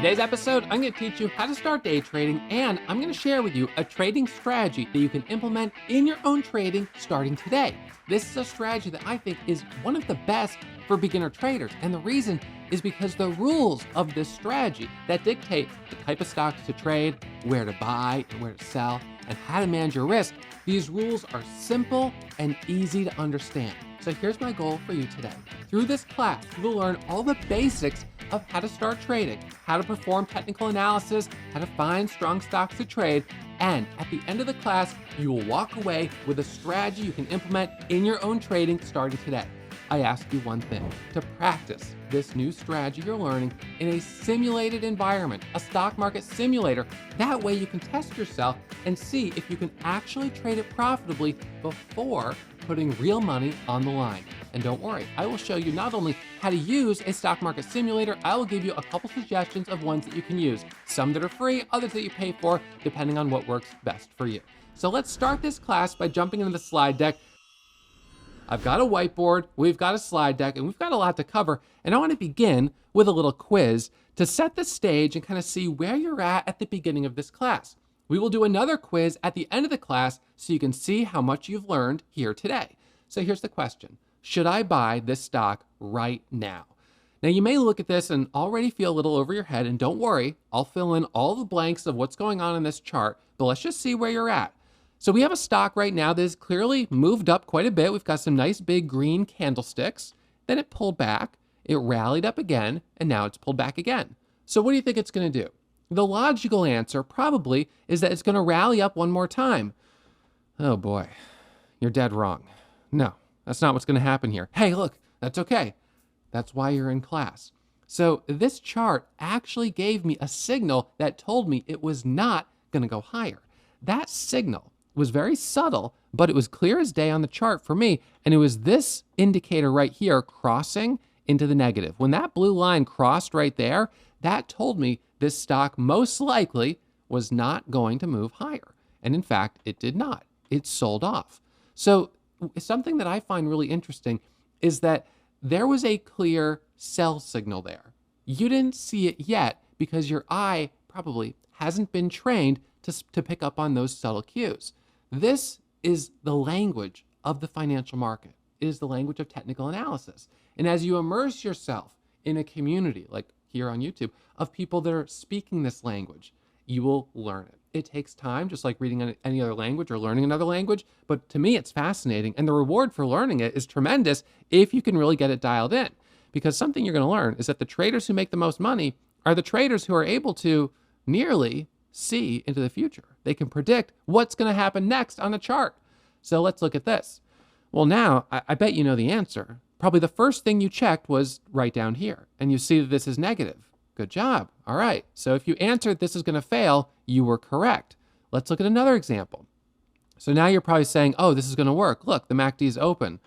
today's episode, I'm going to teach you how to start day trading, and I'm going to share with you a trading strategy that you can implement in your own trading starting today. This is a strategy that I think is one of the best for beginner traders, and the reason is because the rules of this strategy that dictate the type of stocks to trade, where to buy and where to sell, and how to manage your risk, these rules are simple and easy to understand. So here's my goal for you today. Through this class, you will learn all the basics of how to start trading, how to perform technical analysis, how to find strong stocks to trade, and at the end of the class, you will walk away with a strategy you can implement in your own trading starting today. I ask you one thing, to practice this new strategy you're learning in a simulated environment, a stock market simulator. That way you can test yourself and see if you can actually trade it profitably before putting real money on the line. And don't worry, I will show you not only how to use a stock market simulator, I will give you a couple suggestions of ones that you can use. Some that are free, others that you pay for, depending on what works best for you. So let's start this class by jumping into the slide deck. I've got a whiteboard, we've got a slide deck, and we've got a lot to cover. And I want to begin with a little quiz to set the stage and kind of see where you're at the beginning of this class. We will do another quiz at the end of the class so you can see how much you've learned here today. So here's the question. Should I buy this stock right now? Now you may look at this and already feel a little over your head, and don't worry, I'll fill in all the blanks of what's going on in this chart, but let's just see where you're at. So we have a stock right now that has clearly moved up quite a bit. We've got some nice big green candlesticks. Then it pulled back, it rallied up again, and now it's pulled back again. So what do you think it's going to do? The logical answer probably is that it's going to rally up one more time. Oh boy, you're dead wrong. No, that's not what's going to happen here. Hey, look, that's okay. That's why you're in class. So this chart actually gave me a signal that told me it was not going to go higher. That signal was very subtle, but it was clear as day on the chart for me, and it was this indicator right here crossing into the negative. When that blue line crossed right there, that told me this stock most likely was not going to move higher. And in fact, it did not. It sold off. So something that I find really interesting is that there was a clear sell signal there. You didn't see it yet because your eye probably hasn't been trained to pick up on those subtle cues. This is the language of the financial market. It is the language of technical analysis. And as you immerse yourself in a community, like here on YouTube, of people that are speaking this language, you will learn it. It takes time, just like reading any other language or learning another language. But to me, it's fascinating. And the reward for learning it is tremendous if you can really get it dialed in. Because something you're going to learn is that the traders who make the most money are the traders who are able to nearly see into the future. They can predict what's going to happen next on the chart. So let's look at this. Well, now I bet you know the answer. Probably the first thing you checked was right down here, and you see that this is negative. Good job. All right. So if you answered this is going to fail, you were correct. Let's look at another example. So now you're probably saying, oh, this is going to work. Look, the MACD is open.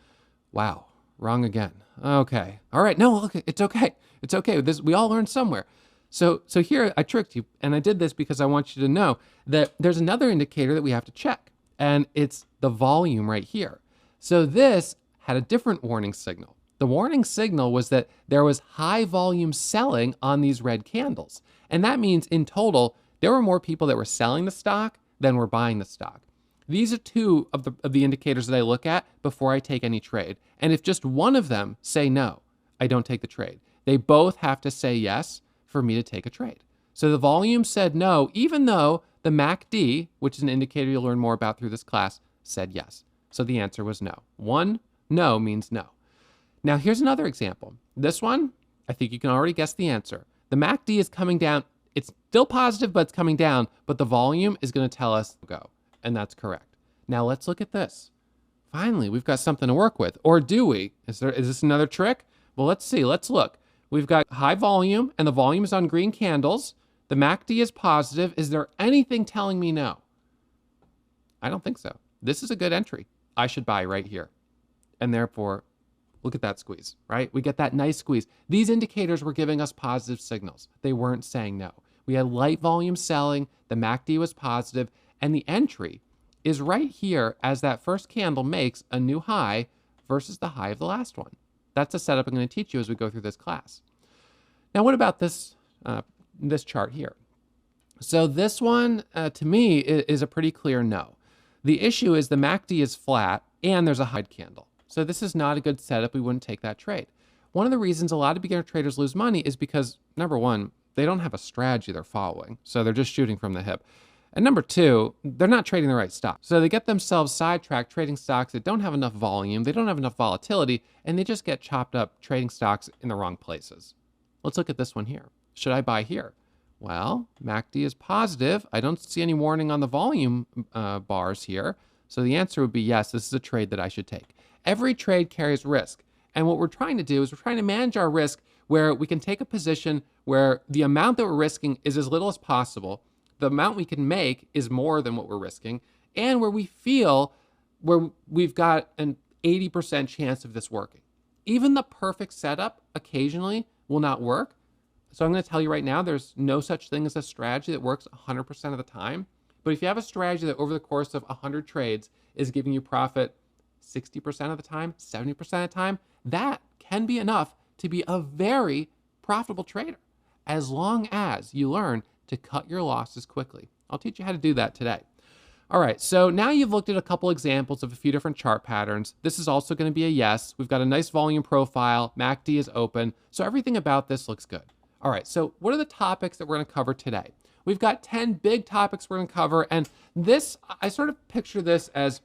Wow, wrong again. Okay. All right. No, look, it's okay. It's okay. We all learned somewhere. So here I tricked you, and I did this because I want you to know that there's another indicator that we have to check, and it's the volume right here. So this had a different warning signal. The warning signal was that there was high volume selling on these red candles. And that means in total, there were more people that were selling the stock than were buying the stock. These are two of the indicators that I look at before I take any trade. And if just one of them say no, I don't take the trade. They both have to say yes for me to take a trade. So the volume said no, even though the MACD, which is an indicator you'll learn more about through this class, said yes. So the answer was no. One no means no. Now here's another example. This one, I think you can already guess the answer. The MACD is coming down. It's still positive, but it's coming down, but the volume is going to tell us go, and that's correct. Now let's look at this. Finally, we've got something to work with. Or do we? Is this another trick? Well, let's see. Let's look. We've got high volume, and the volume is on green candles. The MACD is positive. Is there anything telling me no? I don't think so. This is a good entry. I should buy right here. And therefore, look at that squeeze, right? We get that nice squeeze. These indicators were giving us positive signals. They weren't saying no. We had light volume selling, the MACD was positive, and the entry is right here as that first candle makes a new high versus the high of the last one. That's a setup I'm going to teach you as we go through this class. Now, what about this this chart here. So this one, to me, is a pretty clear no. The issue is the MACD is flat and there's a high candle. So this is not a good setup. We wouldn't take that trade. One of the reasons a lot of beginner traders lose money is because, number one, they don't have a strategy they're following. So they're just shooting from the hip. And number two, they're not trading the right stock. So they get themselves sidetracked trading stocks that don't have enough volume, they don't have enough volatility, and they just get chopped up trading stocks in the wrong places. Let's look at this one here. Should I buy here? Well, MACD is positive. I don't see any warning on the volume bars here. So the answer would be yes, this is a trade that I should take. Every trade carries risk. And what we're trying to do is we're trying to manage our risk where we can take a position where the amount that we're risking is as little as possible. The amount we can make is more than what we're risking. And where we feel where we've got an 80% chance of this working. Even the perfect setup occasionally will not work. So I'm going to tell you right now, there's no such thing as a strategy that works 100% of the time. But if you have a strategy that over the course of 100 trades is giving you profit 60% of the time, 70% of the time, that can be enough to be a very profitable trader, as long as you learn to cut your losses quickly. I'll teach you how to do that today. All right, so now you've looked at a couple examples of a few different chart patterns. This is also going to be a yes. We've got a nice volume profile. MACD is open. So everything about this looks good. All right, so what are the topics that we're going to cover today? We've got 10 big topics we're going to cover, and this, I sort of picture this as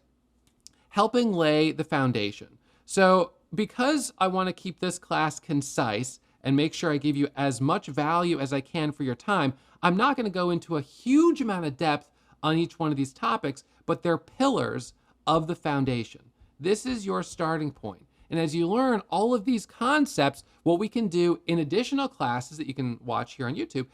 helping lay the foundation. So because I want to keep this class concise and make sure I give you as much value as I can for your time, I'm not going to go into a huge amount of depth on each one of these topics, but they're pillars of the foundation. This is your starting point. And as you learn all of these concepts, what we can do in additional classes that you can watch here on YouTube,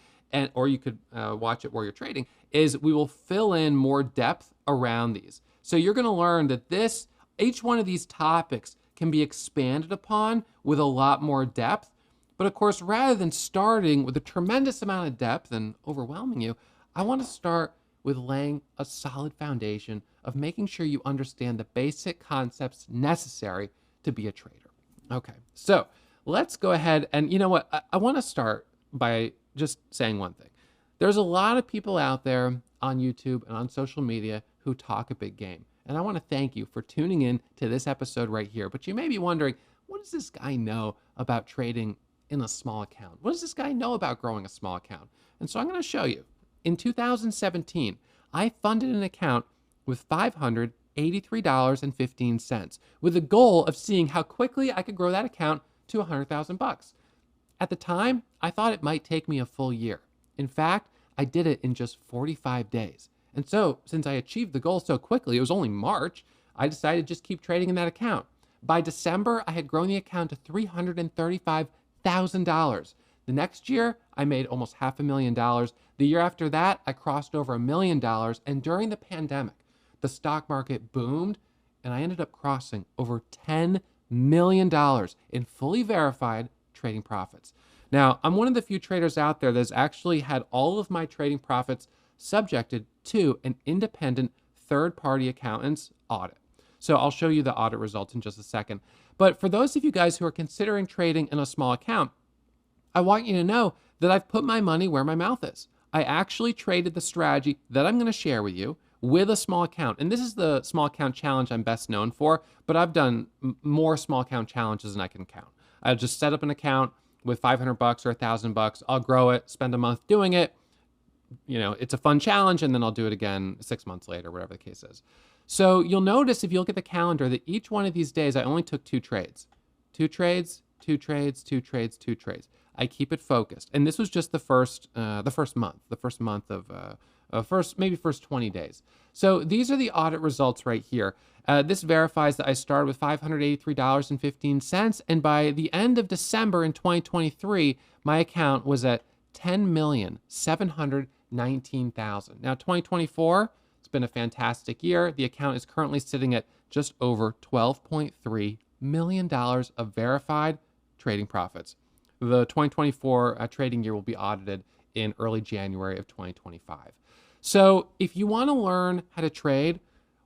or you could watch it while you're trading, is we will fill in more depth around these. So you're going to learn that each one of these topics can be expanded upon with a lot more depth. But of course, rather than starting with a tremendous amount of depth and overwhelming you, I want to start with laying a solid foundation of making sure you understand the basic concepts necessary to be a trader. Okay, so let's go ahead and you know what? I want to start by just saying one thing. There's a lot of people out there on YouTube and on social media who talk a big game. And I want to thank you for tuning in to this episode right here. But you may be wondering, what does this guy know about trading in a small account? What does this guy know about growing a small account? And so I'm going to show you. In 2017, I funded an account with $583.15 with the goal of seeing how quickly I could grow that account to $100,000. At the time, I thought it might take me a full year. In fact, I did it in just 45 days. And so, since I achieved the goal so quickly, it was only March, I decided to just keep trading in that account. By December, I had grown the account to $335,000. The next year, I made almost $500,000. The year after that, I crossed over $1 million. And during the pandemic, the stock market boomed, and I ended up crossing over $10 million in fully verified trading profits. Now, I'm one of the few traders out there that's actually had all of my trading profits subjected to an independent third-party accountant's audit. So I'll show you the audit results in just a second. But for those of you guys who are considering trading in a small account, I want you to know that I've put my money where my mouth is. I actually traded the strategy that I'm going to share with you with a small account. And this is the small account challenge I'm best known for, but I've done more small account challenges than I can count. I'll just set up an account with $500 or $1,000. I'll grow it, spend a month doing it. You know, it's a fun challenge, and then I'll do it again 6 months later, whatever the case is. So you'll notice if you look at the calendar that each one of these days, I only took 2 trades. 2 trades, 2 trades, 2 trades, 2 trades. I keep it focused. And this was just the first month of first 20 days. So these are the audit results right here. This verifies that I started with $583.15, and by the end of December in 2023, my account was at $10,719,000. Now, 2024, it's been a fantastic year. The account is currently sitting at just over $12.3 million of verified trading profits. The 2024 trading year will be audited in early January of 2025. So if you want to learn how to trade,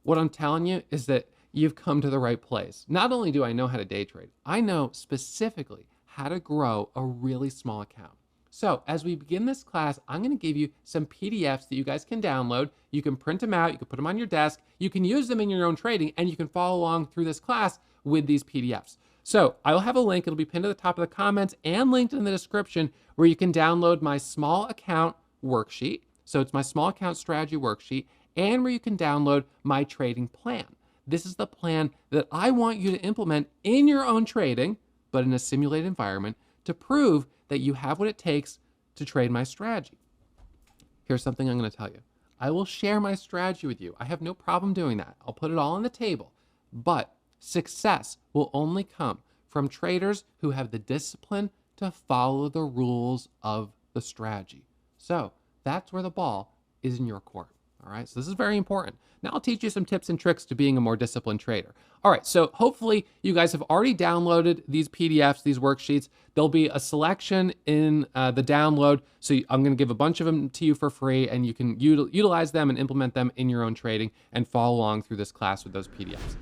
what I'm telling you is that you've come to the right place. Not only do I know how to day trade, I know specifically how to grow a really small account. So as we begin this class, I'm going to give you some PDFs that you guys can download. You can print them out, you can put them on your desk, you can use them in your own trading, and you can follow along through this class with these PDFs. So I'll have a link, it'll be pinned to the top of the comments and linked in the description, where you can download my small account worksheet. So it's my small account strategy worksheet, and where you can download my trading plan. This is the plan that I want you to implement in your own trading, but in a simulated environment, to prove that you have what it takes to trade my strategy. Here's something I'm going to tell you. I will share my strategy with you. I have no problem doing that. I'll put it all on the table. But success will only come from traders who have the discipline to follow the rules of the strategy. So that's where the ball is in your court. All right, so this is very important. Now I'll teach you some tips and tricks to being a more disciplined trader. All right, so hopefully you guys have already downloaded these PDFs, these worksheets. There'll be a selection in the download. So I'm gonna give a bunch of them to you for free, and you can utilize them and implement them in your own trading and follow along through this class with those PDFs.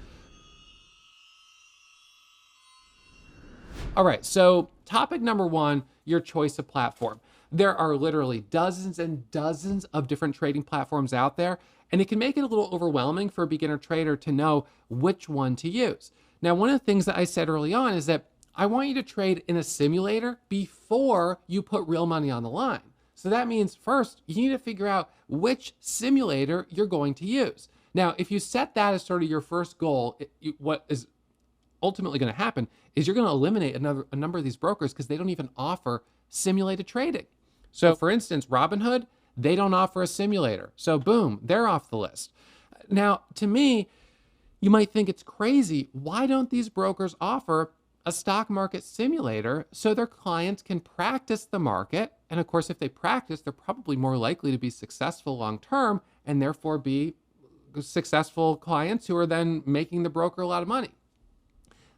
All right, so topic number one, your choice of platform. There are literally dozens and dozens of different trading platforms out there, and it can make it a little overwhelming for a beginner trader to know which one to use. Now, one of the things that I said early on is that I want you to trade in a simulator before you put real money on the line. So that means first, you need to figure out which simulator you're going to use. Now, if you set that as sort of your first goal, what is ultimately going to happen is you're going to eliminate a number of these brokers because they don't even offer simulated trading. So for instance, Robinhood, they don't offer a simulator. So boom, they're off the list. Now, to me, you might think it's crazy. Why don't these brokers offer a stock market simulator so their clients can practice the market? And of course, if they practice, they're probably more likely to be successful long-term and therefore be successful clients who are then making the broker a lot of money.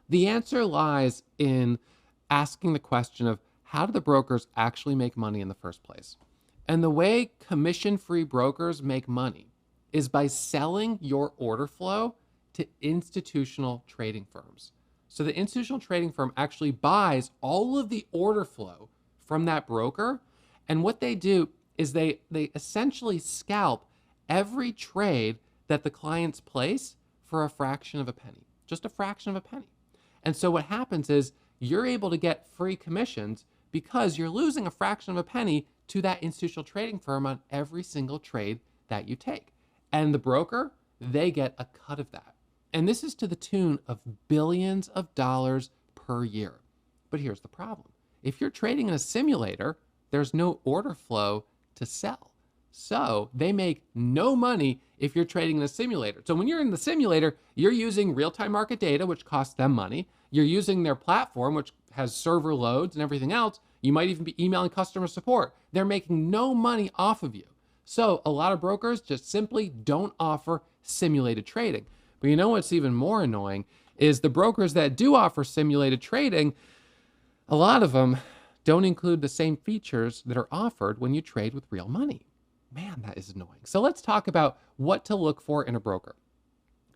The answer lies in asking the question of, how do the brokers actually make money in the first place? And the way commission-free brokers make money is by selling your order flow to institutional trading firms. So the institutional trading firm actually buys all of the order flow from that broker. And what they do is they essentially scalp every trade that the clients place for a fraction of a penny, just a fraction of a penny. And so what happens is you're able to get free commissions because you're losing a fraction of a penny to that institutional trading firm on every single trade that you take. And the broker, they get a cut of that. And this is to the tune of billions of dollars per year. But here's the problem. If you're trading in a simulator, there's no order flow to sell. So they make no money if you're trading in a simulator. So when you're in the simulator, you're using real-time market data, which costs them money. You're using their platform, which has server loads and everything else. You might even be emailing customer support. They're making no money off of you. So a lot of brokers just simply don't offer simulated trading. But you know what's even more annoying is the brokers that do offer simulated trading, a lot of them don't include the same features that are offered when you trade with real money. Man, that is annoying. So let's talk about what to look for in a broker.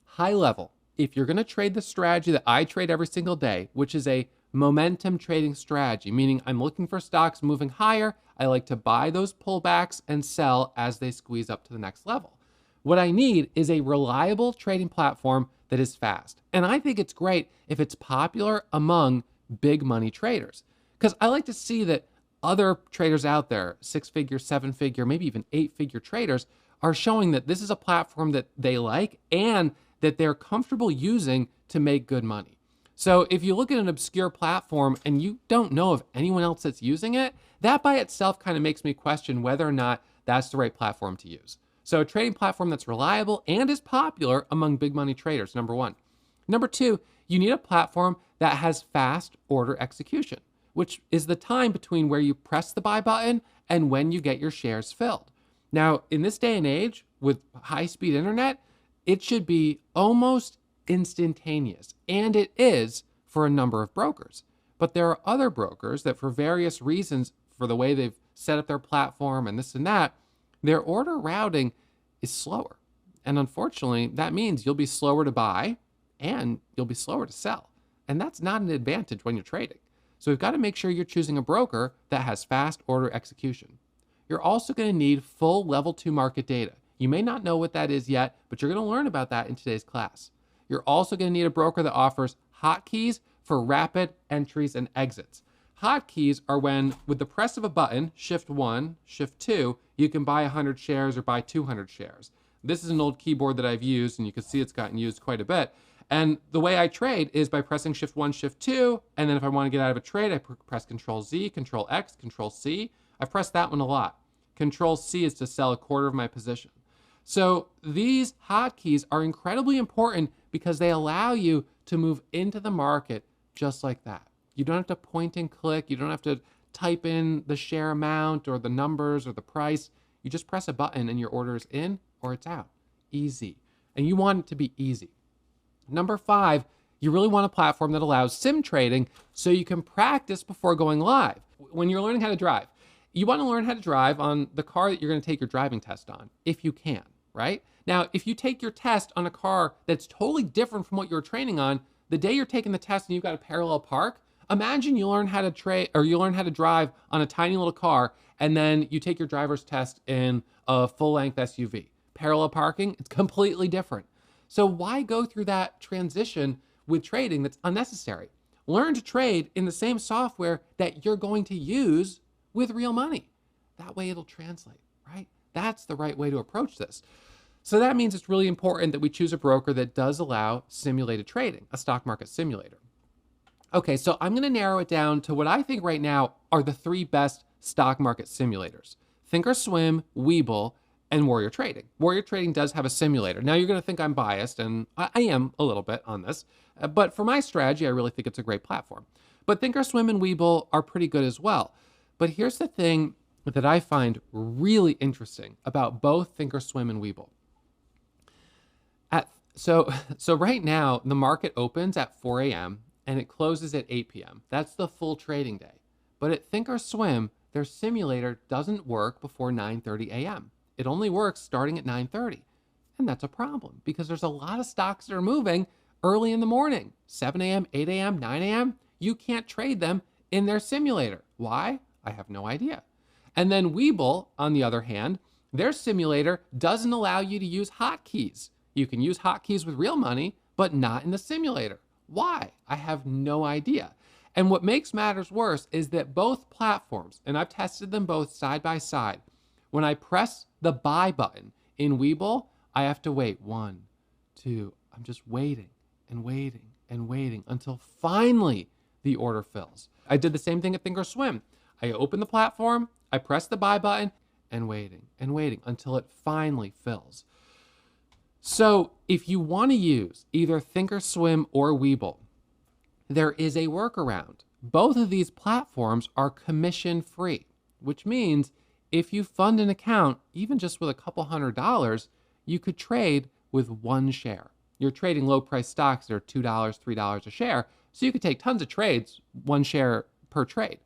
High level, if you're going to trade the strategy that I trade every single day, which is a momentum trading strategy, meaning I'm looking for stocks moving higher, I like to buy those pullbacks and sell as they squeeze up to the next level. What I need is a reliable trading platform that is fast. And I think it's great if it's popular among big money traders, because I like to see that other traders out there, 6-figure, 7-figure, maybe even 8-figure traders, are showing that this is a platform that they like and that they're comfortable using to make good money. So if you look at an obscure platform and you don't know of anyone else that's using it, that by itself kind of makes me question whether or not that's the right platform to use. So a trading platform that's reliable and is popular among big money traders, number one. Number two, you need a platform that has fast order execution, which is the time between where you press the buy button and when you get your shares filled. Now, in this day and age with high-speed internet, it should be almost instantaneous, and it is for a number of brokers. But there are other brokers that for various reasons, for the way they've set up their platform and this and that, their order routing is slower. And unfortunately, that means you'll be slower to buy and you'll be slower to sell. And that's not an advantage when you're trading. So we've got to make sure you're choosing a broker that has fast order execution. You're also going to need full level 2 market data. You may not know what that is yet, but you're going to learn about that in today's class. You're also going to need a broker that offers hotkeys for rapid entries and exits. Hotkeys are when, with the press of a button, shift 1, shift 2, you can buy 100 shares or buy 200 shares. This is an old keyboard that I've used, and you can see it's gotten used quite a bit. And the way I trade is by pressing shift 1, shift 2, and then if I want to get out of a trade, I press Control Z, Control X, Control C. I've pressed that one a lot. Control C is to sell a quarter of my position. So these hotkeys are incredibly important because they allow you to move into the market just like that. You don't have to point and click. You don't have to type in the share amount or the numbers or the price. You just press a button and your order is in or it's out. Easy. And you want it to be easy. Number 5, you really want a platform that allows sim trading so you can practice before going live. When you're learning how to drive, you want to learn how to drive on the car that you're going to take your driving test on, if you can, right? Now, if you take your test on a car that's totally different from what you're training on, the day you're taking the test and you've got a parallel park, imagine you learn how to drive on a tiny little car, and then you take your driver's test in a full-length SUV. Parallel parking, it's completely different. So why go through that transition with trading that's unnecessary? Learn to trade in the same software that you're going to use with real money. That way it'll translate, right? That's the right way to approach this. So that means it's really important that we choose a broker that does allow simulated trading, a stock market simulator. Okay, so I'm going to narrow it down to what I think right now are the 3 best stock market simulators: Thinkorswim, Webull, and Warrior Trading. Warrior Trading does have a simulator. Now you're going to think I'm biased, and I am a little bit on this, but for my strategy, I really think it's a great platform. But Thinkorswim and Webull are pretty good as well. But here's the thing that I find really interesting about both Thinkorswim and Webull. So right now, the market opens at 4 a.m. and it closes at 8 p.m. That's the full trading day. But at Thinkorswim, their simulator doesn't work before 9:30 a.m. It only works starting at 9:30. And that's a problem because there's a lot of stocks that are moving early in the morning, 7 a.m., 8 a.m., 9 a.m. You can't trade them in their simulator. Why? I have no idea. And then Webull, on the other hand, their simulator doesn't allow you to use hotkeys. You can use hotkeys with real money, but not in the simulator. Why? I have no idea. And what makes matters worse is that both platforms, and I've tested them both side by side, when I press the buy button in Webull, I have to wait 1, 2, I'm just waiting and waiting and waiting until finally the order fills. I did the same thing at Thinkorswim. I open the platform, I press the buy button, and waiting until it finally fills. So if you want to use either Thinkorswim or Webull, there is a workaround. Both of these platforms are commission free, which means if you fund an account, even just with a couple $100, you could trade with 1 share. You're trading low price stocks that are $2, $3 a share. So you could take tons of trades, 1 share per trade.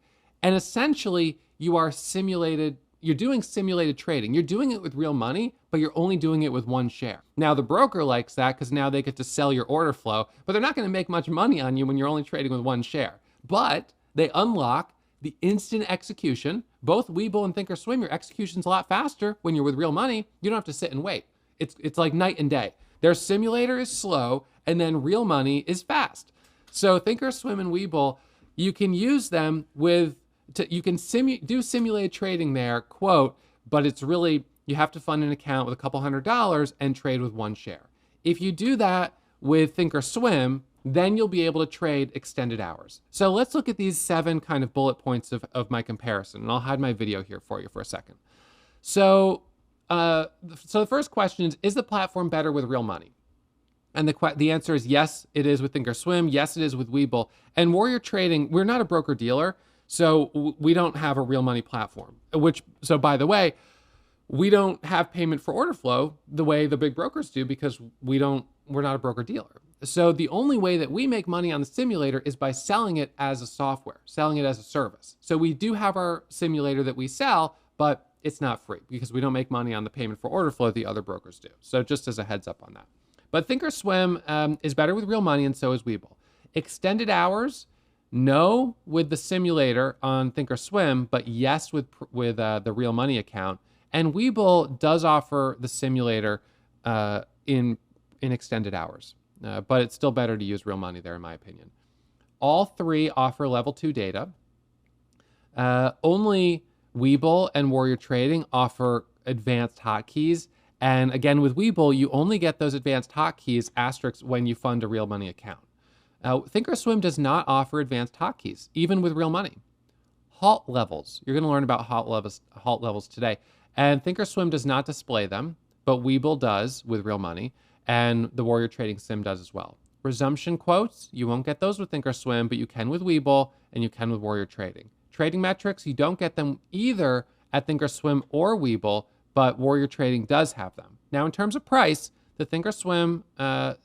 And essentially you're doing simulated trading. You're doing it with real money, but you're only doing it with 1 share. Now the broker likes that because now they get to sell your order flow, but they're not going to make much money on you when you're only trading with 1 share. But they unlock the instant execution. Both Webull and Thinkorswim, your execution's a lot faster when you're with real money. You don't have to sit and wait. It's like night and day. Their simulator is slow, and then real money is fast. So Thinkorswim and Webull, you can use them you can do simulated trading there, quote, but it's really, you have to fund an account with a couple $100 and trade with 1 share. If you do that with Thinkorswim, then you'll be able to trade extended hours. So let's look at these 7 kind of bullet points of my comparison, and I'll hide my video here for you for a second. So the first question is the platform better with real money? And the answer is yes, it is with Thinkorswim. Yes, it is with Webull. And Warrior Trading, we're not a broker dealer, so we don't have a real money platform. So by the way, we don't have payment for order flow the way the big brokers do because we're not a broker dealer. So the only way that we make money on the simulator is by selling it as a software, selling it as a service. So we do have our simulator that we sell, but it's not free because we don't make money on the payment for order flow the other brokers do. So just as a heads up on that. But Thinkorswim is better with real money, and so is Webull. Extended hours, No with the simulator on Thinkorswim, but yes with the real money account. And Webull does offer the simulator in extended hours, but it's still better to use real money there, in my opinion. All three offer level 2 data. Only Webull and Warrior Trading offer advanced hotkeys. And again, with Webull, you only get those advanced hotkeys asterisks when you fund a real money account. Thinkorswim does not offer advanced hotkeys, even with real money. Halt levels. You're going to learn about halt levels today. And Thinkorswim does not display them, but Webull does with real money, and the Warrior Trading Sim does as well. Resumption quotes, you won't get those with Thinkorswim, but you can with Webull and you can with Warrior Trading. Trading metrics, you don't get them either at Thinkorswim or Webull, but Warrior Trading does have them. Now, in terms of price, the Thinkorswim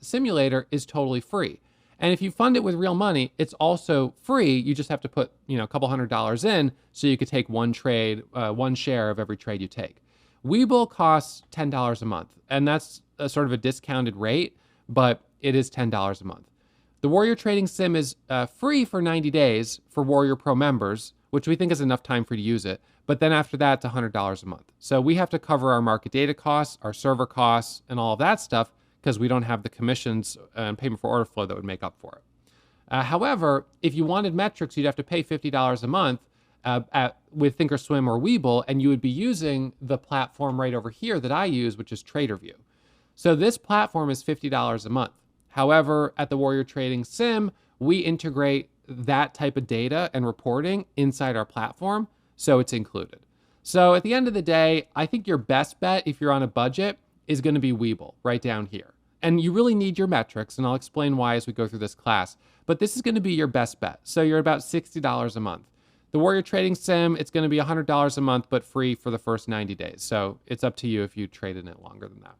simulator is totally free. And if you fund it with real money, it's also free. You just have to put, a couple $100 in so you could take one trade, one share of every trade you take. Webull costs $10 a month, and that's a sort of a discounted rate, but it is $10 a month. The Warrior Trading Sim is free for 90 days for Warrior Pro members, which we think is enough time for you to use it. But then after that, it's $100 a month. So we have to cover our market data costs, our server costs, and all of that stuff because we don't have the commissions and payment for order flow that would make up for it. However, if you wanted metrics, you'd have to pay $50 a month with Thinkorswim or Webull, and you would be using the platform right over here that I use, which is TraderView. So this platform is $50 a month. However, at the Warrior Trading Sim, we integrate that type of data and reporting inside our platform, so it's included. So at the end of the day, I think your best bet if you're on a budget is going to be Webull right down here. And you really need your metrics, and I'll explain why as we go through this class. But this is going to be your best bet. So you're about $60 a month. The Warrior Trading Sim, it's going to be $100 a month, but free for the first 90 days. So it's up to you if you trade in it longer than that.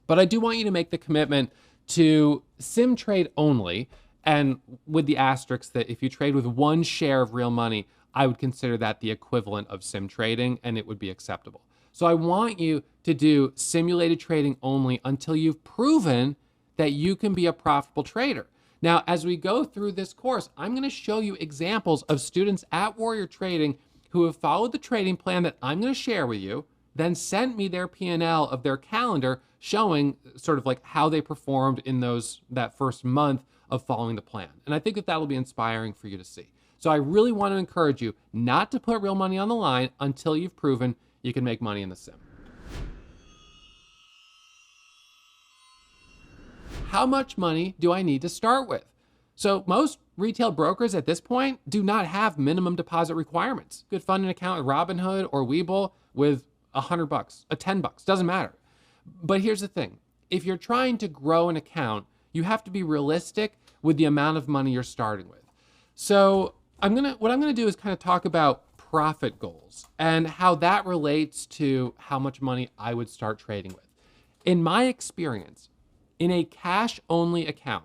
But I do want you to make the commitment to sim trade only, and with the asterisk that if you trade with one share of real money, I would consider that the equivalent of sim trading, and it would be acceptable. So I want you to do simulated trading only until you've proven that you can be a profitable trader. Now, as we go through this course, I'm going to show you examples of students at Warrior Trading who have followed the trading plan that I'm going to share with you, then sent me their P&L of their calendar showing sort of like how they performed in that first month of following the plan. And I think that that'll be inspiring for you to see. So I really want to encourage you not to put real money on the line until you've proven you can make money in the sim. How much money do I need to start with? So most retail brokers at this point do not have minimum deposit requirements. You could fund an account with Robinhood or Webull with $100, $10, doesn't matter. But here's the thing. If you're trying to grow an account, you have to be realistic with the amount of money you're starting with. So what I'm gonna do is kind of talk about profit goals and how that relates to how much money I would start trading with. In my experience, in a cash-only account,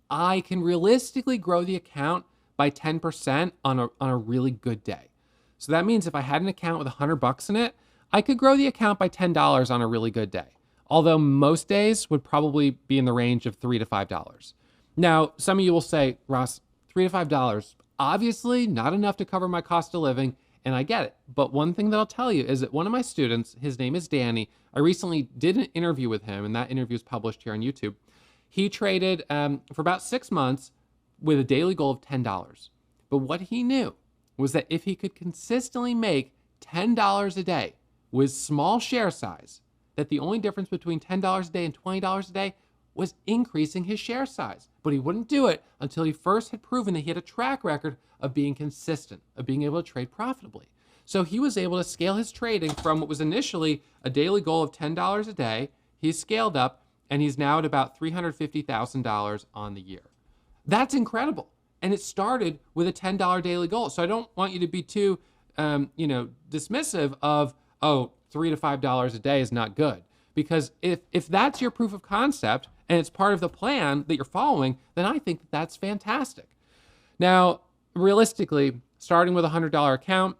I can realistically grow the account by 10% on a really good day. So that means if I had an account with $100 in it, I could grow the account by $10 on a really good day. Although most days would probably be in the range of $3 to $5. Now, some of you will say, Ross, $3 to $5, obviously not enough to cover my cost of living, and I get it. But one thing that I'll tell you is that one of my students, his name is Danny, I recently did an interview with him, and that interview is published here on YouTube. He traded for about 6 months with a daily goal of $10. But what he knew was that if he could consistently make $10 a day with small share size, that the only difference between $10 a day and $20 a day was increasing his share size. But he wouldn't do it until he first had proven that he had a track record of being consistent, of being able to trade profitably. So he was able to scale his trading from what was initially a daily goal of $10 a day. He's scaled up, and he's now at about $350,000 on the year. That's incredible. And it started with a $10 daily goal. So I don't want you to be too, dismissive of, $3 to $5 a day is not good. Because if that's your proof of concept and it's part of the plan that you're following, then I think that's fantastic. Now, realistically, starting with a $100 account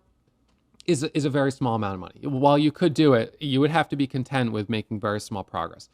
is a very small amount of money. While you could do it, you would have to be content with making very small progress.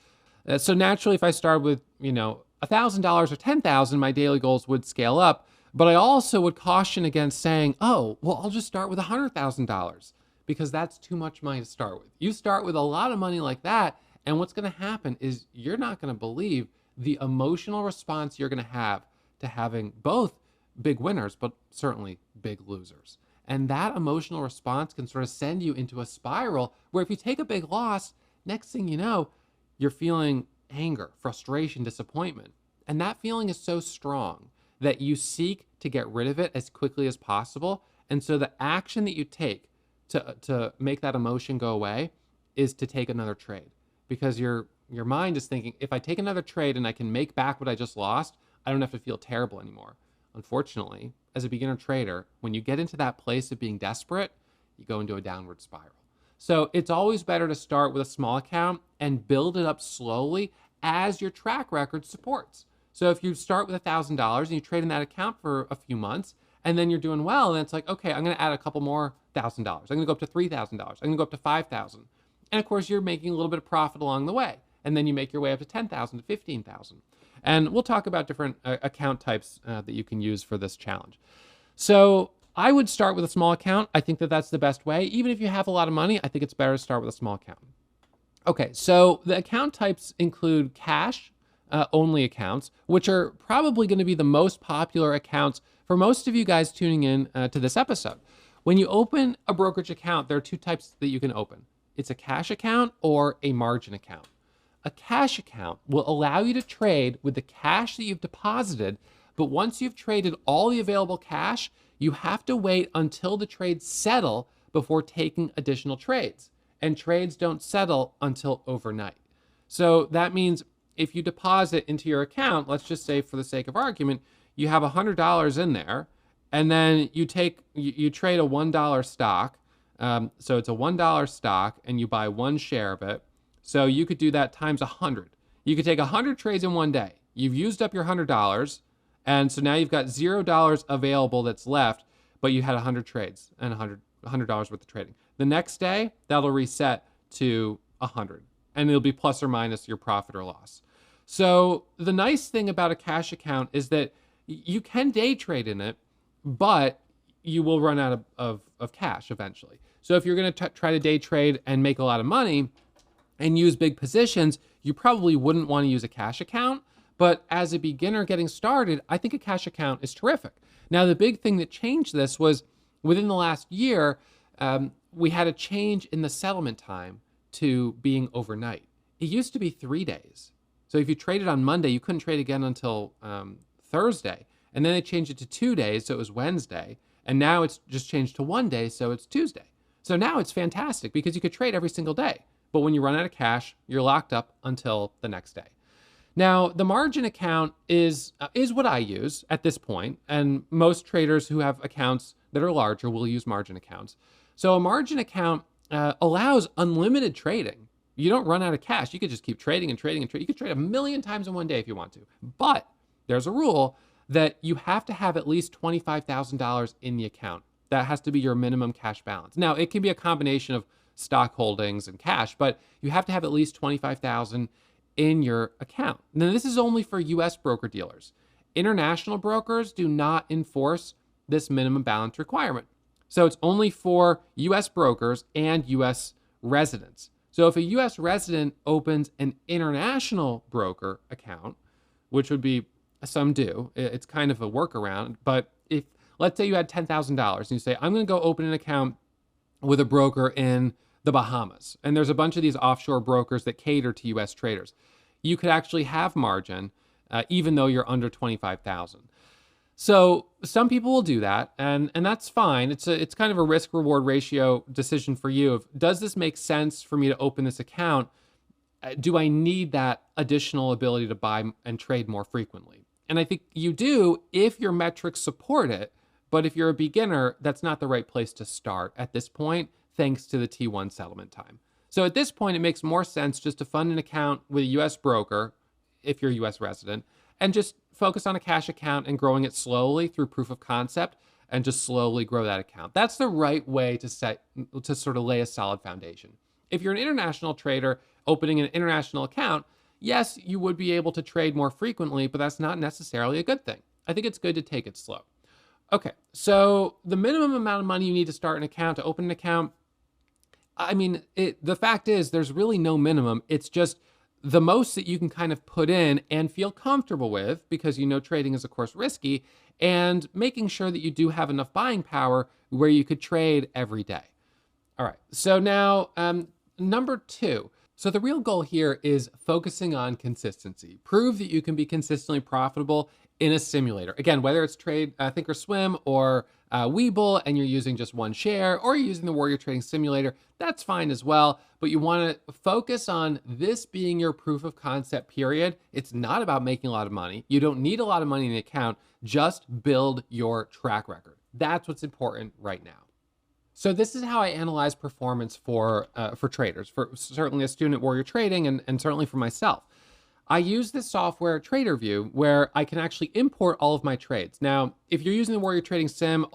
So naturally, if I start with, $1,000 or $10,000, my daily goals would scale up. But I also would caution against saying, oh, well, I'll just start with $100,000 because that's too much money to start with. You start with a lot of money like that, and what's going to happen is you're not going to believe the emotional response you're going to have to having both big winners, but certainly big losers. And that emotional response can sort of send you into a spiral where if you take a big loss, next thing you know, you're feeling anger, frustration, disappointment. And that feeling is so strong that you seek to get rid of it as quickly as possible. And so the action that you take to make that emotion go away is to take another trade, because your mind is thinking, if I take another trade and I can make back what I just lost, I don't have to feel terrible anymore. Unfortunately, as a beginner trader, when you get into that place of being desperate, you go into a downward spiral. So it's always better to start with a small account and build it up slowly as your track record supports. So if you start with $1,000 and you trade in that account for a few months, and then you're doing well, and it's like, okay, I'm going to add a couple more $1,000. I'm going to go up to $3,000. I'm going to go up to $5,000. And of course, you're making a little bit of profit along the way. And then you make your way up to $10,000 to $15,000. And we'll talk about different account types that you can use for this challenge. So I would start with a small account. I think that that's the best way. Even if you have a lot of money, I think it's better to start with a small account. Okay, so the account types include cash only accounts, which are probably going to be the most popular accounts for most of you guys tuning in to this episode. When you open a brokerage account, there are two types that you can open. It's a cash account or a margin account. A cash account will allow you to trade with the cash that you've deposited, but once you've traded all the available cash, you have to wait until the trades settle before taking additional trades. And trades don't settle until overnight. So that means if you deposit into your account, let's just say for the sake of argument, you have $100 in there, and then you trade a $1 stock. So it's a $1 stock, and you buy one share of it. So you could do that times 100. You could take 100 trades in one day. You've used up your $100, and so now you've got $0 available that's left, but you had 100 trades and $100 worth of trading. The next day, that'll reset to 100, and it'll be plus or minus your profit or loss. So the nice thing about a cash account is that you can day trade in it, but you will run out of cash eventually. So if you're going to try to day trade and make a lot of money and use big positions, you probably wouldn't want to use a cash account. But as a beginner getting started, I think a cash account is terrific. Now, the big thing that changed this was within the last year, we had a change in the settlement time to being overnight. It used to be 3 days. So if you traded on Monday, you couldn't trade again until Thursday. And then they changed it to 2 days, so it was Wednesday. And now it's just changed to 1 day, so it's Tuesday. So now it's fantastic because you could trade every single day. But when you run out of cash, you're locked up until the next day. Now, the margin account is what I use at this point, and most traders who have accounts that are larger will use margin accounts. So a margin account allows unlimited trading. You don't run out of cash. You could just keep trading and trading and trading. You could trade 1,000,000 times in one day if you want to. But there's a rule that you have to have at least $25,000 in the account. That has to be your minimum cash balance. Now, it can be a combination of stock holdings and cash, but you have to have at least $25,000 in your account. Now, this is only for US broker dealers. International brokers do not enforce this minimum balance requirement. So it's only for US brokers and US residents. So if a US resident opens an international broker account, which would be, some do, it's kind of a workaround, but if, let's say you had $10,000 and you say, I'm going to go open an account with a broker in the Bahamas, and there's a bunch of these offshore brokers that cater to US traders, you could actually have margin even though you're under 25,000. So some people will do that, and that's fine. It's kind of a risk reward ratio decision for you. Does this make sense for me to open this account? Do I need that additional ability to buy and trade more frequently? And I think you do if your metrics support it. But if you're a beginner, that's not the right place to start at this point, thanks to the T1 settlement time. So at this point, it makes more sense just to fund an account with a US broker, if you're a US resident, and just focus on a cash account and growing it slowly through proof of concept and just slowly grow that account. That's the right way to sort of lay a solid foundation. If you're an international trader opening an international account, yes, you would be able to trade more frequently, but that's not necessarily a good thing. I think it's good to take it slow. Okay, so the minimum amount of money you need to start an account, to open an account, I mean, the fact is there's really no minimum. It's just the most that you can kind of put in and feel comfortable with, because you know trading is of course risky, and making sure that you do have enough buying power where you could trade every day. All right. So now, number two. So the real goal here is focusing on consistency. Prove that you can be consistently profitable in a simulator. Again, whether it's trade Thinkorswim or Webull, and you're using just one share, or you're using the Warrior Trading Simulator, that's fine as well. But you want to focus on this being your proof of concept period. It's not about making a lot of money. You don't need a lot of money in the account. Just build your track record. That's what's important right now. So this is how I analyze performance for traders, for certainly a student at Warrior Trading, and certainly for myself. I use this software, TraderView, where I can actually import all of my trades. Now, if you're using the Warrior Trading Sim,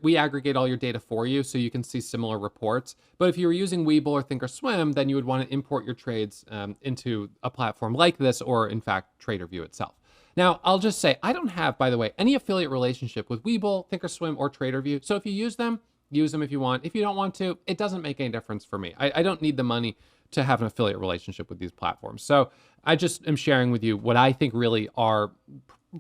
we aggregate all your data for you so you can see similar reports. But if you were using Webull or Thinkorswim, then you would want to import your trades into a platform like this, or in fact, TraderView itself. Now, I'll just say, I don't have, by the way, any affiliate relationship with Webull, Thinkorswim, or TraderView. So if you use them if you want. If you don't want to, it doesn't make any difference for me. I don't need the money to have an affiliate relationship with these platforms. So I just am sharing with you what I think really are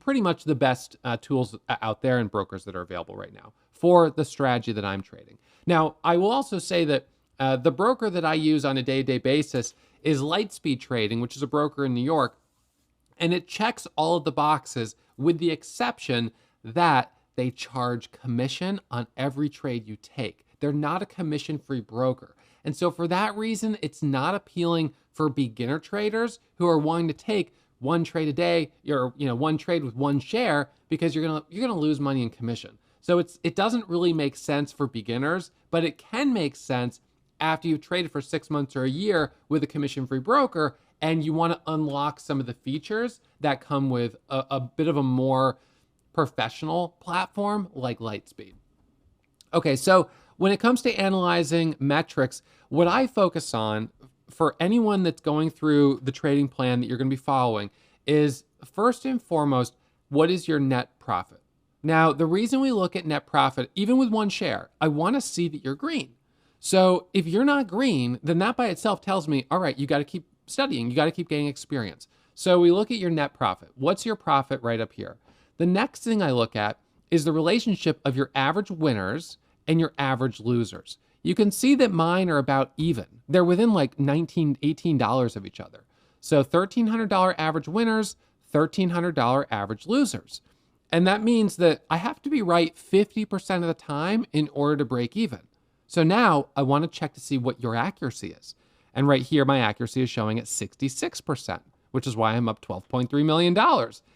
pretty much the best tools out there and brokers that are available right now for the strategy that I'm trading. Now, I will also say that the broker that I use on a day-to-day basis is Lightspeed Trading, which is a broker in New York, and it checks all of the boxes with the exception that they charge commission on every trade you take. They're not a commission-free broker. And so for that reason, it's not appealing for beginner traders who are wanting to take one trade a day, or one trade with one share, because you're gonna lose money in commission. So it doesn't really make sense for beginners, but it can make sense after you've traded for 6 months or a year with a commission-free broker, and you want to unlock some of the features that come with a bit of a more professional platform like Lightspeed. Okay, so when it comes to analyzing metrics, what I focus on for anyone that's going through the trading plan that you're going to be following is, first and foremost, what is your net profit? Now, the reason we look at net profit, even with one share, I want to see that you're green. So if you're not green, then that by itself tells me, all right, you got to keep studying, you got to keep getting experience. So we look at your net profit. What's your profit right up here? The next thing I look at is the relationship of your average winners and your average losers. You can see that mine are about even. They're within like $19, $18 of each other. So $1,300 average winners, $1,300 average losers. And that means that I have to be right 50% of the time in order to break even. So now I want to check to see what your accuracy is. And right here, my accuracy is showing at 66%. Which is why I'm up $12.3 million.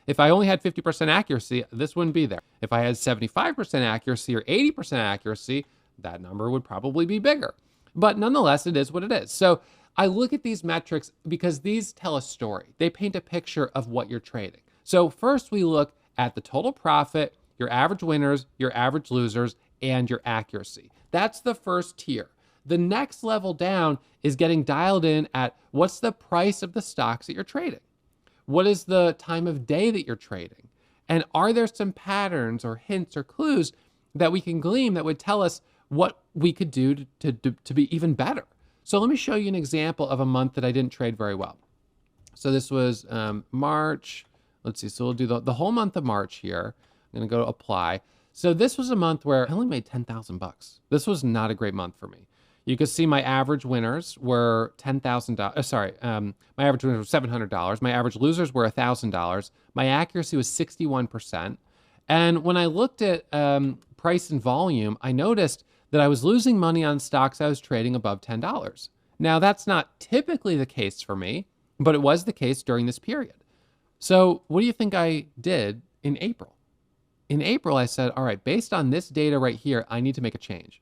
If I only had 50% accuracy, this wouldn't be there. If I had 75% accuracy or 80% accuracy, that number would probably be bigger. But nonetheless, it is what it is. So I look at these metrics because these tell a story. They paint a picture of what you're trading. So first we look at the total profit, your average winners, your average losers, and your accuracy. That's the first tier. The next level down is getting dialed in at what's the price of the stocks that you're trading? What is the time of day that you're trading? And are there some patterns or hints or clues that we can glean that would tell us what we could do to be even better? So let me show you an example of a month that I didn't trade very well. So this was March. Let's see. So we'll do the whole month of March here. I'm going to go to apply. So this was a month where I only made $10,000. This was not a great month for me. You can see my average winners were $10,000. My average winners were $700. My average losers were $1,000. My accuracy was 61%. And when I looked at price and volume, I noticed that I was losing money on stocks I was trading above $10. Now, that's not typically the case for me, but it was the case during this period. So what do you think I did in April? In April, I said, all right, based on this data right here, I need to make a change.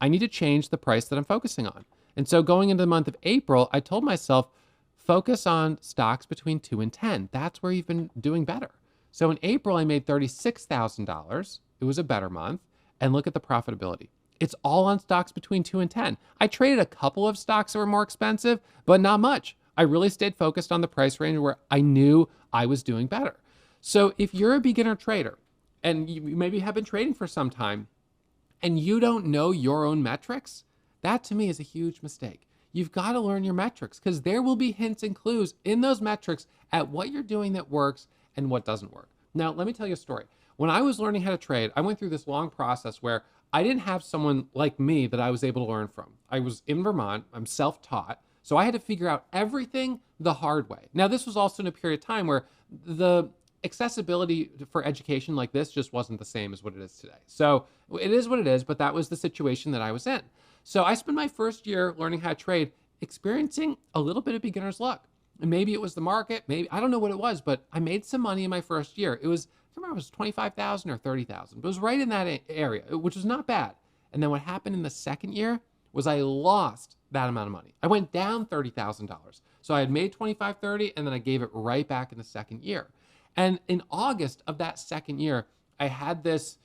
I need to change the price that I'm focusing on. And so going into the month of April, I told myself, focus on stocks between 2 and 10. That's where you've been doing better. So in April, I made $36,000. It was a better month. And look at the profitability. It's all on stocks between 2 and 10. I traded a couple of stocks that were more expensive, but not much. I really stayed focused on the price range where I knew I was doing better. So if you're a beginner trader and you maybe have been trading for some time and you don't know your own metrics, that to me is a huge mistake. You've got to learn your metrics because there will be hints and clues in those metrics at what you're doing that works and what doesn't work. Now, let me tell you a story. When I was learning how to trade, I went through this long process where I didn't have someone like me that I was able to learn from. I was in Vermont, I'm self-taught, so I had to figure out everything the hard way. Now, this was also in a period of time where the accessibility for education like this just wasn't the same as what it is today. So it is what it is, but that was the situation that I was in. So I spent my first year learning how to trade, experiencing a little bit of beginner's luck. And maybe it was the market, maybe, I don't know what it was, but I made some money in my first year. I remember it was 25,000 or 30,000, but it was right in that area, which was not bad. And then what happened in the second year was I lost that amount of money. I went down $30,000. So I had made 25, 30, and then I gave it right back in the second year. And in August of that second year, I had this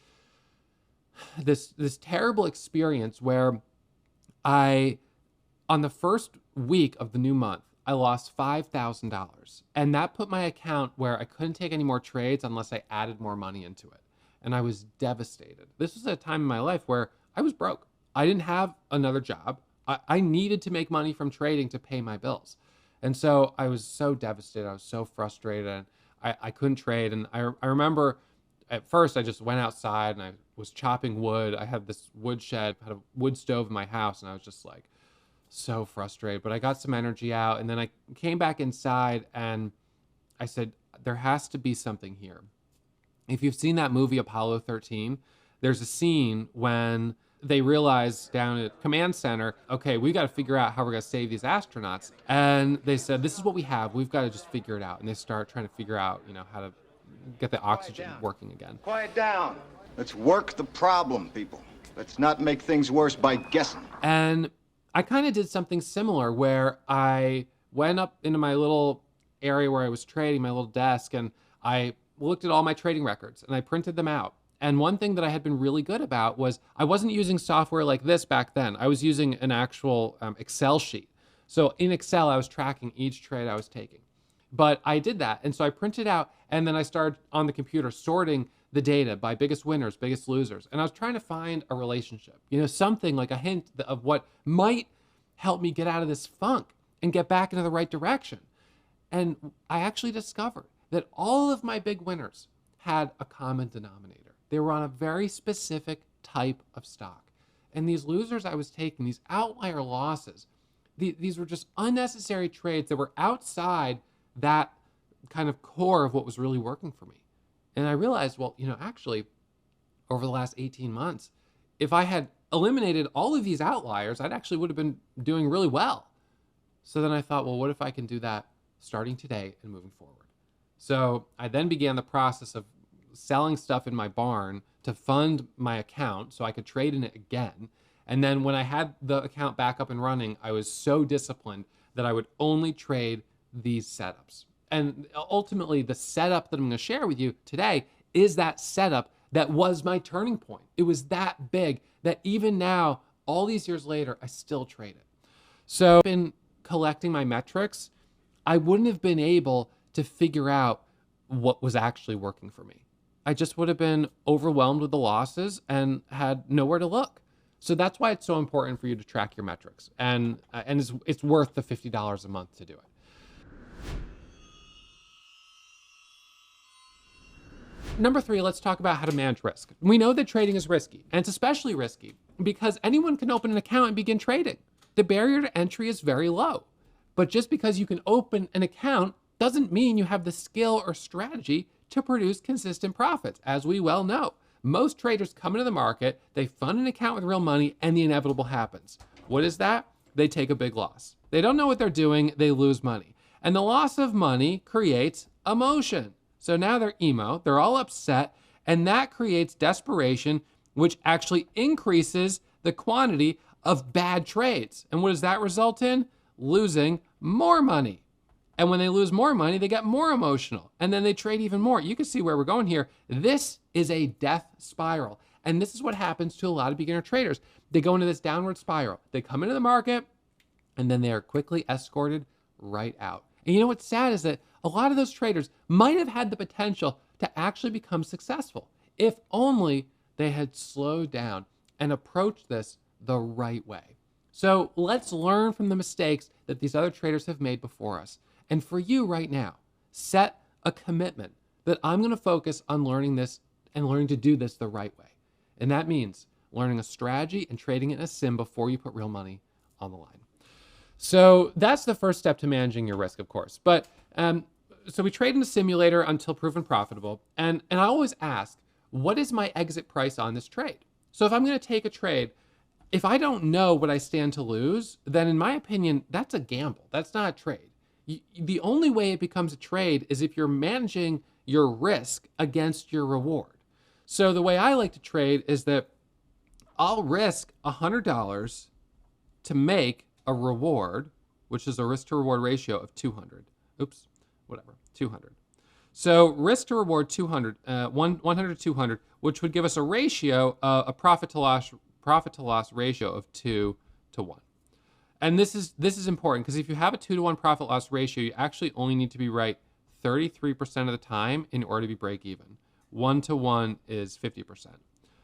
terrible experience where on the first week of the new month, I lost $5,000. And that put my account where I couldn't take any more trades unless I added more money into it. And I was devastated. This was a time in my life where I was broke. I didn't have another job. I needed to make money from trading to pay my bills. And so I was so devastated. I was so frustrated. And I couldn't trade. And I remember at first I just went outside and I was chopping wood. I had this wood shed, had a wood stove in my house, and I was just like so frustrated. But I got some energy out, and then I came back inside and I said, there has to be something here. If you've seen that movie Apollo 13, there's a scene when they realize down at command center, okay, we got to figure out how we're going to save these astronauts. And they said, this is what we have. We've got to just figure it out. And they start trying to figure out, how to get the oxygen working again. Quiet down. Let's work the problem, people. Let's not make things worse by guessing. And I kind of did something similar where I went up into my little area where I was trading, my little desk, and I looked at all my trading records and I printed them out. And one thing that I had been really good about was I wasn't using software like this back then. I was using an actual Excel sheet. So in Excel, I was tracking each trade I was taking. But I did that. And so I printed out, and then I started on the computer sorting the data by biggest winners, biggest losers. And I was trying to find a relationship, something like a hint of what might help me get out of this funk and get back into the right direction. And I actually discovered that all of my big winners had a common denominator. They were on a very specific type of stock. And these losers I was taking, these outlier losses, these were just unnecessary trades that were outside that kind of core of what was really working for me. And I realized, well, actually, over the last 18 months, if I had eliminated all of these outliers, I'd actually would have been doing really well. So then I thought, well, what if I can do that starting today and moving forward? So I then began the process of selling stuff in my barn to fund my account so I could trade in it again. And then when I had the account back up and running, I was so disciplined that I would only trade these setups. And ultimately, the setup that I'm going to share with you today is that setup that was my turning point. It was that big that even now, all these years later, I still trade it. So in collecting my metrics, I wouldn't have been able to figure out what was actually working for me. I just would have been overwhelmed with the losses and had nowhere to look. So that's why it's so important for you to track your metrics. And it's worth the $50 a month to do it. Number 3, let's talk about how to manage risk. We know that trading is risky, and it's especially risky because anyone can open an account and begin trading. The barrier to entry is very low. But just because you can open an account doesn't mean you have the skill or strategy to produce consistent profits. As we well know, most traders come into the market, they fund an account with real money, and the inevitable happens. What is that? They take a big loss. They don't know what they're doing, they lose money. And the loss of money creates emotion. So now they're emo, they're all upset, and that creates desperation, which actually increases the quantity of bad trades. And what does that result in? Losing more money. And when they lose more money, they get more emotional, and then they trade even more. You can see where we're going here. This is a death spiral. And this is what happens to a lot of beginner traders. They go into this downward spiral. They come into the market, and then they are quickly escorted right out. And you know what's sad is that a lot of those traders might have had the potential to actually become successful If only they had slowed down and approached this the right way. So let's learn from the mistakes that these other traders have made before us. And for you right now, set a commitment that I'm going to focus on learning this and learning to do this the right way. And that means learning a strategy and trading it in a sim before you put real money on the line. So that's the first step to managing your risk, of course. But so we trade in a simulator until proven profitable. And I always ask, what is my exit price on this trade? So if I'm going to take a trade, if I don't know what I stand to lose, then in my opinion, that's a gamble. That's not a trade. The only way it becomes a trade is if you're managing your risk against your reward. So the way I like to trade is that I'll risk $100 to make a reward, which is a risk to reward ratio of 200. Oops, whatever, 200. So risk to reward 200, 100 to 200, which would give us a ratio, a profit to loss ratio of 2 to 1. And this is important because if you have a 2 to 1 profit loss ratio, you actually only need to be right 33% of the time in order to be break even. 1 to 1 is 50%.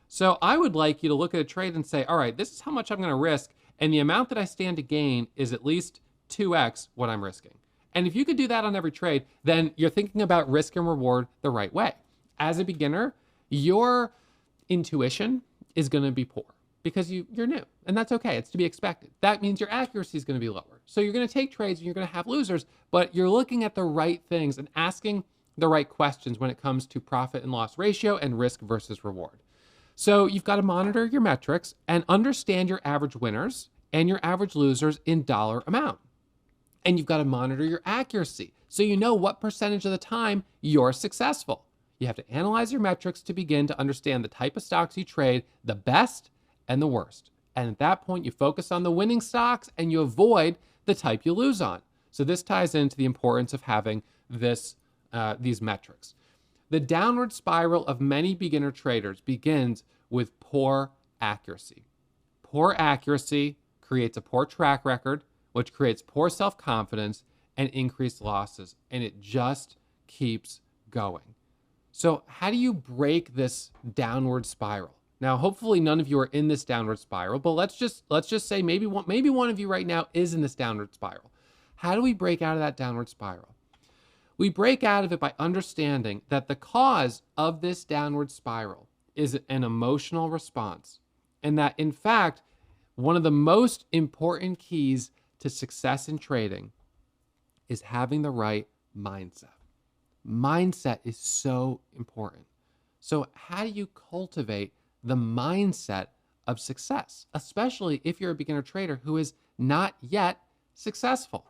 So I would like you to look at a trade and say, all right, this is how much I'm going to risk, and the amount that I stand to gain is at least 2x what I'm risking. And if you could do that on every trade, then you're thinking about risk and reward the right way. As a beginner, your intuition is going to be poor because you're new, and that's okay. It's to be expected. That means your accuracy is going to be lower. So you're going to take trades and you're going to have losers, but you're looking at the right things and asking the right questions when it comes to profit and loss ratio and risk versus reward. So you've got to monitor your metrics and understand your average winners and your average losers in dollar amount. And you've got to monitor your accuracy so you know what percentage of the time you're successful. You have to analyze your metrics to begin to understand the type of stocks you trade, the best and the worst. And at that point, you focus on the winning stocks and you avoid the type you lose on. So this ties into the importance of having these metrics. The downward spiral of many beginner traders begins with poor accuracy. Poor accuracy creates a poor track record, which creates poor self-confidence and increased losses, and it just keeps going. So how do you break this downward spiral? Now, hopefully none of you are in this downward spiral, but let's just say maybe one of you right now is in this downward spiral. How do we break out of that downward spiral? We break out of it by understanding that the cause of this downward spiral is an emotional response, and that in fact, one of the most important keys to success in trading is having the right mindset. Mindset is so important. So how do you cultivate the mindset of success, especially if you're a beginner trader who is not yet successful?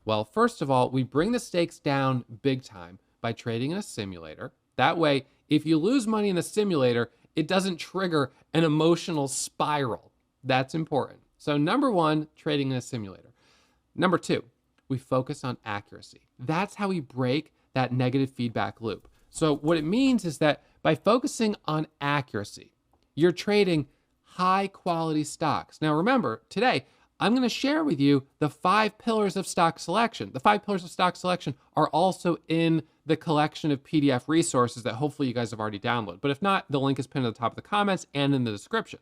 Well, first of all, we bring the stakes down big time by trading in a simulator. That way, if you lose money in the simulator, it doesn't trigger an emotional spiral. That's important. So number one, trading in a simulator. Number two, we focus on accuracy. That's how we break that negative feedback loop. So what it means is that by focusing on accuracy, you're trading high quality stocks. Now remember, today, I'm going to share with you the 5 pillars of stock selection. The 5 pillars of stock selection are also in the collection of PDF resources that hopefully you guys have already downloaded. But if not, the link is pinned at the top of the comments and in the description.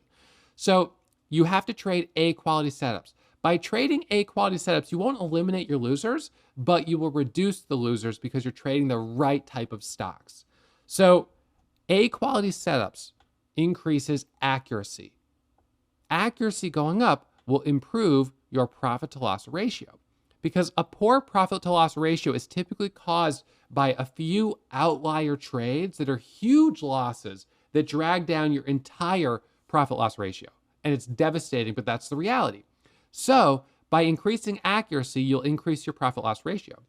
So you have to trade A quality setups. By trading A quality setups, you won't eliminate your losers, but you will reduce the losers because you're trading the right type of stocks. So A quality setups increases accuracy. Accuracy going up will improve your profit to loss ratio, because a poor profit to loss ratio is typically caused by a few outlier trades that are huge losses that drag down your entire profit loss ratio. And it's devastating, but that's the reality. So by increasing accuracy, you'll increase your profit loss ratio.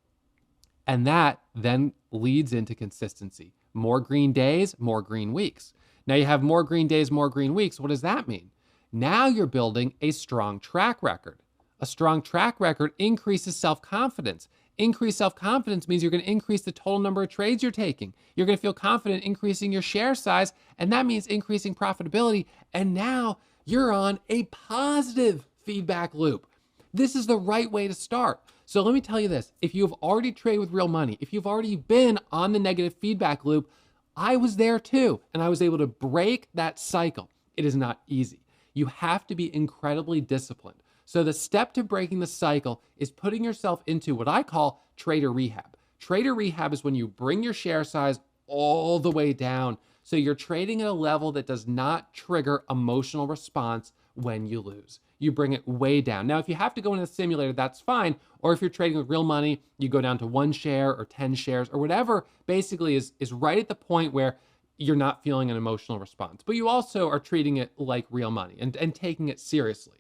And that then leads into consistency. More green days, more green weeks. Now you have more green days, more green weeks. What does that mean? Now you're building a strong track record. A strong track record increases self-confidence. Increased self-confidence means you're going to increase the total number of trades you're taking. You're going to feel confident increasing your share size, and that means increasing profitability. And now you're on a positive feedback loop. This is the right way to start. So let me tell you this. If you've already traded with real money, if you've already been on the negative feedback loop, I was there too, and I was able to break that cycle. It is not easy. You have to be incredibly disciplined. So the step to breaking the cycle is putting yourself into what I call trader rehab. Trader rehab is when you bring your share size all the way down so you're trading at a level that does not trigger emotional response when you lose. You bring it way down. Now, if you have to go in a simulator, that's fine. Or if you're trading with real money, you go down to 1 share or 10 shares or whatever basically is right at the point where you're not feeling an emotional response. But you also are treating it like real money and taking it seriously.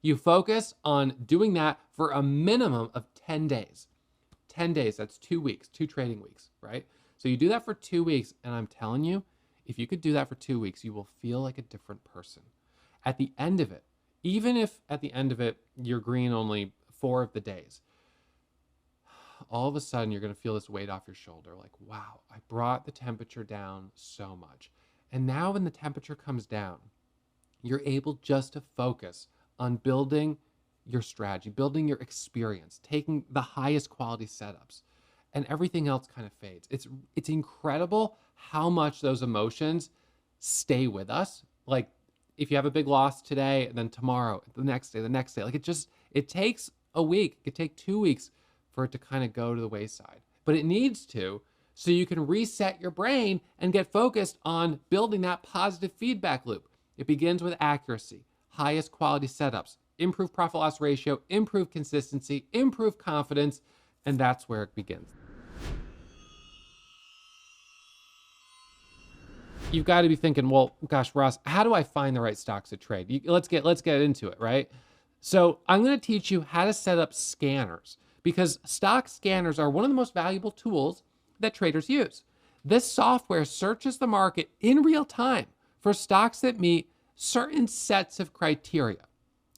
You focus on doing that for a minimum of 10 days. 10 days, that's 2 weeks, 2 trading weeks, right? So you do that for 2 weeks, and I'm telling you, if you could do that for 2 weeks, you will feel like a different person. At the end of it, even if at the end of it, you're green only 4 of the days, all of a sudden you're going to feel this weight off your shoulder. Like, wow, I brought the temperature down so much. And now when the temperature comes down, you're able just to focus on building your strategy, building your experience, taking the highest quality setups, and everything else kind of fades. It's incredible how much those emotions stay with us. Like if you have a big loss today, and then tomorrow, the next day, like it takes a week, it could take 2 weeks for it to kind of go to the wayside, but it needs to, so you can reset your brain and get focused on building that positive feedback loop. It begins with accuracy, highest quality setups, improve profit loss ratio, improve consistency, improve confidence, and that's where it begins. You've got to be thinking, well, gosh, Ross, how do I find the right stocks to trade? Let's get into it, right? So I'm going to teach you how to set up scanners, because stock scanners are one of the most valuable tools that traders use. This software searches the market in real time for stocks that meet certain sets of criteria.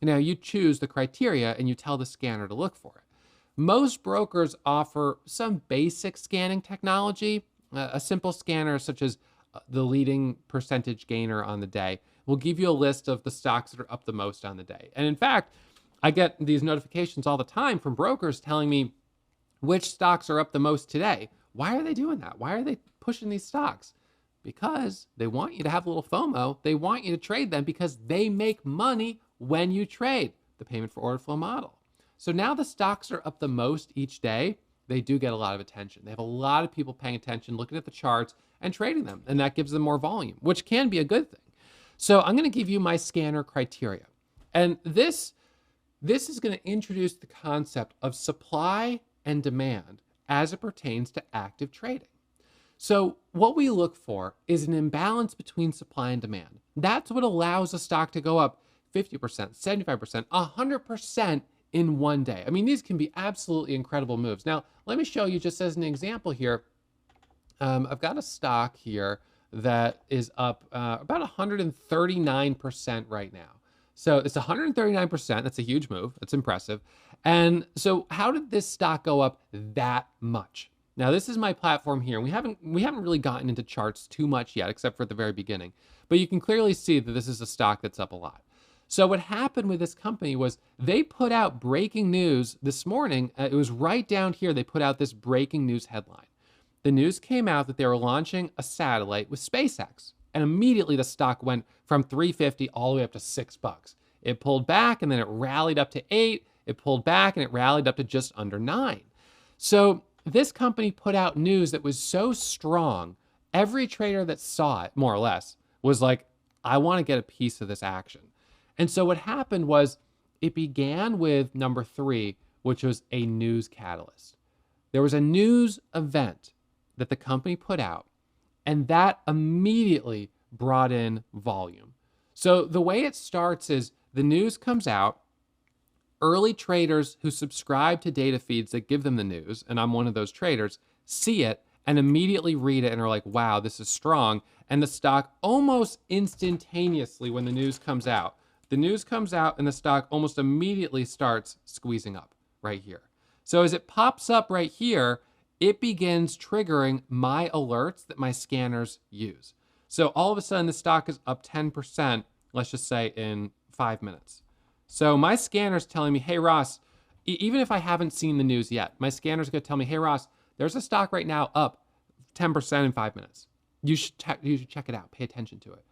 Now you choose the criteria and you tell the scanner to look for it. Most brokers offer some basic scanning technology. A simple scanner such as the leading percentage gainer on the day will give you a list of the stocks that are up the most on the day. And in fact, I get these notifications all the time from brokers telling me which stocks are up the most today. Why are they doing that? Why are they pushing these stocks? Because they want you to have a little FOMO. They want you to trade them because they make money when you trade, the payment for order flow model. So now the stocks are up the most each day. They do get a lot of attention. They have a lot of people paying attention, looking at the charts and trading them. And that gives them more volume, which can be a good thing. So I'm going to give you my scanner criteria. And this is going to introduce the concept of supply and demand as it pertains to active trading. So what we look for is an imbalance between supply and demand. That's what allows a stock to go up 50%, 75%, 100% in one day. I mean, these can be absolutely incredible moves. Now, let me show you just as an example here. I've got a stock here that is up about 139% right now. So it's 139%. That's a huge move. That's impressive. And so how did this stock go up that much? Now, this is my platform here. We haven't really gotten into charts too much yet, except for at the very beginning. But you can clearly see that this is a stock that's up a lot. So what happened with this company was they put out breaking news this morning. It was right down here. They put out this breaking news headline. The news came out that they were launching a satellite with SpaceX. And immediately the stock went from $3.50 all the way up to $6. It pulled back and then it rallied up to $8. It pulled back and it rallied up to just under $9. So this company put out news that was so strong, every trader that saw it, more or less, was like, I want to get a piece of this action. And so what happened was it began with number 3, which was a news catalyst. There was a news event that the company put out, and that immediately brought in volume. So the way it starts is the news comes out, early traders who subscribe to data feeds that give them the news, and I'm one of those traders, see it and immediately read it and are like, wow, this is strong. And the stock almost instantaneously, when the news comes out, and the stock almost immediately starts squeezing up right here. So as it pops up right here, it begins triggering my alerts that my scanners use. So all of a sudden the stock is up 10%, let's just say in 5 minutes. So my scanner's telling me, hey, Ross, even if I haven't seen the news yet, my scanner's going to tell me, hey, Ross, there's a stock right now up 10% in 5 minutes. you should check it out. Pay attention to it.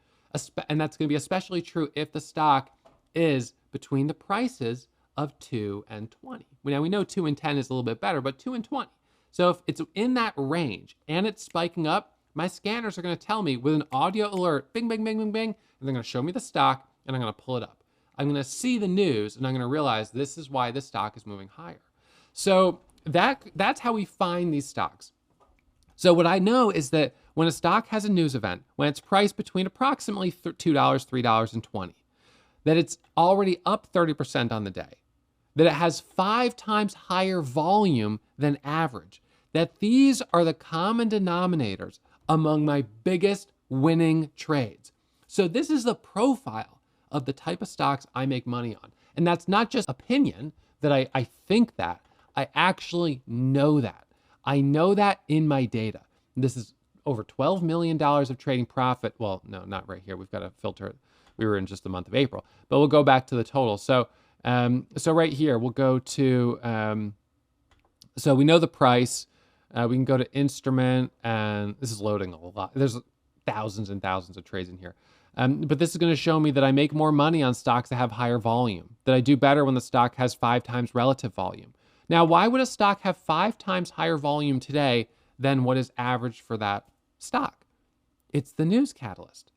And that's going to be especially true if the stock is between the prices of 2 and 20. Now we know 2 and 10 is a little bit better, but 2 and 20. So if it's in that range and it's spiking up, my scanners are going to tell me with an audio alert, bing, bing, bing, bing, bing, and they're going to show me the stock and I'm going to pull it up. I'm going to see the news and I'm going to realize this is why this stock is moving higher. So that's how we find these stocks. So what I know is that when a stock has a news event, when it's priced between approximately $2, $3.20, that it's already up 30% on the day, that it has 5 times higher volume than average, that these are the common denominators among my biggest winning trades. So this is the profile of the type of stocks I make money on. And that's not just opinion that I think that. I actually know that. I know that in my data. This is over $12 million of trading profit. Well, no, not right here. We've got to filter it. We were in just the month of April, but we'll go back to the total. So right here, we'll go to, so we know the price. We can go to instrument, and this is loading a lot. There's thousands and thousands of trades in here. But this is going to show me that I make more money on stocks that have higher volume, that I do better when the stock has 5 times relative volume. Now, why would a stock have 5 times higher volume today than what is average for that stock? It's the news catalyst.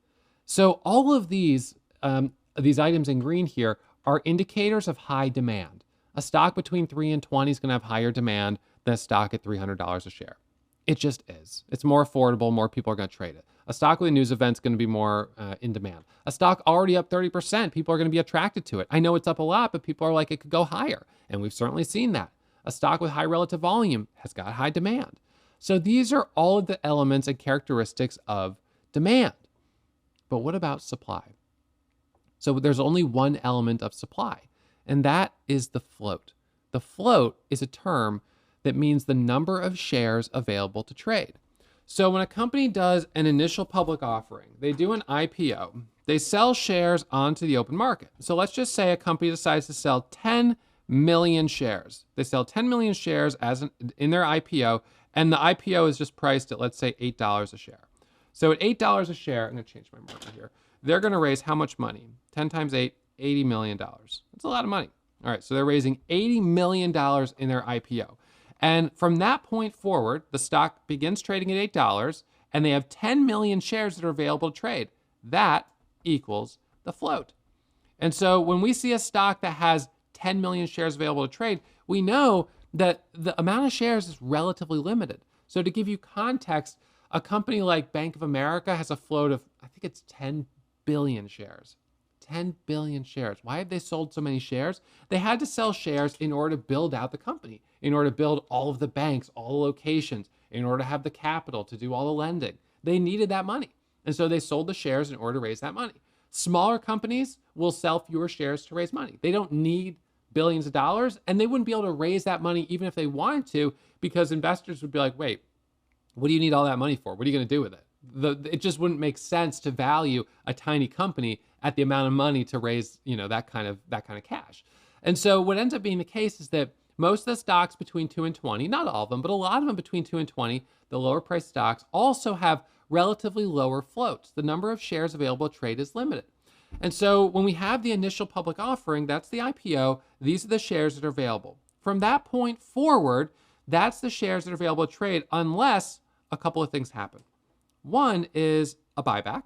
So all of these items in green here are indicators of high demand. A stock between 3 and 20 is going to have higher demand than a stock at $300 a share. It just is. It's more affordable. More people are going to trade it. A stock with a news event is going to be more in demand. A stock already up 30%, people are going to be attracted to it. I know it's up a lot, but people are like, it could go higher. And we've certainly seen that. A stock with high relative volume has got high demand. So these are all of the elements and characteristics of demand. But what about supply? So there's only one element of supply, and that is the float. The float is a term that means the number of shares available to trade. So when a company does an initial public offering, they do an IPO, they sell shares onto the open market. So let's just say a company decides to sell 10 million shares. They sell 10 million shares in their IPO, and the IPO is just priced at, let's say, $8 a share. So at $8 a share, I'm going to change my marker here. They're going to raise how much money? 10 times 8, $80 million. That's a lot of money. All right, so they're raising $80 million in their IPO. And from that point forward, the stock begins trading at $8, and they have 10 million shares that are available to trade. That equals the float. And so when we see a stock that has 10 million shares available to trade, we know that the amount of shares is relatively limited. So to give you context, a company like Bank of America has a float of, I think it's 10 billion shares. 10 billion shares. Why have they sold so many shares? They had to sell shares in order to build out the company, in order to build all of the banks, all the locations, in order to have the capital to do all the lending. They needed that money. And so they sold the shares in order to raise that money. Smaller companies will sell fewer shares to raise money. They don't need billions of dollars, and they wouldn't be able to raise that money even if they wanted to, because investors would be like, wait, what do you need all that money for? What are you going to do with it? It just wouldn't make sense to value a tiny company at the amount of money to raise, that kind of cash. And so what ends up being the case is that most of the stocks between 2 and 20, not all of them, but a lot of them between 2 and 20, the lower price stocks also have relatively lower floats. The number of shares available to trade is limited. And so when we have the initial public offering, that's the IPO, these are the shares that are available. From that point forward, that's the shares that are available to trade unless a couple of things happen. One is a buyback.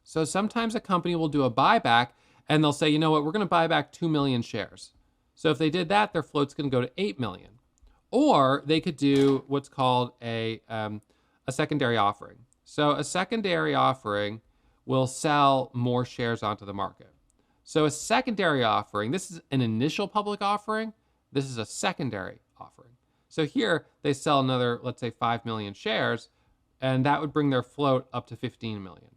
So sometimes a company will do a buyback and they'll say, you know what, we're going to buy back 2 million shares. So if they did that, their float's going to go to 8 million. Or they could do what's called a secondary offering. So a secondary offering will sell more shares onto the market. So a secondary offering, this is an initial public offering. This is a secondary offering. So here they sell another, let's say 5 million shares, and that would bring their float up to 15 million.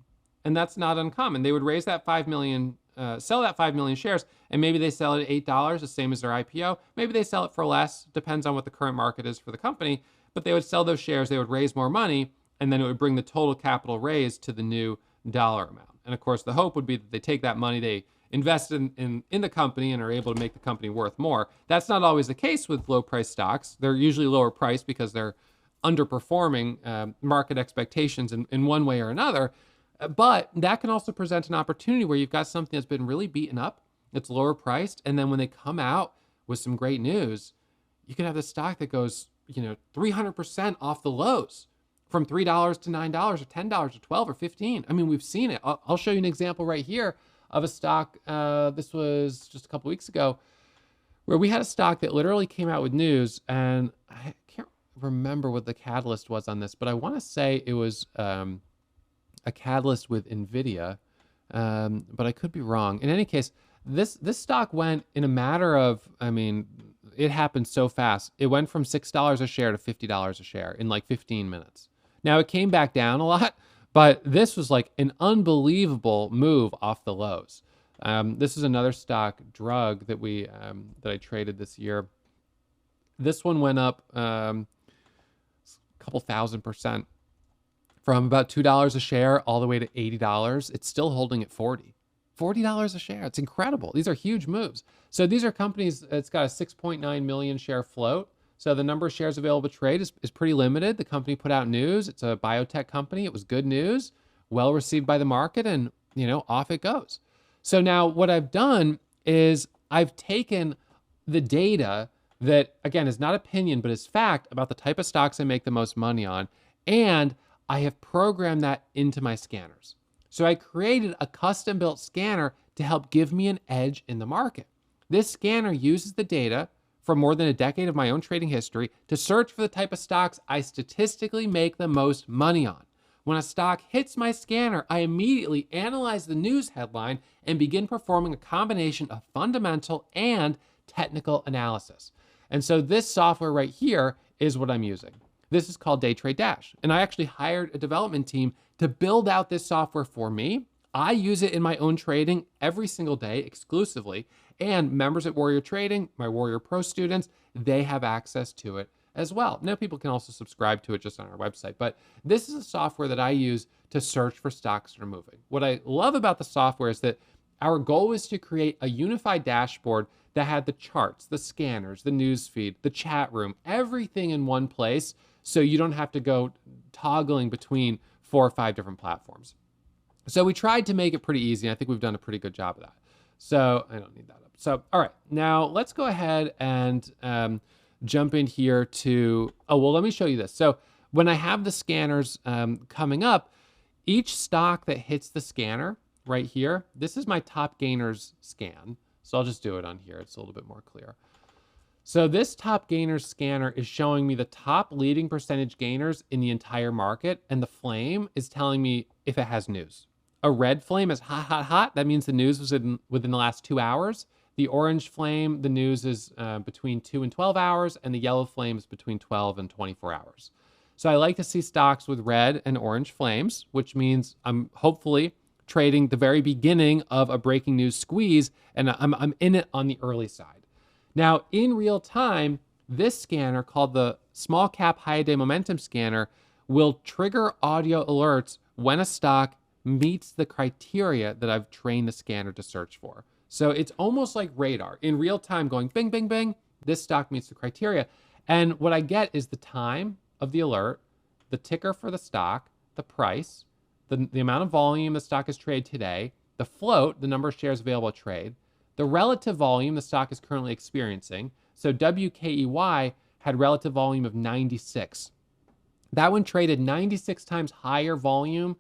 And that's not uncommon. They would raise that 5 million, sell that 5 million shares, and maybe they sell it at $8, the same as their IPO. Maybe they sell it for less, depends on what the current market is for the company, but they would sell those shares, they would raise more money, and then it would bring the total capital raised to the new dollar amount. And of course, the hope would be that they take that money, they invest in the company and are able to make the company worth more. That's not always the case with low price stocks. They're usually lower priced because they're underperforming market expectations in one way or another. But that can also present an opportunity where you've got something that's been really beaten up, it's lower priced, and then when they come out with some great news, you can have the stock that goes, 300% off the lows, from $3 to $9 or $10 or 12 or 15. I mean, we've seen it. I'll show you an example right here of a stock. This was just a couple weeks ago, where we had a stock that literally came out with news, and I can't remember what the catalyst was on this, but I want to say it was a catalyst with NVIDIA, but I could be wrong. In any case, this stock went in a matter of, it happened so fast. It went from $6 a share to $50 a share in like 15 minutes. Now, it came back down a lot, but this was like an unbelievable move off the lows. This is another stock, Drug, that that I traded this year. This one went up a couple thousand% from about $2 a share all the way to $80. It's still holding at $40 a share. It's incredible. These are huge moves. So these are companies, it's got a 6.9 million share float. So the number of shares available to trade is pretty limited. The company put out news. It's a biotech company. It was good news, well received by the market, and off it goes. So now what I've done is I've taken the data that, again, is not opinion, but is fact about the type of stocks I make the most money on, and I have programmed that into my scanners. So I created a custom-built scanner to help give me an edge in the market. This scanner uses the data from more than a decade of my own trading history to search for the type of stocks I statistically make the most money on. When a stock hits my scanner, I immediately analyze the news headline and begin performing a combination of fundamental and technical analysis. And so this software right here is what I'm using. This is called Day Trade Dash. And I actually hired a development team to build out this software for me. I use it in my own trading every single day exclusively. And members at Warrior Trading, my Warrior Pro students, they have access to it as well. Now, people can also subscribe to it just on our website, but this is a software that I use to search for stocks that are moving. What I love about the software is that our goal is to create a unified dashboard that had the charts, the scanners, the news feed, the chat room, everything in one place, so you don't have to go toggling between 4 or 5 different platforms. So we tried to make it pretty easy, and I think we've done a pretty good job of that. So I don't need that up. So, all right, now let's go ahead and jump in here to, let me show you this. So when I have the scanners coming up, each stock that hits the scanner right here, this is my top gainers scan. So I'll just do it on here. It's a little bit more clear. So this top gainers scanner is showing me the top leading percentage gainers in the entire market, and the flame is telling me if it has news. A red flame is hot, hot, hot. That means the news was within the last 2 hours. The orange flame, the news is between 2 and 12 hours, and the yellow flame is between 12 and 24 hours. So I like to see stocks with red and orange flames, which means I'm hopefully trading the very beginning of a breaking news squeeze, and I'm in it on the early side. Now, in real time, this scanner, called the Small Cap High Day Momentum Scanner, will trigger audio alerts when a stock meets the criteria that I've trained the scanner to search for. So it's almost like radar in real time, going bing, bing, bing, this stock meets the criteria. And what I get is the time of the alert, the ticker for the stock, the price, the amount of volume the stock has traded today, the float, the number of shares available to trade, the relative volume the stock is currently experiencing. So WKEY had relative volume of 96. That one traded 96 times higher volume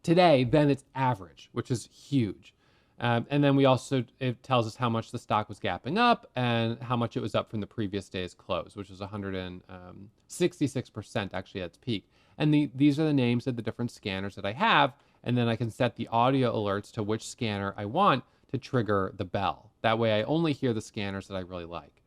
today than its average, which is huge. And then it tells us how much the stock was gapping up and how much it was up from the previous day's close, which is 166% actually at its peak. And these are the names of the different scanners that I have. And then I can set the audio alerts to which scanner I want to trigger the bell. That way I only hear the scanners that I really like.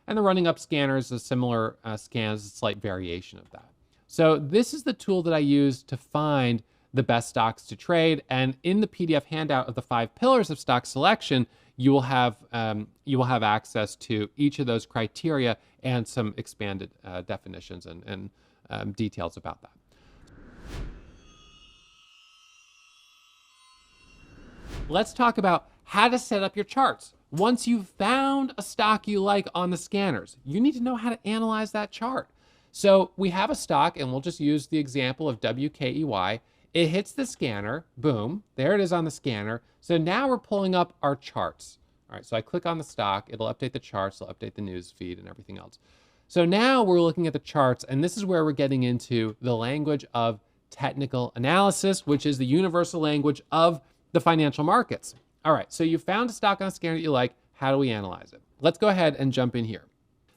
And the running up scanner is a similar scan, is a slight variation of that. So this is the tool that I use to find the best stocks to trade. And in the PDF handout of the 5 pillars of stock selection, you will have access to each of those criteria and some expanded definitions and details about that. Let's talk about how to set up your charts. Once you've found a stock you like on the scanners, you need to know how to analyze that chart. So we have a stock, and we'll just use the example of WKEY. It hits the scanner, boom, there it is on the scanner. So now we're pulling up our charts. All right, so I click on the stock, it'll update the charts, it'll update the news feed and everything else. So now we're looking at the charts, and this is where we're getting into the language of technical analysis, which is the universal language of the financial markets. All right, so you found a stock on a scanner that you like. How do we analyze it? Let's go ahead and jump in here.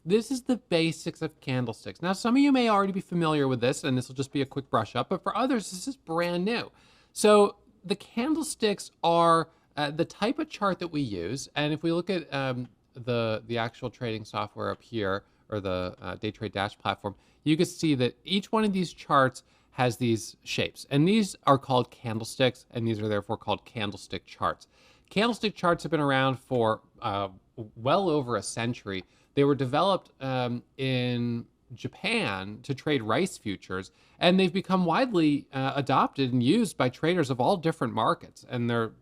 This is the basics of candlesticks. Now, some of you may already be familiar with this, and this will just be a quick brush up, but for others, this is brand new. So the candlesticks are the type of chart that we use, and if we look at the actual trading software up here, or the Day Trade Dash platform, you can see that each one of these charts has these shapes, and these are called candlesticks, and these are therefore called candlestick charts. Candlestick charts have been around for well over a century. They were developed in Japan to trade rice futures, and they've become widely adopted and used by traders of all different markets, and they're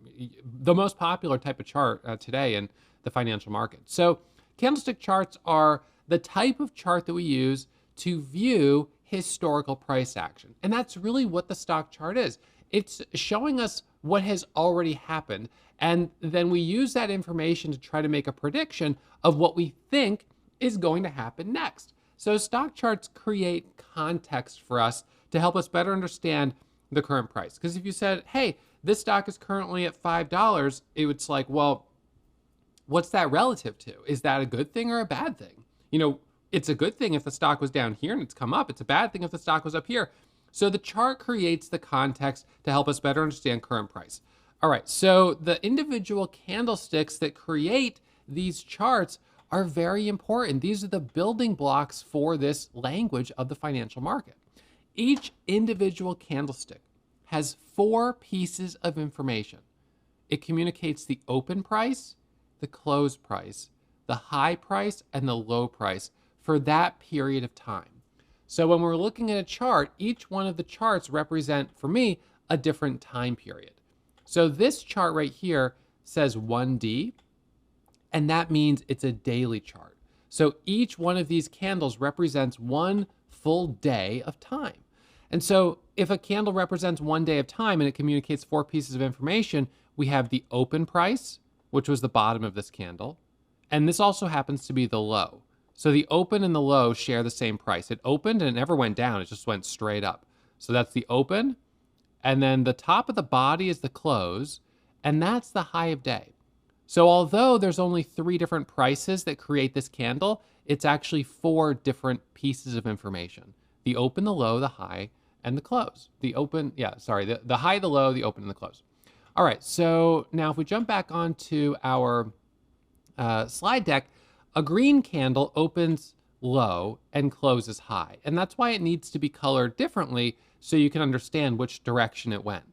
the most popular type of chart today in the financial market. So candlestick charts are the type of chart that we use to view historical price action. And that's really what the stock chart is. It's showing us what has already happened. And then we use that information to try to make a prediction of what we think is going to happen next. So stock charts create context for us to help us better understand the current price. Because if you said, hey, this stock is currently at $5, it's like, well, what's that relative to? Is that a good thing or a bad thing? You know, it's a good thing if the stock was down here and it's come up. It's a bad thing if the stock was up here. So the chart creates the context to help us better understand current price. All right, so the individual candlesticks that create these charts are very important. These are the building blocks for this language of the financial market. Each individual candlestick has 4 pieces of information. It communicates the open price, the close price, the high price, and the low price for that period of time. So when we're looking at a chart, each one of the charts represent, for me, a different time period. So this chart right here says 1D, and that means it's a daily chart. So each one of these candles represents one full day of time. And so if a candle represents 1 day of time and it communicates 4 pieces of information, we have the open price, which was the bottom of this candle. And this also happens to be the low. So the open and the low share the same price. It opened and it never went down. It just went straight up. So that's the open. And then the top of the body is the close. And that's the high of day. So although there's only 3 different prices that create this candle, it's actually 4 different pieces of information. The open, the low, the high, and the close. The high, the low, the open, and the close. All right, so now if we jump back onto our slide deck, a green candle opens low and closes high. And that's why it needs to be colored differently so you can understand which direction it went.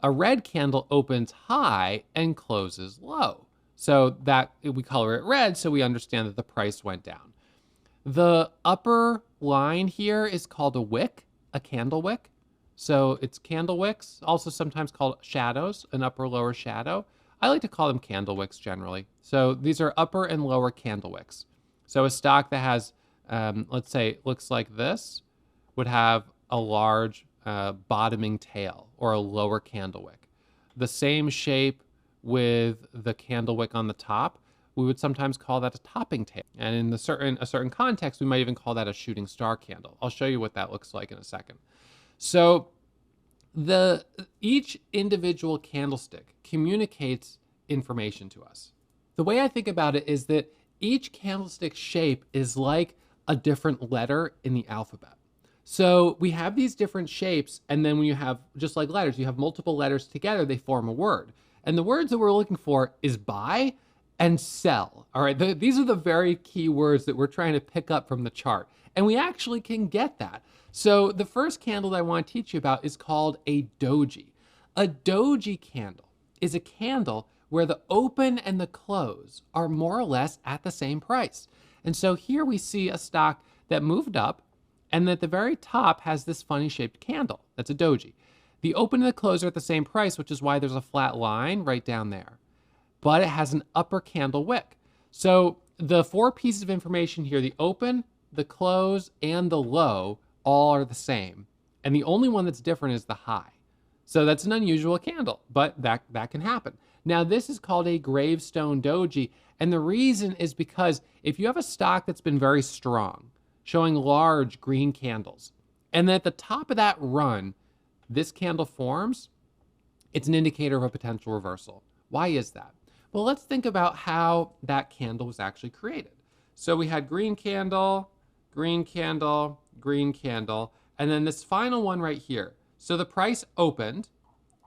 A red candle opens high and closes low. So that we color it red so we understand that the price went down. The upper line here is called a wick, a candle wick. So it's candle wicks, also sometimes called shadows, an upper lower shadow. I like to call them candle wicks generally. So these are upper and lower candle wicks. So a stock that has, let's say, looks like this would have a large bottoming tail or a lower candle wick. The same shape with the candle wick on the top, we would sometimes call that a topping tail. And in a certain context, we might even call that a shooting star candle. I'll show you what that looks like in a second. So each individual candlestick communicates information to us. The way I think about it is that each candlestick shape is like a different letter in the alphabet. So we have these different shapes, and then when you have, just like letters, you have multiple letters together, they form a word. And the words that we're looking for is buy and sell. All right, these are the very key words that we're trying to pick up from the chart. And we actually can get that. So the first candle that I want to teach you about is called a doji. A doji candle is a candle where the open and the close are more or less at the same price. And so here we see a stock that moved up, and at the very top has this funny shaped candle. That's a doji. The open and the close are at the same price, which is why there's a flat line right down there. But it has an upper candle wick. So the 4 pieces of information here, the open, the close, and the low all are the same. And the only one that's different is the high. So that's an unusual candle, but that can happen. Now, this is called a gravestone doji. And the reason is because if you have a stock that's been very strong, showing large green candles, and then at the top of that run, this candle forms, it's an indicator of a potential reversal. Why is that? Well, let's think about how that candle was actually created. So we had green candle, green candle, green candle, and then this final one right here. So the price opened,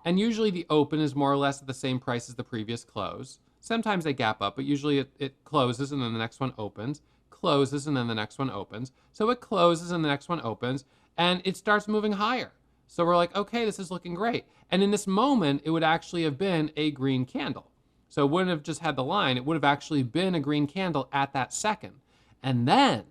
and usually the open is more or less at the same price as the previous close. Sometimes they gap up, but usually it closes and then the next one opens, closes and then the next one opens. So it closes and the next one opens, and it starts moving higher. So we're like, okay, this is looking great. And in this moment, it would actually have been a green candle. So it wouldn't have just had the line, it would have actually been a green candle at that second. And then,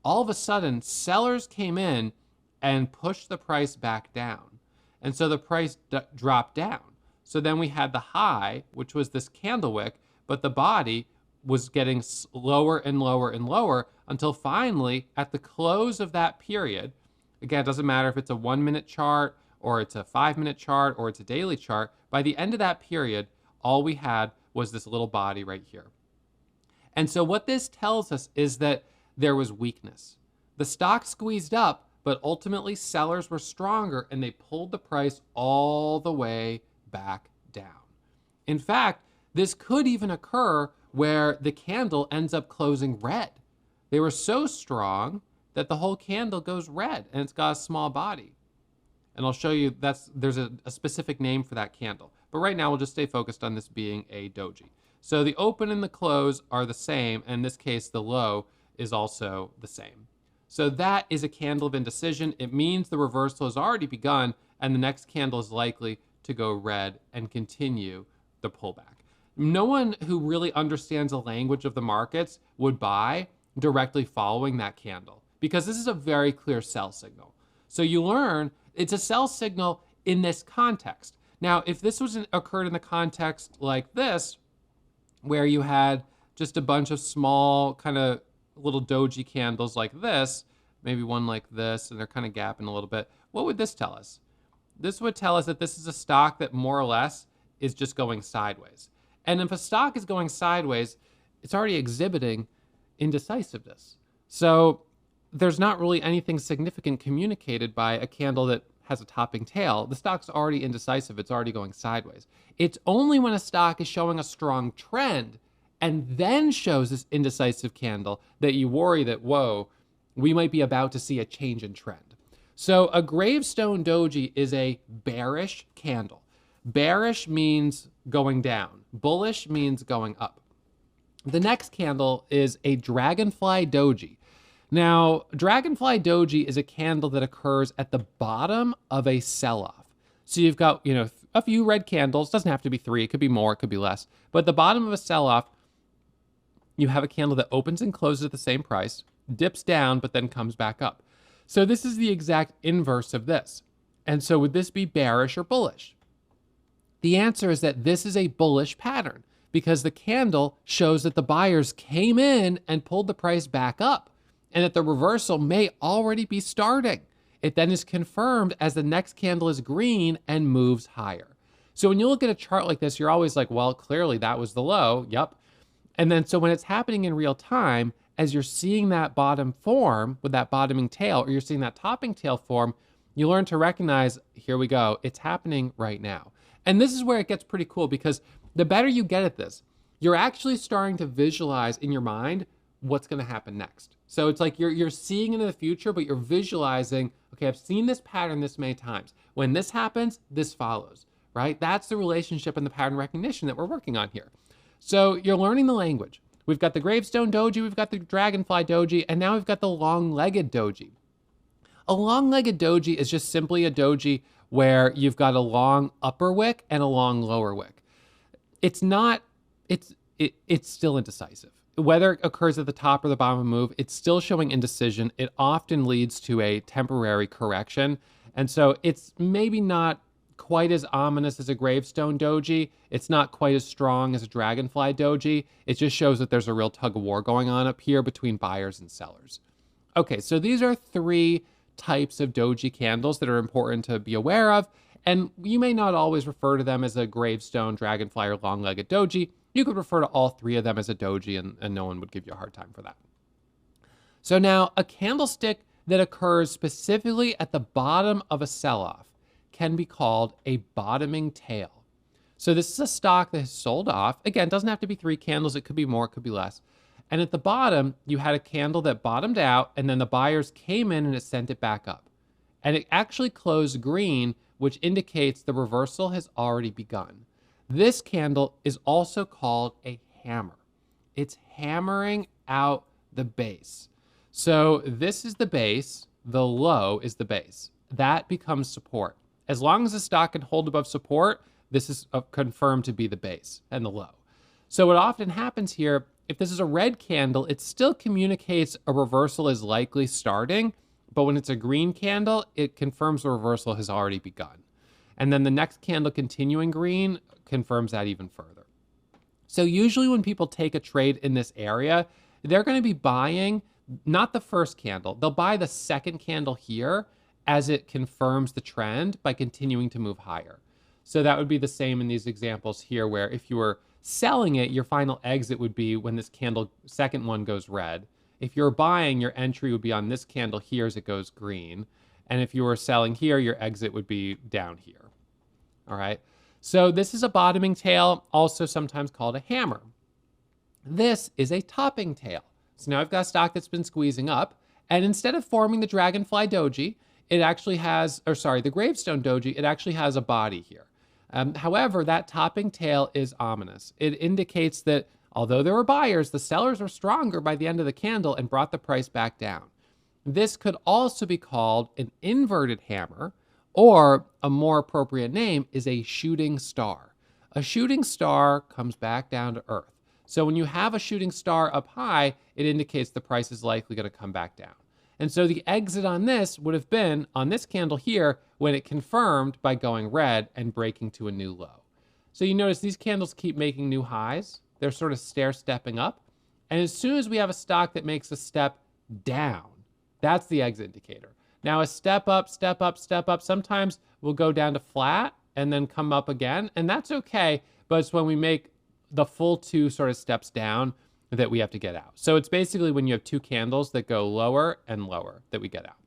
all of a sudden, sellers came in and pushed the price back down. And so the price dropped down. So then we had the high, which was this candle wick, but the body was getting lower and lower and lower until finally, at the close of that period, again, it doesn't matter if it's a 1-minute chart or it's a 5-minute chart or it's a daily chart, by the end of that period, all we had was this little body right here. And so what this tells us is that there was weakness. The stock squeezed up, but ultimately sellers were stronger and they pulled the price all the way back down. In fact, this could even occur where the candle ends up closing red. They were so strong that the whole candle goes red and it's got a small body. And I'll show you there's a specific name for that candle. But right now we'll just stay focused on this being a doji. So the open and the close are the same. And in this case, the low is also the same. So that is a candle of indecision. It means the reversal has already begun and the next candle is likely to go red and continue the pullback. No one who really understands the language of the markets would buy directly following that candle because this is a very clear sell signal. So you learn it's a sell signal in this context. Now, if this occurred in the context like this, where you had just a bunch of small kind of little doji candles like this, maybe one like this, and they're kind of gapping a little bit, what would this tell us? This would tell us that this is a stock that more or less is just going sideways. And if a stock is going sideways, it's already exhibiting indecisiveness. So there's not really anything significant communicated by a candle that has a topping tail. The stock's already indecisive. It's already going sideways. It's only when a stock is showing a strong trend and then shows this indecisive candle that you worry that, whoa, we might be about to see a change in trend. So a gravestone doji is a bearish candle. Bearish means going down. Bullish means going up. The next candle is a dragonfly doji. Now, dragonfly doji is a candle that occurs at the bottom of a sell-off. So you've got, a few red candles. Doesn't have to be 3. It could be more. It could be less. But at the bottom of a sell-off, you have a candle that opens and closes at the same price, dips down, but then comes back up. So this is the exact inverse of this. And so would this be bearish or bullish? The answer is that this is a bullish pattern because the candle shows that the buyers came in and pulled the price back up and that the reversal may already be starting. It then is confirmed as the next candle is green and moves higher. So when you look at a chart like this, you're always like, well, clearly that was the low. Yep. And then so when it's happening in real time, as you're seeing that bottom form with that bottoming tail, or you're seeing that topping tail form, you learn to recognize, here we go, it's happening right now. And this is where it gets pretty cool because the better you get at this, you're actually starting to visualize in your mind what's going to happen next. So it's like you're seeing into the future, but you're visualizing, okay, I've seen this pattern this many times. When this happens, this follows, right? That's the relationship and the pattern recognition that we're working on here. So you're learning the language. We've got the gravestone doji, we've got the dragonfly doji, and now we've got the long-legged doji. A long-legged doji is just simply a doji where you've got a long upper wick and a long lower wick. It's still indecisive. Whether it occurs at the top or the bottom of a move, it's still showing indecision. It often leads to a temporary correction. And so it's maybe not quite as ominous as a gravestone doji. It's not quite as strong as a dragonfly doji. It just shows that there's a real tug of war going on up here between buyers and sellers. Okay, so these are three types of doji candles that are important to be aware of. And you may not always refer to them as a gravestone, dragonfly, or long-legged doji. You could refer to all three of them as a doji, and no one would give you a hard time for that. So now, a candlestick that occurs specifically at the bottom of a sell-off can be called a bottoming tail. So this is a stock that has sold off. Again, it doesn't have to be 3 candles. It could be more, it could be less. And at the bottom, you had a candle that bottomed out, and then the buyers came in and it sent it back up. And it actually closed green, which indicates the reversal has already begun. This candle is also called a hammer. It's hammering out the base. So this is the base, the low is the base. That becomes support. As long as the stock can hold above support, this is confirmed to be the base and the low. So what often happens here, if this is a red candle, it still communicates a reversal is likely starting, but when it's a green candle, it confirms the reversal has already begun. And then the next candle continuing green confirms that even further. So usually when people take a trade in this area, they're going to be buying not the first candle. They'll buy the second candle here as it confirms the trend by continuing to move higher. So that would be the same in these examples here, where if you were selling it, your final exit would be when this candle, second one, goes red. If you're buying, your entry would be on this candle here as it goes green. And if you were selling here, your exit would be down here. All right. So this is a bottoming tail, also sometimes called a hammer. This is a topping tail. So now I've got a stock that's been squeezing up, and instead of forming the dragonfly doji, it actually has, the gravestone doji, it actually has a body here. However, that topping tail is ominous. It indicates that although there were buyers, the sellers were stronger by the end of the candle and brought the price back down. This could also be called an inverted hammer, or a more appropriate name is a shooting star. A shooting star comes back down to earth. So when you have a shooting star up high, it indicates the price is likely going to come back down. And so the exit on this would have been on this candle here when it confirmed by going red and breaking to a new low. So you notice these candles keep making new highs. They're sort of stair-stepping up. And as soon as we have a stock that makes a step down, that's the exit indicator. Now a step up, step up, step up, sometimes we'll go down to flat and then come up again. And that's okay, but it's when we make the full 2 sort of steps down that we have to get out. So it's basically when you have 2 candles that go lower and lower that we get out.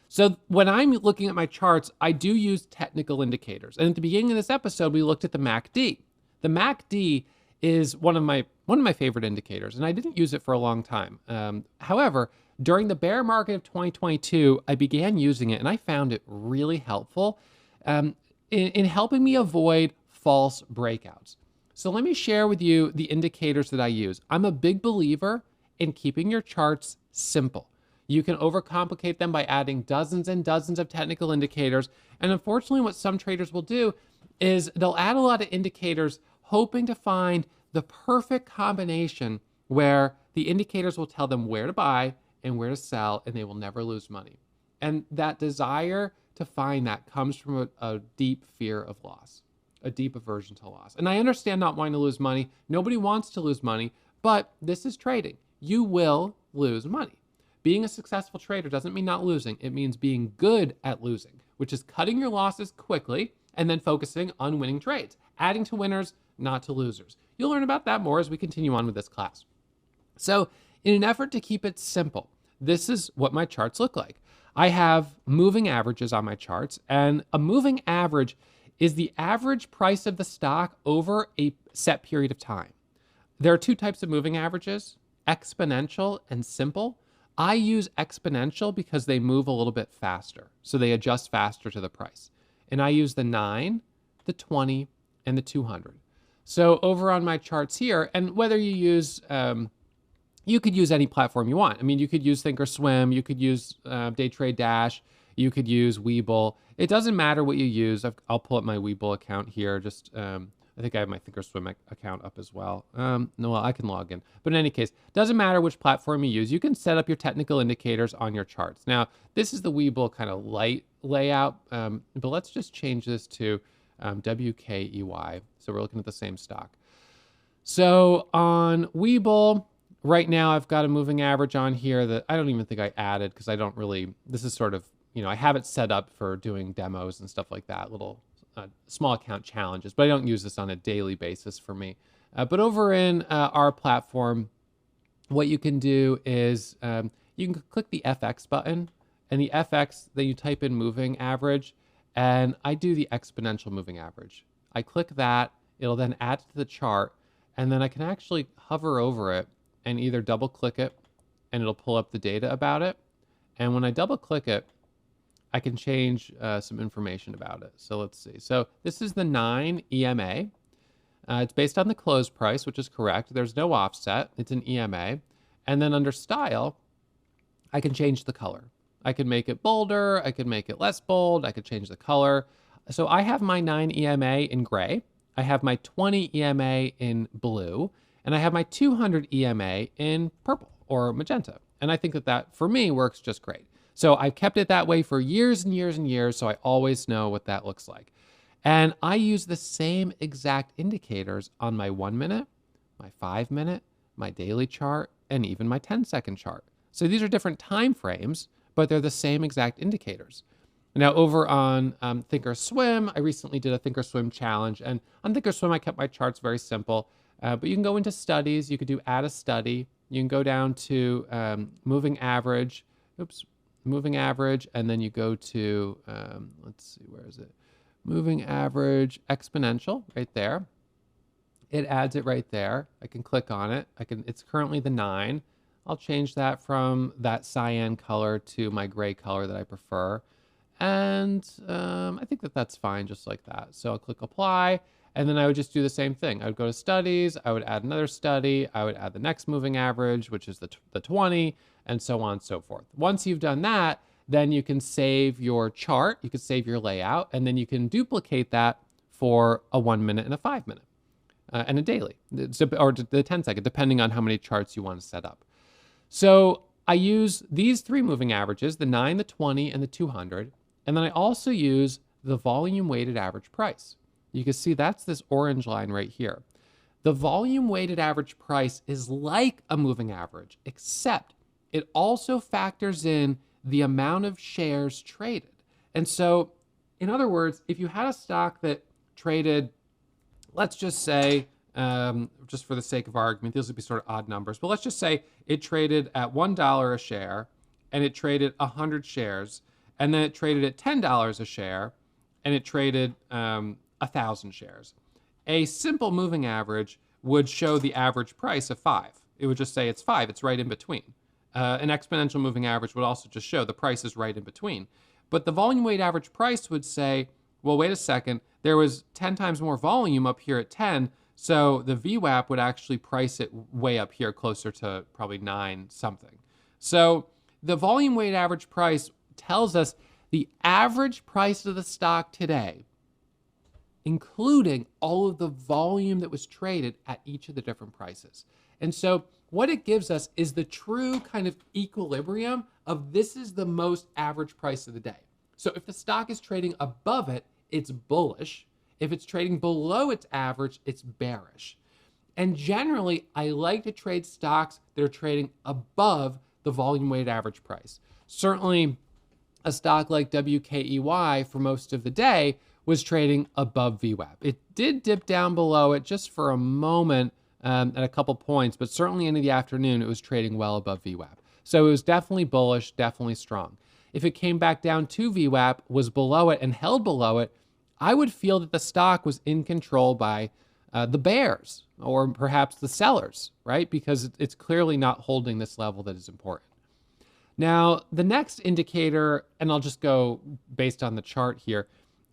So when I'm looking at my charts, I do use technical indicators. And at the beginning of this episode, we looked at the MACD. The MACD is one of my favorite indicators, and I didn't use it for a long time. However, during the bear market of 2022, I began using it, and I found it really helpful in helping me avoid false breakouts. So let me share with you the indicators that I use. I'm a big believer in keeping your charts simple. You can overcomplicate them by adding dozens and dozens of technical indicators. And unfortunately, what some traders will do is they'll add a lot of indicators hoping to find the perfect combination where the indicators will tell them where to buy and where to sell, and they will never lose money. And that desire to find that comes from a deep fear of loss, a deep aversion to loss. And I understand not wanting to lose money. Nobody wants to lose money, but this is trading. You will lose money. Being a successful trader doesn't mean not losing. It means being good at losing, which is cutting your losses quickly and then focusing on winning trades, adding to winners, not to losers. You'll learn about that more as we continue on with this class. So in an effort to keep it simple, this is what my charts look like. I have moving averages on my charts, and a moving average is the average price of the stock over a set period of time. There are 2 types of moving averages, exponential and simple. I use exponential because they move a little bit faster, so they adjust faster to the price. And I use the 9, the 20, and the 200. So over on my charts here, and whether you use, you could use any platform you want. I mean, you could use Thinkorswim, you could use Daytrade Dash, you could use Webull. It doesn't matter what you use. I'll pull up my Webull account here. Just, I think I have my Thinkorswim account up as well. No, I can log in. But in any case, doesn't matter which platform you use. You can set up your technical indicators on your charts. Now, this is the Webull kind of light layout, but let's just change this to WKEY. So we're looking at the same stock. So on Webull, right now I've got a moving average on here that I don't even think I added because I don't really, this is sort of, I have it set up for doing demos and stuff like that, little small account challenges, but I don't use this on a daily basis for me. But over in our platform, what you can do is you can click the FX button, and the FX, then you type in moving average, and I do the exponential moving average. I click that, it'll then add to the chart, and then I can actually hover over it and either double click it and it'll pull up the data about it. And when I double click it, I can change some information about it. So let's see. So this is the 9 EMA. It's based on the close price, which is correct. There's no offset. It's an EMA. And then under style, I can change the color. I can make it bolder. I can make it less bold. I could change the color. So I have my 9 EMA in gray. I have my 20 EMA in blue. And I have my 200 EMA in purple or magenta. And I think that that, for me, works just great. So I've kept it that way for years and years and years, so I always know what that looks like. And I use the same exact indicators on my 1 minute, my 5 minute, my daily chart, and even my 10-second chart. So these are different time frames, but they're the same exact indicators. Now over on Thinkorswim, I recently did a Thinkorswim challenge, and on Thinkorswim I kept my charts very simple. But you can go into studies, you could do add a study, you can go down to moving average, and then you go to, let's see, where is it? Moving average exponential, right there. It adds it right there. I can click on it. It's currently the 9. I'll change that from that cyan color to my gray color that I prefer. And I think that that's fine just like that. So I'll click apply. And then I would just do the same thing. I would go to studies, I would add another study, I would add the next moving average, which is the 20, and so on and so forth. Once you've done that, then you can save your chart, you can save your layout, and then you can duplicate that for a 1 minute and a 5 minute, and a daily, or the 10-second, depending on how many charts you want to set up. So I use these 3 moving averages, the 9, the 20, and the 200, and then I also use the volume weighted average price. You can see that's this orange line right here. The volume weighted average price is like a moving average, except it also factors in the amount of shares traded. And so, in other words, if you had a stock that traded, let's just say, just for the sake of argument, these would be sort of odd numbers, but let's just say it traded at $1 a share, and it traded 100 shares, and then it traded at $10 a share, and it traded 1,000 shares. A simple moving average would show the average price of 5. It would just say it's 5, it's right in between. An exponential moving average would also just show the price is right in between. But the volume weighted average price would say, well, wait a second, there was 10 times more volume up here at 10, so the VWAP would actually price it way up here closer to probably 9 something. So the volume weighted average price tells us the average price of the stock today, including all of the volume that was traded at each of the different prices. And so what it gives us is the true kind of equilibrium of this is the most average price of the day. So if the stock is trading above it, it's bullish. If it's trading below its average, it's bearish. And generally, I like to trade stocks that are trading above the volume weighted average price. Certainly, a stock like WKEY for most of the day was trading above VWAP. It did dip down below it just for a moment at a couple points, but certainly into the afternoon, it was trading well above VWAP. So it was definitely bullish, definitely strong. If it came back down to VWAP, was below it, and held below it, I would feel that the stock was in control by the bears or perhaps the sellers, right? Because it's clearly not holding this level that is important. Now, the next indicator, and I'll just go based on the chart here,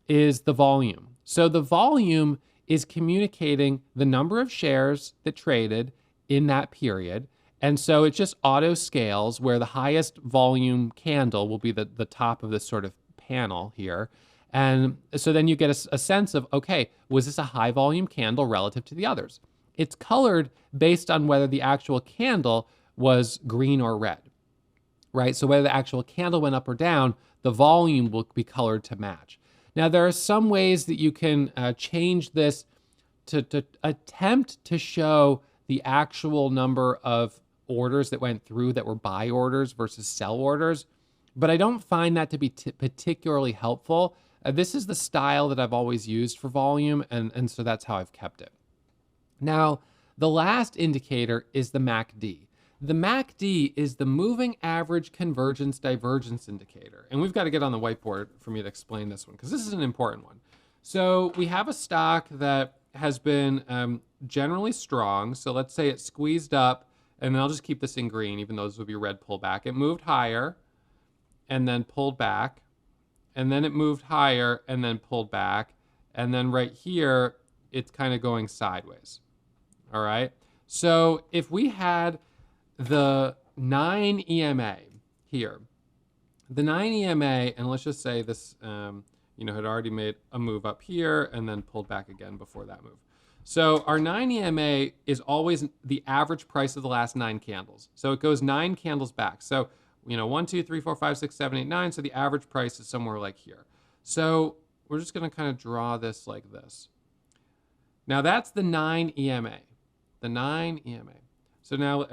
is the volume. So the volume is communicating the number of shares that traded in that period. And so it just auto scales where the highest volume candle will be the top of this sort of panel here. And so then you get a sense of, okay, was this a high volume candle relative to the others? It's colored based on whether the actual candle was green or red, right? So whether the actual candle went up or down, the volume will be colored to match. Now, there are some ways that you can change this to attempt to show the actual number of orders that went through that were buy orders versus sell orders, but I don't find that to be particularly helpful. This is the style that I've always used for volume, and so that's how I've kept it. Now, the last indicator is the MACD. The MACD is the moving average convergence divergence indicator. And we've got to get on the whiteboard for me to explain this one, because this is an important one. So we have a stock that has been generally strong. So let's say it squeezed up, and I'll just keep this in green, even though this would be red pullback. It moved higher and then pulled back, and then it moved higher and then pulled back. And then right here, it's kind of going sideways. All right. So if we had the 9 EMA here, the 9 EMA, and let's just say this, had already made a move up here and then pulled back again before that move. So our 9 EMA is always the average price of the last 9 candles. So it goes 9 candles back. So, 1, 2, 3, 4, 5, 6, 7, 8, 9. So the average price is somewhere like here. So we're just going to kind of draw this like this. Now that's the 9 EMA. The 9 EMA. So now,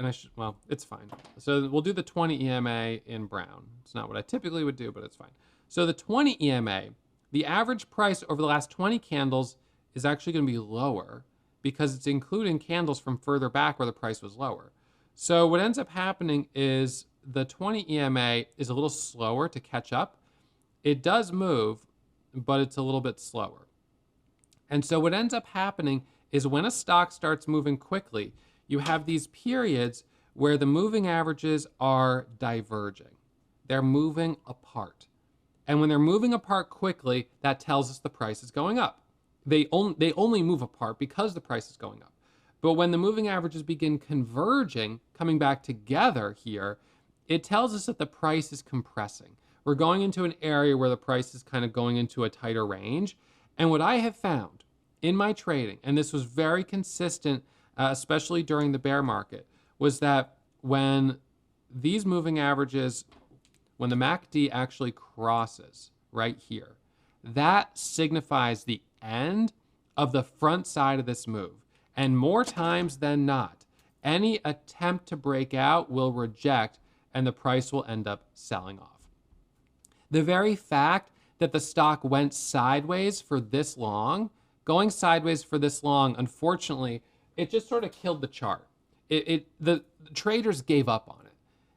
it's fine. So we'll do the 20 EMA in brown. It's not what I typically would do, but it's fine. So the 20 EMA, the average price over the last 20 candles is actually going to be lower because it's including candles from further back where the price was lower. So what ends up happening is the 20 EMA is a little slower to catch up. It does move, but it's a little bit slower. And so what ends up happening is when a stock starts moving quickly, you have these periods where the moving averages are diverging. They're moving apart. And when they're moving apart quickly, that tells us the price is going up. They only move apart because the price is going up. But when the moving averages begin converging, coming back together here, it tells us that the price is compressing. We're going into an area where the price is kind of going into a tighter range. And what I have found in my trading, and this was very consistent, especially during the bear market, was that when these moving averages, when the MACD actually crosses right here, that signifies the end of the front side of this move. And more times than not, any attempt to break out will reject and the price will end up selling off. The very fact that the stock went sideways for this long, going sideways for this long, unfortunately, it just sort of killed the chart. The traders gave up on it.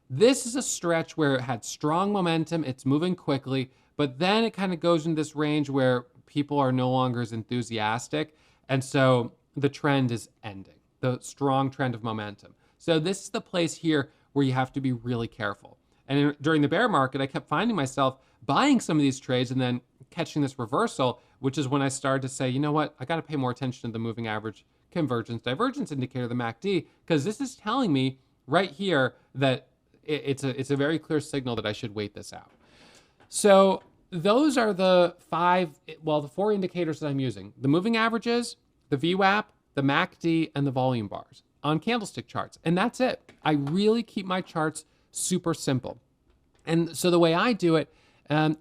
This is a stretch where it had strong momentum, it's moving quickly, but then it kind of goes in this range where people are no longer as enthusiastic, and so the trend is ending, the strong trend of momentum. So this is the place here where you have to be really careful. And during the bear market, I kept finding myself buying some of these trades and then catching this reversal, which is when I started to say, you know what, I got to pay more attention to the moving average convergence divergence indicator, the MACD, because this is telling me right here that it's a very clear signal that I should wait this out. So those are the 4 indicators that I'm using: the moving averages, the VWAP, the MACD, and the volume bars on candlestick charts. And that's it. I really keep my charts super simple. And so the way I do it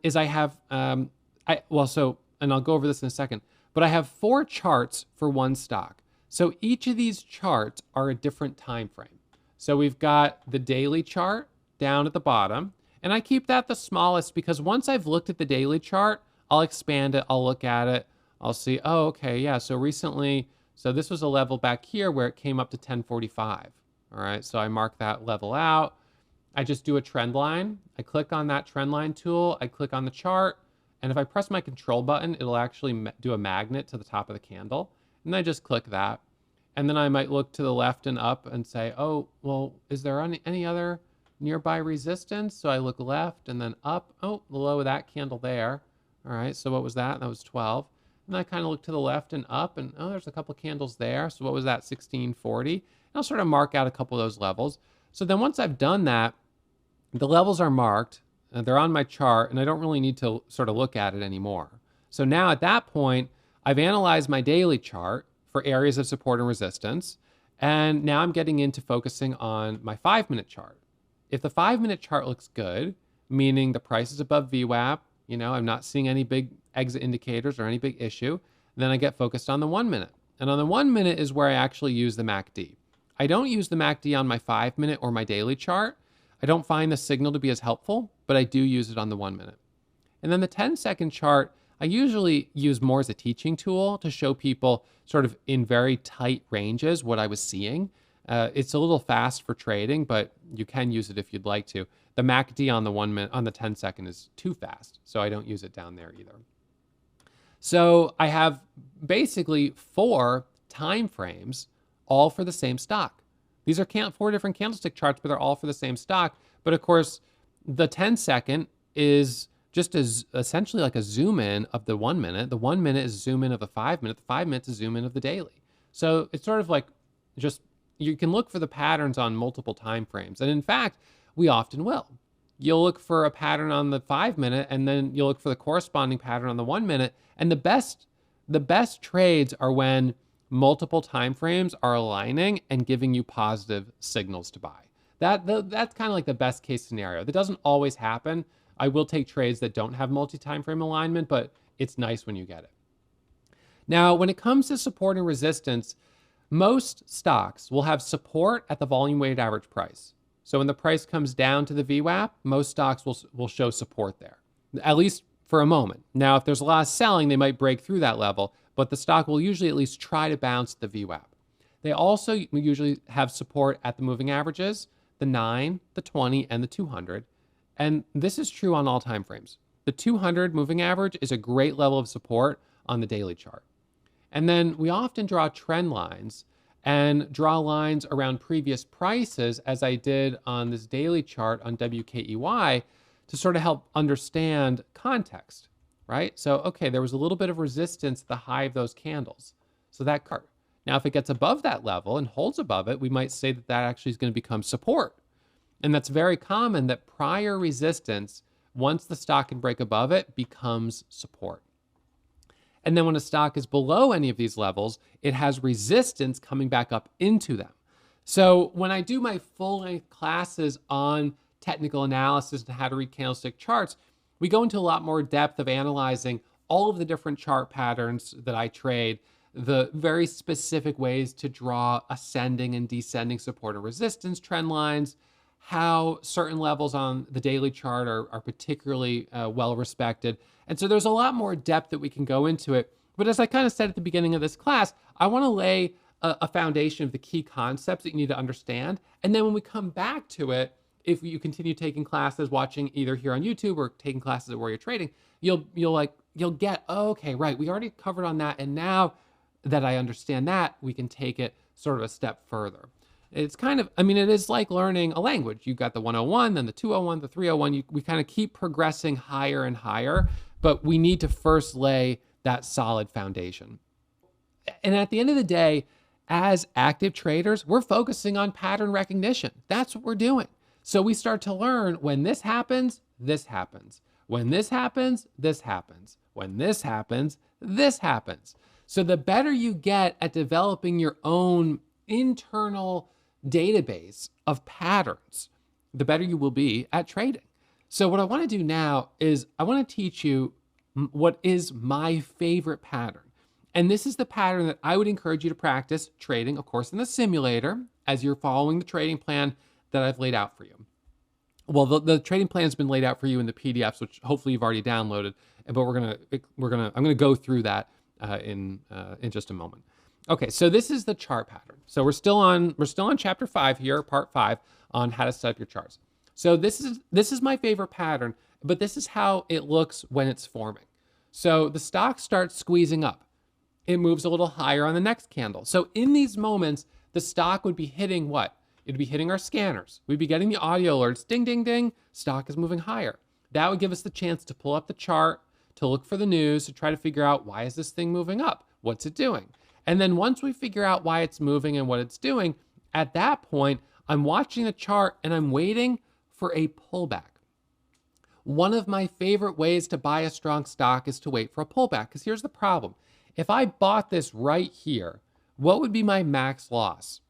is I have, and I'll go over this in a second, but I have 4 charts for one stock. So each of these charts are a different time frame. So we've got the daily chart down at the bottom, and I keep that the smallest because once I've looked at the daily chart, I'll expand it, I'll look at it, I'll see, oh, okay, yeah, so recently, so this was a level back here where it came up to 1045. All right, so I mark that level out. I just do a trend line. I click on that trend line tool, I click on the chart, and if I press my control button, it'll actually do a magnet to the top of the candle. And I just click that. And then I might look to the left and up and say, oh, well, is there any other nearby resistance? So I look left and then up. Oh, the low of that candle there. All right, so what was that? That was 12. And I kind of look to the left and up and, oh, there's a couple candles there. So what was that? 1640. And I'll sort of mark out a couple of those levels. So then once I've done that, the levels are marked, and they're on my chart, and I don't really need to sort of look at it anymore. So now at that point, I've analyzed my daily chart for areas of support and resistance, and now I'm getting into focusing on my 5-minute chart. If the 5-minute chart looks good, meaning the price is above VWAP, I'm not seeing any big exit indicators or any big issue, then I get focused on the 1 minute. And on the 1 minute is where I actually use the MACD. I don't use the MACD on my 5-minute or my daily chart. I don't find the signal to be as helpful, but I do use it on the 1-minute. And then the 10-second chart, I usually use more as a teaching tool to show people sort of in very tight ranges what I was seeing. It's a little fast for trading, but you can use it if you'd like to. The MACD on the 1 minute, on the 10-second is too fast, so I don't use it down there either. So I have basically 4 time frames, all for the same stock. These are 4 different candlestick charts, but they're all for the same stock. But of course, the 10-second is just essentially like a zoom in of the 1 minute. The 1 minute is zoom in of the 5-minute. The 5 minutes is zoom in of the daily. So it's sort of like just, you can look for the patterns on multiple time frames. And in fact, we often will. You'll look for a pattern on the 5-minute, and then you'll look for the corresponding pattern on the 1 minute. And the best trades are when multiple time frames are aligning and giving you positive signals to buy. That's kind of like the best case scenario. That doesn't always happen. I will take trades that don't have multi-time frame alignment, but it's nice when you get it. Now, when it comes to support and resistance, most stocks will have support at the volume weighted average price. So when the price comes down to the VWAP, most stocks will show support there, at least for a moment. Now, if there's a lot of selling, they might break through that level, but the stock will usually at least try to bounce the VWAP. They also usually have support at the moving averages, the 9, the 20, and the 200. And this is true on all time frames. The 200 moving average is a great level of support on the daily chart. And then we often draw trend lines and draw lines around previous prices, as I did on this daily chart on WKEY, to sort of help understand context, right? So, okay, there was a little bit of resistance at the high of those candles. So that card. Now, if it gets above that level and holds above it, we might say that that actually is going to become support. And that's very common, that prior resistance, once the stock can break above it, becomes support. And then when a stock is below any of these levels, it has resistance coming back up into them. So when I do my full-length classes on technical analysis and how to read candlestick charts, we go into a lot more depth of analyzing all of the different chart patterns that I trade, the very specific ways to draw ascending and descending support and resistance trend lines, how certain levels on the daily chart are particularly well respected. And so there's a lot more depth that we can go into it. But as I kind of said at the beginning of this class, I want to lay a foundation of the key concepts that you need to understand. And then when we come back to it, if you continue taking classes, watching either here on YouTube or taking classes at Warrior Trading, you'll get, oh, okay, right, we already covered on that. And now that I understand that, we can take it sort of a step further. It's kind of, I mean, it is like learning a language. You've got the 101, then the 201, the 301. We kind of keep progressing higher and higher, but we need to first lay that solid foundation. And at the end of the day, as active traders, we're focusing on pattern recognition. That's what we're doing. So we start to learn when this happens, this happens. When this happens, this happens. When this happens, this happens. So the better you get at developing your own internal database of patterns, the better you will be at trading. So what I want to do now is I want to teach you what is my favorite pattern. And this is the pattern that I would encourage you to practice trading, of course, in the simulator as you're following the trading plan that I've laid out for you. Well, the trading plan has been laid out for you in the PDFs, which hopefully you've already downloaded, but I'm gonna go through that in just a moment. Okay, so this is the chart pattern. So we're still on chapter 5 here, part 5 on how to set up your charts. So this is my favorite pattern, but this is how it looks when it's forming. So the stock starts squeezing up. It moves a little higher on the next candle. So in these moments, the stock would be hitting what? It'd be hitting our scanners. We'd be getting the audio alerts, ding, ding, ding, stock is moving higher. That would give us the chance to pull up the chart, to look for the news, to try to figure out, why is this thing moving up? What's it doing? And then once we figure out why it's moving and what it's doing, at that point, I'm watching the chart and I'm waiting for a pullback. One of my favorite ways to buy a strong stock is to wait for a pullback, because here's the problem. If I bought this right here, what would be my max loss?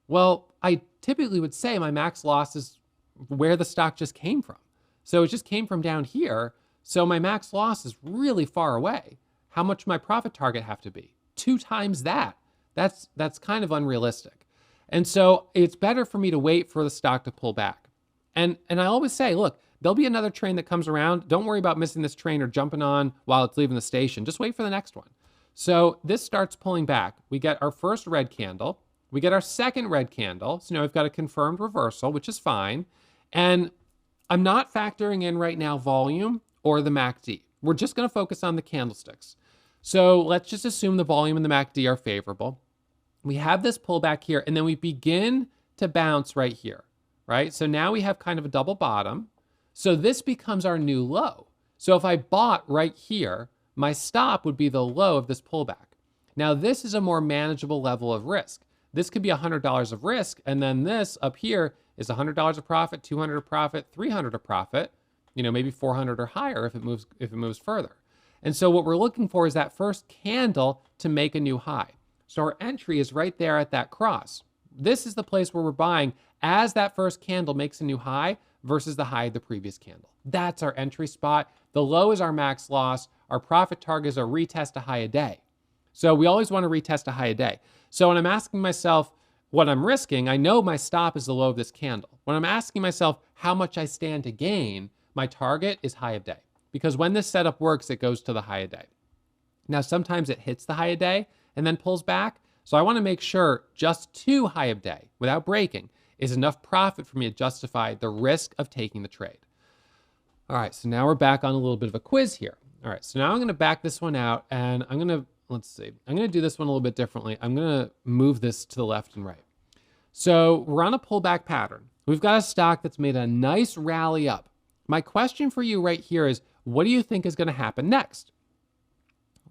Well, I typically would say my max loss is where the stock just came from. So it just came from down here. So my max loss is really far away. How much my profit target have to be? 2 times that. That's kind of unrealistic. And so it's better for me to wait for the stock to pull back. And I always say, look, there'll be another train that comes around. Don't worry about missing this train or jumping on while it's leaving the station. Just wait for the next one. So this starts pulling back. We get our first red candle. We get our second red candle. So now we've got a confirmed reversal, which is fine. And I'm not factoring in right now volume or the MACD. We're just going to focus on the candlesticks. So let's just assume the volume and the MACD are favorable. We have this pullback here, and then we begin to bounce right here, right? So now we have kind of a double bottom. So this becomes our new low. So if I bought right here, my stop would be the low of this pullback. Now this is a more manageable level of risk. This could be $100 of risk, and then this up here is $100 of profit, $200 of profit, $300 of profit, maybe $400 or higher if it moves further. And so what we're looking for is that first candle to make a new high. So our entry is right there at that cross. This is the place where we're buying as that first candle makes a new high versus the high of the previous candle. That's our entry spot. The low is our max loss. Our profit target is a retest a high a day. So we always want to retest a high a day. So when I'm asking myself what I'm risking, I know my stop is the low of this candle. When I'm asking myself how much I stand to gain, my target is high of day. Because when this setup works, it goes to the high a day. Now, sometimes it hits the high a day and then pulls back. So I want to make sure just 2 high of day without breaking is enough profit for me to justify the risk of taking the trade. All right, so now we're back on a little bit of a quiz here. All right, so now I'm going to back this one out, and I'm going to, I'm going to do this one a little bit differently. I'm going to move this to the left and right. So we're on a pullback pattern. We've got a stock that's made a nice rally up. My question for you right here is, what do you think is going to happen next?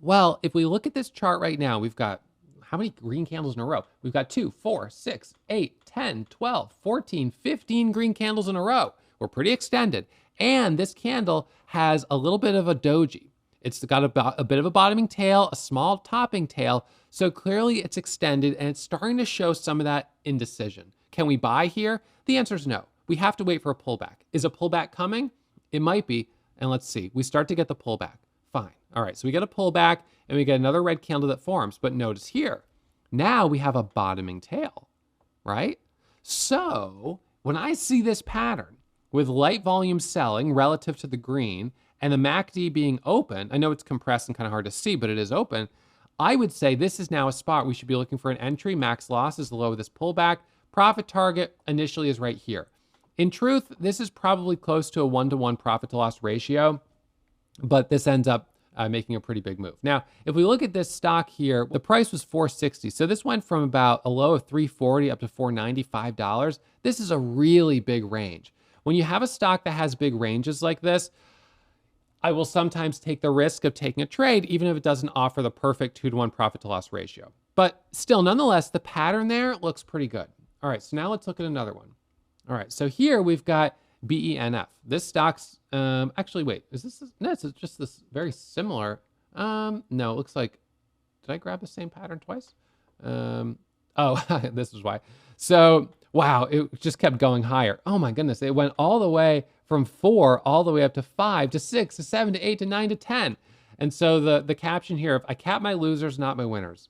Well, if we look at this chart right now, we've got how many green candles in a row? We've got 2, 4, 6, 8, 10, 12, 14, 15 green candles in a row. We're pretty extended. And this candle has a little bit of a doji. It's got a bit of a bottoming tail, a small topping tail. So clearly it's extended and it's starting to show some of that indecision. Can we buy here? The answer is no. We have to wait for a pullback. Is a pullback coming? It might be. And let's see. We start to get the pullback. Fine. All right. So we get a pullback and we get another red candle that forms. But notice here, now we have a bottoming tail, right? So when I see this pattern with light volume selling relative to the green and the MACD being open, I know it's compressed and kind of hard to see, but it is open. I would say this is now a spot we should be looking for an entry. Max loss is the low of this pullback. Profit target initially is right here. In truth, this is probably close to a 1-to-1 profit to loss ratio, but this ends up making a pretty big move. Now, if we look at this stock here, the price was $460. So this went from about a low of $340 up to $495. This is a really big range. When you have a stock that has big ranges like this, I will sometimes take the risk of taking a trade, even if it doesn't offer the perfect 2-to-1 profit to loss ratio. But still, nonetheless, the pattern there looks pretty good. All right, so now let's look at another one. All right, so here we've got BENF. This stock's, actually, wait, is this, no, it's just this very similar. No, it looks like, did I grab the same pattern twice? Oh, this is why. So, wow, it just kept going higher. Oh my goodness, it went all the way from 4 all the way up to 5 to 6 to 7 to 8 to 9 to 10. And so the caption here, if I cap my losers, not my winners.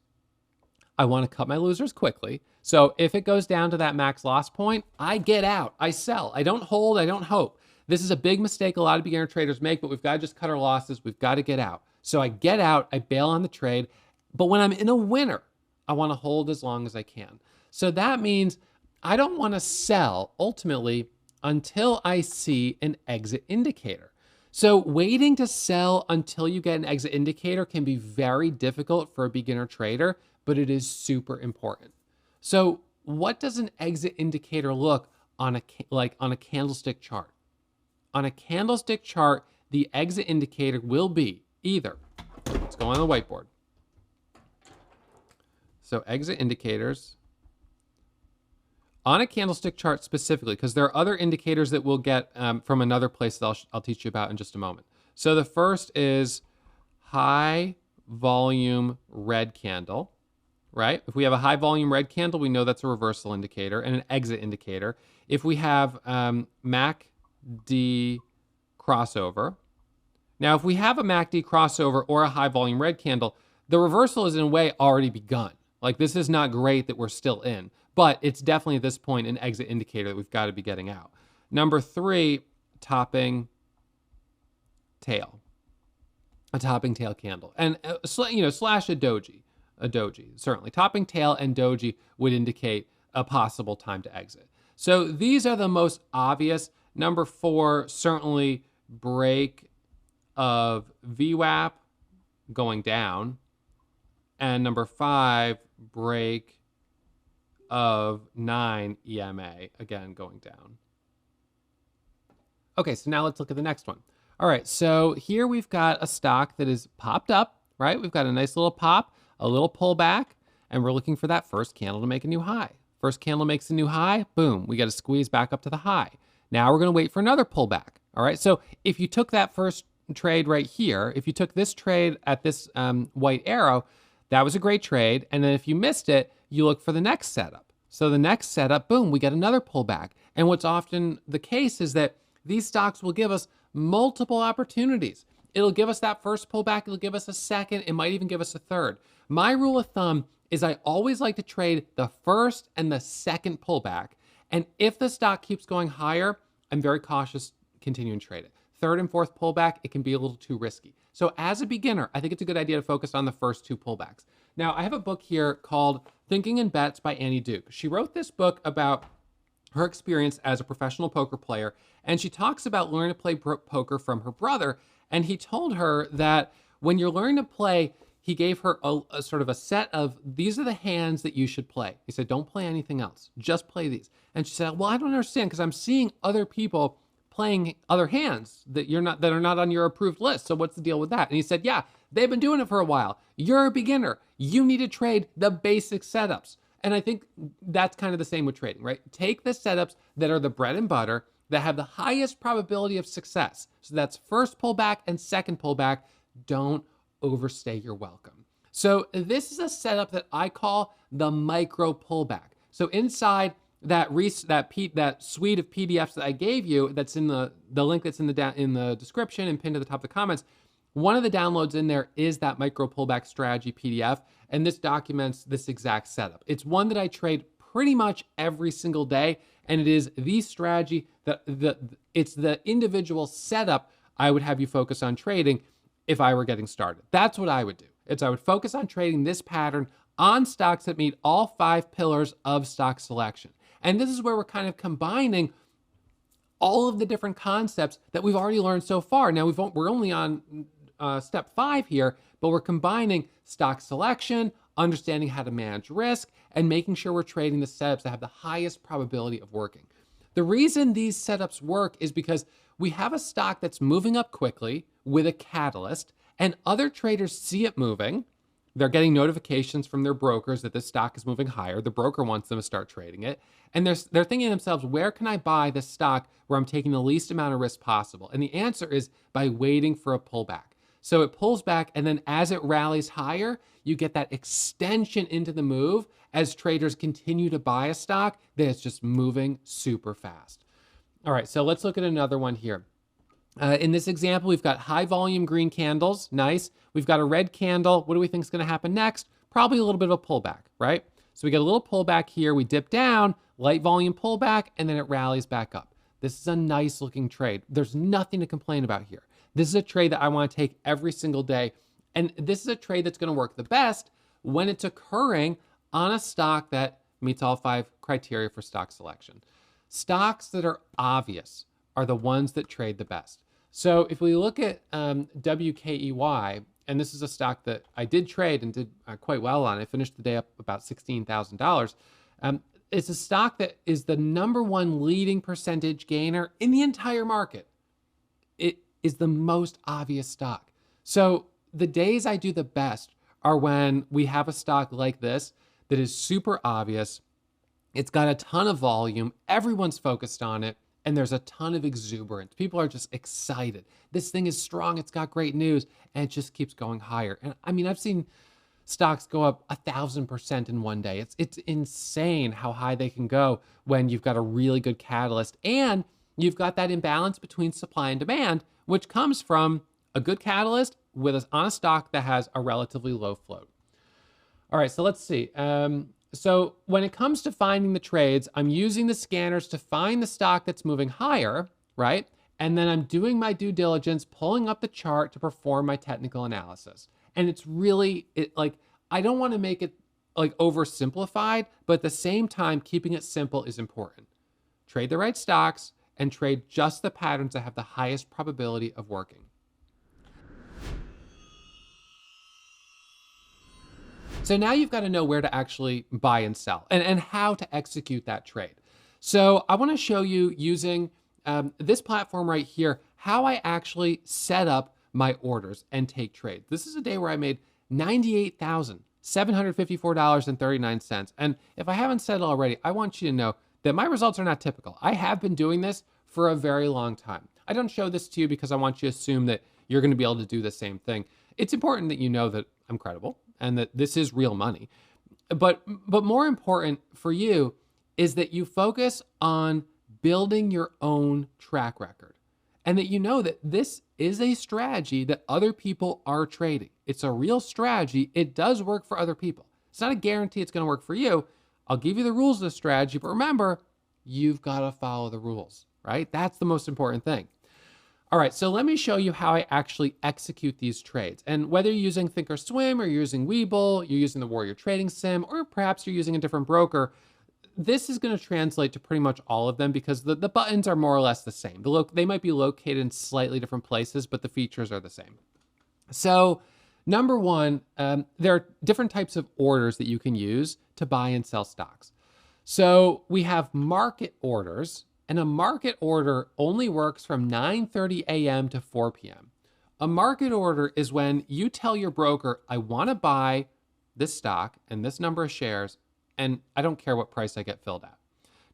I want to cut my losers quickly. So if it goes down to that max loss point, I get out, I sell. I don't hold, I don't hope. This is a big mistake a lot of beginner traders make, but we've got to just cut our losses. We've got to get out. So I get out, I bail on the trade. But when I'm in a winner, I want to hold as long as I can. So that means I don't want to sell ultimately until I see an exit indicator. So waiting to sell until you get an exit indicator can be very difficult for a beginner trader, but it is super important. So what does an exit indicator look on a candlestick chart? On a candlestick chart, the exit indicator will be either, let's go on the whiteboard. So exit indicators on a candlestick chart specifically, because there are other indicators that we'll get from another place that I'll teach you about in just a moment. So the first is high volume red candle. Right? If we have a high volume red candle, we know that's a reversal indicator and an exit indicator. If we have MACD crossover. Now, if we have a MACD crossover or a high volume red candle, the reversal is in a way already begun. Like this is not great that we're still in, but it's definitely at this point an exit indicator that we've got to be getting out. Number 3, topping tail. A topping tail candle. And, slash a doji. A doji, certainly. Topping tail and doji would indicate a possible time to exit. So these are the most obvious. Number 4, certainly break of VWAP going down. And number 5, break of 9 EMA, again, going down. Okay, so now let's look at the next one. All right, so here we've got a stock that is popped up, right? We've got a nice little pop, a little pullback, and we're looking for that first candle to make a new high. First candle makes a new high, boom, we got to squeeze back up to the high. Now we're going to wait for another pullback, all right? So if you took that first trade right here, if you took this trade at this white arrow, that was a great trade. And then if you missed it, you look for the next setup. So the next setup, boom, we get another pullback. And what's often the case is that these stocks will give us multiple opportunities. It'll give us that first pullback. It'll give us a second. It might even give us a third. My rule of thumb is I always like to trade the first and the second pullback. And if the stock keeps going higher, I'm very cautious continuing to trade it. Third and fourth pullback, it can be a little too risky. So as a beginner, I think it's a good idea to focus on the first 2 pullbacks. Now, I have a book here called Thinking in Bets by Annie Duke. She wrote this book about her experience as a professional poker player, and she talks about learning to play poker from her brother. And he told her that when you're learning to play, he gave her a sort of a set of, these are the hands that you should play. He said, don't play anything else, just play these. And she said, well, I don't understand, because I'm seeing other people playing other hands that are not on your approved list. So what's the deal with that? And he said, yeah, they've been doing it for a while. You're a beginner. You need to trade the basic setups. And I think that's kind of the same with trading, right? Take the setups that are the bread and butter, that have the highest probability of success. So that's first pullback and second pullback. Don't overstay your welcome. So this is a setup that I call the micro pullback. So inside that suite of PDFs that I gave you, that's in the link that's in the description and pinned to the top of the comments, one of the downloads in there is that micro pullback strategy PDF, and this documents this exact setup. It's one that I trade pretty much every single day, and it is the strategy it's the individual setup I would have you focus on trading if I were getting started. That's what I would do. I would focus on trading this pattern on stocks that meet all 5 pillars of stock selection. And this is where we're kind of combining all of the different concepts that we've already learned so far. Now we're only on step 5 here, but we're combining stock selection, understanding how to manage risk, and making sure we're trading the setups that have the highest probability of working. The reason these setups work is because we have a stock that's moving up quickly with a catalyst, and other traders see it moving. They're getting notifications from their brokers that this stock is moving higher. The broker wants them to start trading it. And they're thinking to themselves, where can I buy this stock where I'm taking the least amount of risk possible? And the answer is by waiting for a pullback. So it pulls back, and then as it rallies higher, you get that extension into the move as traders continue to buy a stock that is just moving super fast. All right, so let's look at another one here. In this example, we've got high volume green candles, nice. We've got a red candle. What do we think is gonna happen next? Probably a little bit of a pullback, right? So we get a little pullback here, we dip down, light volume pullback, and then it rallies back up. This is a nice looking trade. There's nothing to complain about here. This is a trade that I wanna take every single day. And this is a trade that's gonna work the best when it's occurring on a stock that meets all 5 criteria for stock selection. Stocks that are obvious are the ones that trade the best. So if we look at WKEY, and this is a stock that I did trade and did quite well on. I finished the day up about $16,000. It's a stock that is the #1 leading percentage gainer in the entire market. It is the most obvious stock. So the days I do the best are when we have a stock like this that is super obvious. It's got a ton of volume. Everyone's focused on it. And there's a ton of exuberance. People are just excited. This thing is strong. It's got great news. And it just keeps going higher. And I mean, I've seen stocks go up 1,000% in one day. It's insane how high they can go when you've got a really good catalyst. And you've got that imbalance between supply and demand, which comes from a good catalyst on a stock that has a relatively low float. All right, so let's see. So when it comes to finding the trades, I'm using the scanners to find the stock that's moving higher, right? And then I'm doing my due diligence, pulling up the chart to perform my technical analysis. And it's really, I don't want to make it like oversimplified, but at the same time, keeping it simple is important. Trade the right stocks and trade just the patterns that have the highest probability of working. So now you've got to know where to actually buy and sell and how to execute that trade. So I want to show you using this platform right here, how I actually set up my orders and take trades. This is a day where I made $98,754.39. And if I haven't said it already, I want you to know that my results are not typical. I have been doing this for a very long time. I don't show this to you because I want you to assume that you're going to be able to do the same thing. It's important that you know that I'm credible and that this is real money. But more important for you is that you focus on building your own track record and that you know that this is a strategy that other people are trading. It's a real strategy. It does work for other people. It's not a guarantee it's going to work for you. I'll give you the rules of the strategy, but remember, you've got to follow the rules, right? That's the most important thing. All right, so let me show you how I actually execute these trades. And whether you're using Thinkorswim or you're using Webull, you're using the Warrior Trading Sim, or perhaps you're using a different broker, this is going to translate to pretty much all of them because the buttons are more or less the same. They might be located in slightly different places, but the features are the same. So number one, there are different types of orders that you can use to buy and sell stocks. So we have market orders. And a market order only works from 9:30 a.m. to 4 p.m. A market order is when you tell your broker, I want to buy this stock and this number of shares, and I don't care what price I get filled at.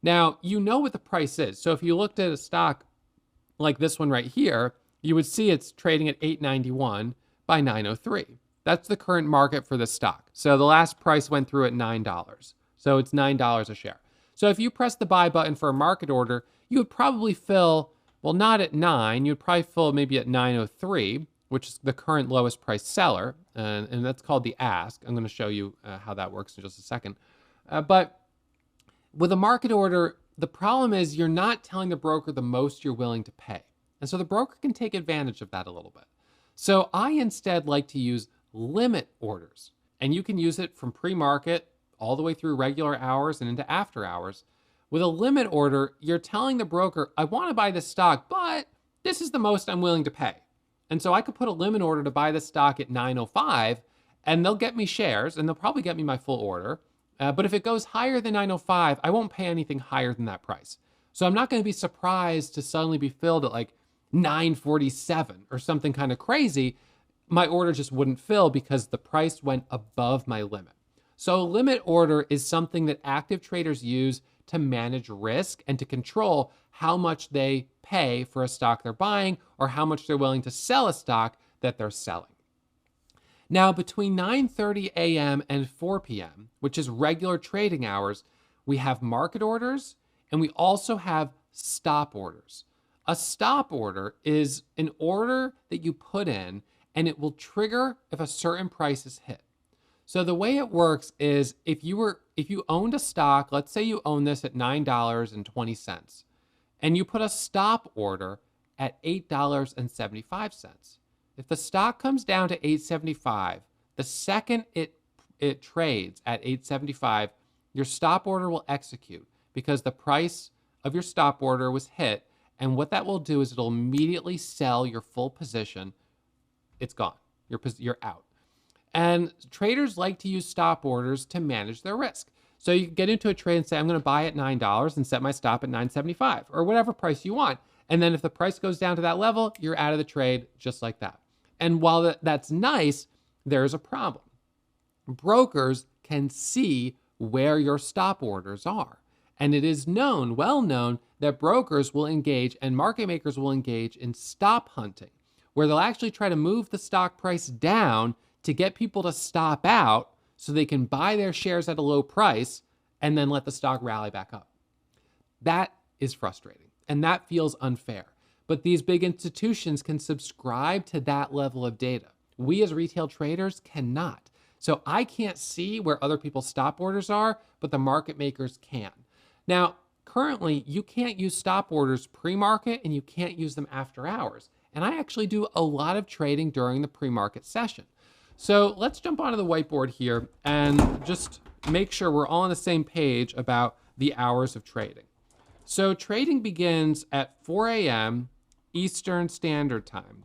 Now, you know what the price is. So if you looked at a stock like this one right here, you would see it's trading at $8.91 by 9:03. That's the current market for this stock. So the last price went through at $9. So it's $9 a share. So if you press the buy button for a market order, you would probably fill, well, not at 9, you'd probably fill maybe at 9:03, which is the current lowest price seller, and that's called the ask. I'm going to show you how that works in just a second. But with a market order, the problem is you're not telling the broker the most you're willing to pay. And so the broker can take advantage of that a little bit. So I instead like to use limit orders, and you can use it from pre-market all the way through regular hours and into after hours. With a limit order, you're telling the broker, I want to buy this stock, but this is the most I'm willing to pay. And so I could put a limit order to buy the stock at 9:05, and they'll get me shares, and they'll probably get me my full order. But if it goes higher than 9:05, I won't pay anything higher than that price. So I'm not going to be surprised to suddenly be filled at like 9:47 or something kind of crazy. My order just wouldn't fill because the price went above my limit. So a limit order is something that active traders use to manage risk and to control how much they pay for a stock they're buying or how much they're willing to sell a stock that they're selling. Now, between 9:30 a.m. and 4 p.m., which is regular trading hours, we have market orders and we also have stop orders. A stop order is an order that you put in and it will trigger if a certain price is hit. So the way it works is if you owned a stock, let's say you own this at $9.20, and you put a stop order at $8.75. If the stock comes down to $8.75, the second it trades at $8.75, your stop order will execute because the price of your stop order was hit, and what that will do is it'll immediately sell your full position. It's gone. You're out. And traders like to use stop orders to manage their risk. So you can get into a trade and say, I'm going to buy at $9 and set my stop at $9.75 or whatever price you want. And then if the price goes down to that level, you're out of the trade just like that. And while that's nice, there's a problem. Brokers can see where your stop orders are. And it is well known, that brokers will engage and market makers will engage in stop hunting, where they'll actually try to move the stock price down to get people to stop out so they can buy their shares at a low price and then let the stock rally back up. That is frustrating and that feels unfair. But these big institutions can subscribe to that level of data. We as retail traders cannot. So I can't see where other people's stop orders are, but the market makers can. Now, currently, you can't use stop orders pre-market and you can't use them after hours. And I actually do a lot of trading during the pre-market session. So let's jump onto the whiteboard here and just make sure we're all on the same page about the hours of trading. So trading begins at 4 a.m. Eastern Standard Time.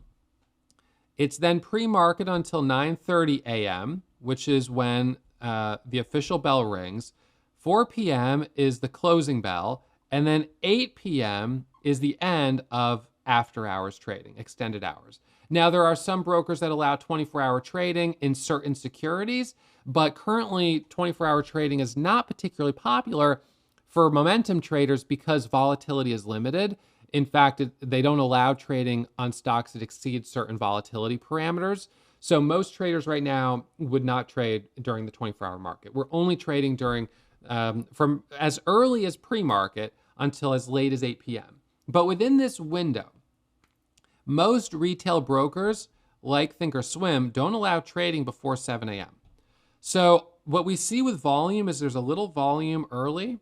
It's then pre-market until 9:30 a.m., which is when the official bell rings. 4 p.m. is the closing bell, and then 8 p.m. is the end of after hours trading, extended hours. Now, there are some brokers that allow 24-hour trading in certain securities, but currently 24-hour trading is not particularly popular for momentum traders because volatility is limited. In fact, they don't allow trading on stocks that exceed certain volatility parameters. So most traders right now would not trade during the 24-hour market. We're only trading during from as early as pre-market until as late as 8 p.m. But within this window, most retail brokers like Thinkorswim don't allow trading before 7 a.m. So what we see with volume is there's a little volume early,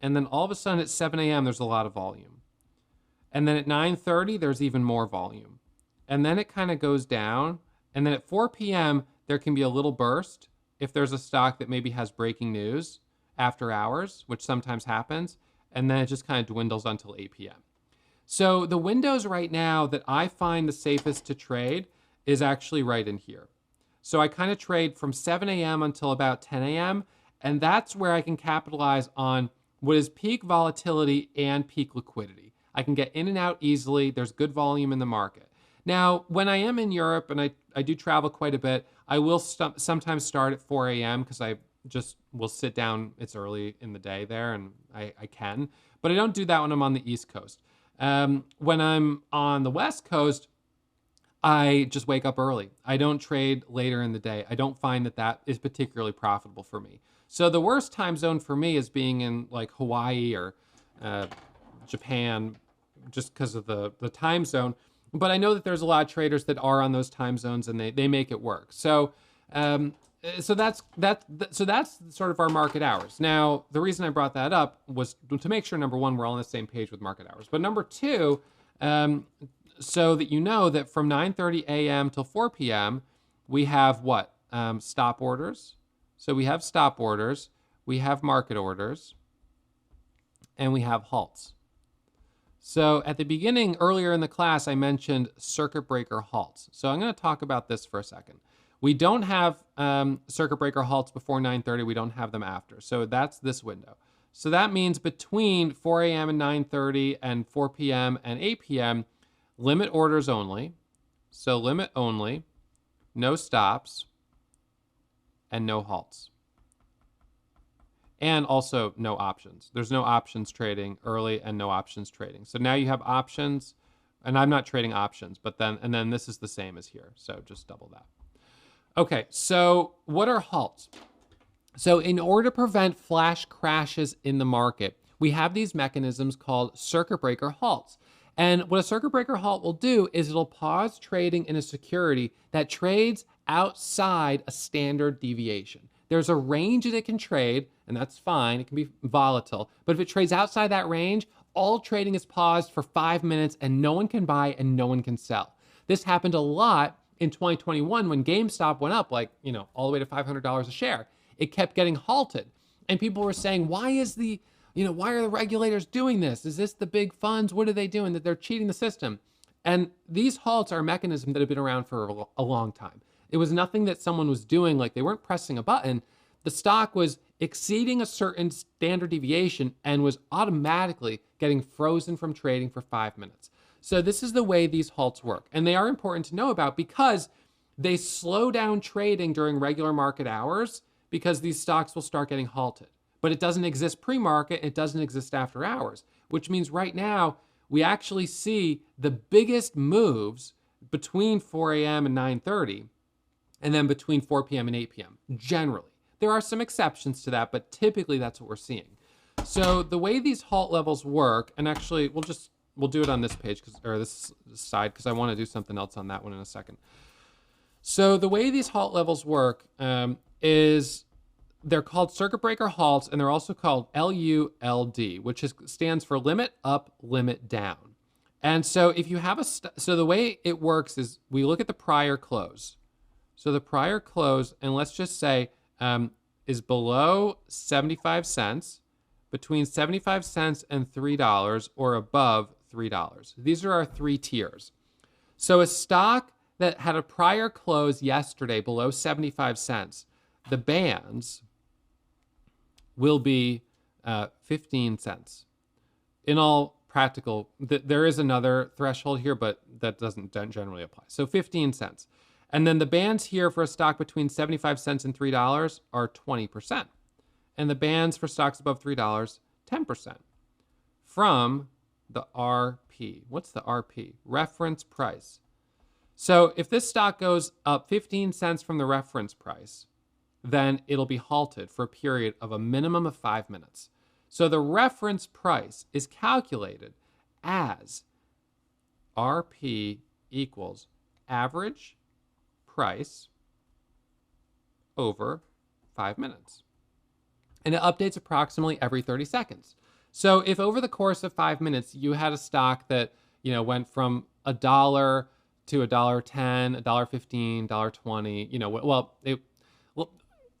and then all of a sudden at 7 a.m. there's a lot of volume. And then at 9:30 there's even more volume. And then it kind of goes down, and then at 4 p.m. there can be a little burst if there's a stock that maybe has breaking news after hours, which sometimes happens, and then it just kind of dwindles until 8 p.m. So the windows right now that I find the safest to trade is actually right in here. So I kind of trade from 7 a.m. until about 10 a.m., and that's where I can capitalize on what is peak volatility and peak liquidity. I can get in and out easily. There's good volume in the market. Now, when I am in Europe, and I do travel quite a bit, I will sometimes start at 4 a.m. because I just will sit down. It's early in the day there, and I can. But I don't do that when I'm on the East Coast. When I'm on the West Coast, I just wake up early. I don't trade later in the day. I don't find that is particularly profitable for me. So the worst time zone for me is being in like Hawaii or Japan, just because of the time zone. But I know that there's a lot of traders that are on those time zones and they make it work. So that's sort of our market hours. Now, the reason I brought that up was to make sure, number one, we're all on the same page with market hours. But number two, so that you know that from 9:30 a.m. till 4 p.m., we have what? Stop orders. So we have stop orders, we have market orders, and we have halts. So at the beginning, earlier in the class, I mentioned circuit breaker halts. So I'm going to talk about this for a second. We don't have circuit breaker halts before 9:30. We don't have them after. So that's this window. So that means between 4 a.m. and 9:30 and 4 p.m. and 8 p.m., limit orders only. So limit only, no stops, and no halts. And also no options. There's no options trading early and no options trading. So now you have options, and I'm not trading options, but then this is the same as here. So just double that. Okay, so what are halts? So in order to prevent flash crashes in the market, we have these mechanisms called circuit breaker halts. And what a circuit breaker halt will do is it'll pause trading in a security that trades outside a standard deviation. There's a range that it can trade, and that's fine. It can be volatile. But if it trades outside that range, all trading is paused for 5 minutes and no one can buy and no one can sell. This happened a lot in 2021 when GameStop went up all the way to $500 a share. It kept getting halted. And people were saying, why are the regulators doing this? Is this the big funds? What are they doing? That they're cheating the system. And these halts are a mechanism that have been around for a long time. It was nothing that someone was doing, like they weren't pressing a button. The stock was exceeding a certain standard deviation and was automatically getting frozen from trading for 5 minutes. So this is the way these halts work. And they are important to know about because they slow down trading during regular market hours because these stocks will start getting halted. But it doesn't exist pre-market, it doesn't exist after hours, which means right now we actually see the biggest moves between 4 a.m. and 9:30, and then between 4 p.m. and 8 p.m. generally. There are some exceptions to that, but typically that's what we're seeing. So the way these halt levels work, and actually we'll do it on this page, or this side, because I want to do something else on that one in a second. So the way these halt levels work is they're called circuit breaker halts, and they're also called LULD, which stands for limit up, limit down. And so if you have so the way it works is we look at the prior close. So the prior close, and let's just say is below 75 cents, between 75 cents and $3, or above $3. These are our three tiers. So a stock that had a prior close yesterday below 75 cents, the bands will be 15 cents. In all practical, there is another threshold here, but that doesn't generally apply. So 15 cents. And then the bands here for a stock between 75 cents and $3 are 20%. And the bands for stocks above $3, 10%. From the RP. What's the RP? Reference price. So if this stock goes up 15 cents from the reference price, then it'll be halted for a period of a minimum of 5 minutes. So the reference price is calculated as RP equals average price over 5 minutes. And it updates approximately every 30 seconds. So if over the course of 5 minutes you had a stock that, went from $1 to $1.10, $1.15,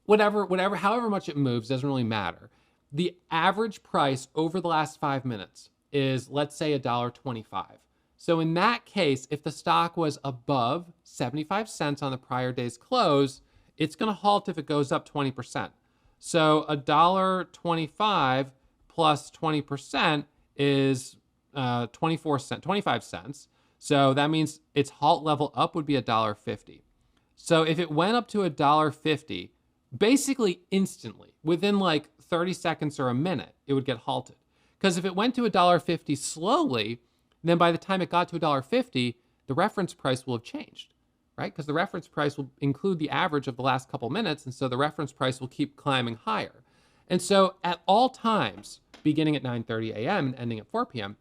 $1.20, however much it moves, doesn't really matter. The average price over the last 5 minutes is, let's say, $1.25. So in that case, if the stock was above 75 cents on the prior day's close, it's going to halt if it goes up 20%. So $1.25 plus 20% is 25 cents. So that means its halt level up would be $1.50. So if it went up to $1.50, basically instantly, within like 30 seconds or a minute, it would get halted. Because if it went to $1.50 slowly, then by the time it got to $1.50, the reference price will have changed, right? Because the reference price will include the average of the last couple minutes, and so the reference price will keep climbing higher. And so at all times, beginning at 9:30 a.m. and ending at 4 p.m.,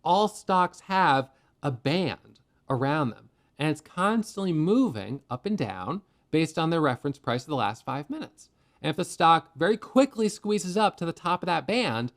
all stocks have a band around them, and it's constantly moving up and down based on the reference price of the last 5 minutes. And if the stock very quickly squeezes up to the top of that band,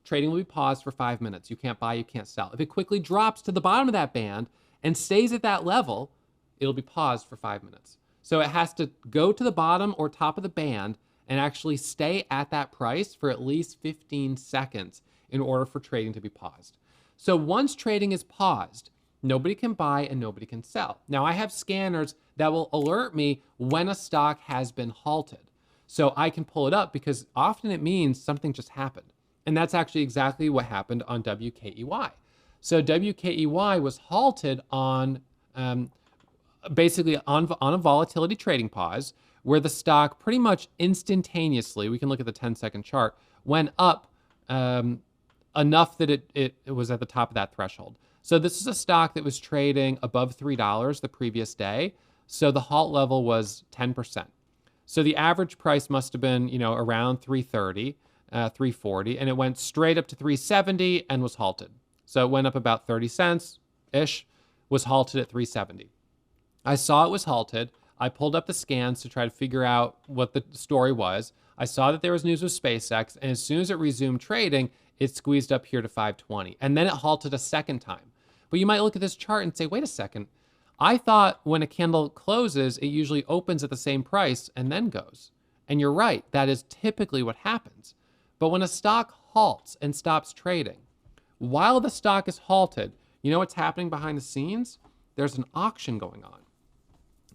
trading will be paused for 5 minutes. You can't buy, you can't sell. If it quickly drops to the bottom of that band and stays at that level, it'll be paused for 5 minutes. So it has to go to the bottom or top of the band and actually stay at that price for at least 15 seconds in order for trading to be paused. So once trading is paused, nobody can buy and nobody can sell. Now I have scanners that will alert me when a stock has been halted. So I can pull it up because often it means something just happened. And that's actually exactly what happened on WKEY. So WKEY was halted on basically on a volatility trading pause where the stock pretty much instantaneously, we can look at the 10-second chart, went up enough that it was at the top of that threshold. So this is a stock that was trading above $3 the previous day. So the halt level was 10%. So the average price must have been, around 330. 340, and it went straight up to 370 and was halted. So it went up about 30 cents-ish, was halted at 370. I saw it was halted. I pulled up the scans to try to figure out what the story was. I saw that there was news with SpaceX, and as soon as it resumed trading, it squeezed up here to 520, and then it halted a second time. But you might look at this chart and say, wait a second, I thought when a candle closes, it usually opens at the same price and then goes. And you're right, that is typically what happens. But when a stock halts and stops trading, while the stock is halted, you know what's happening behind the scenes? There's an auction going on.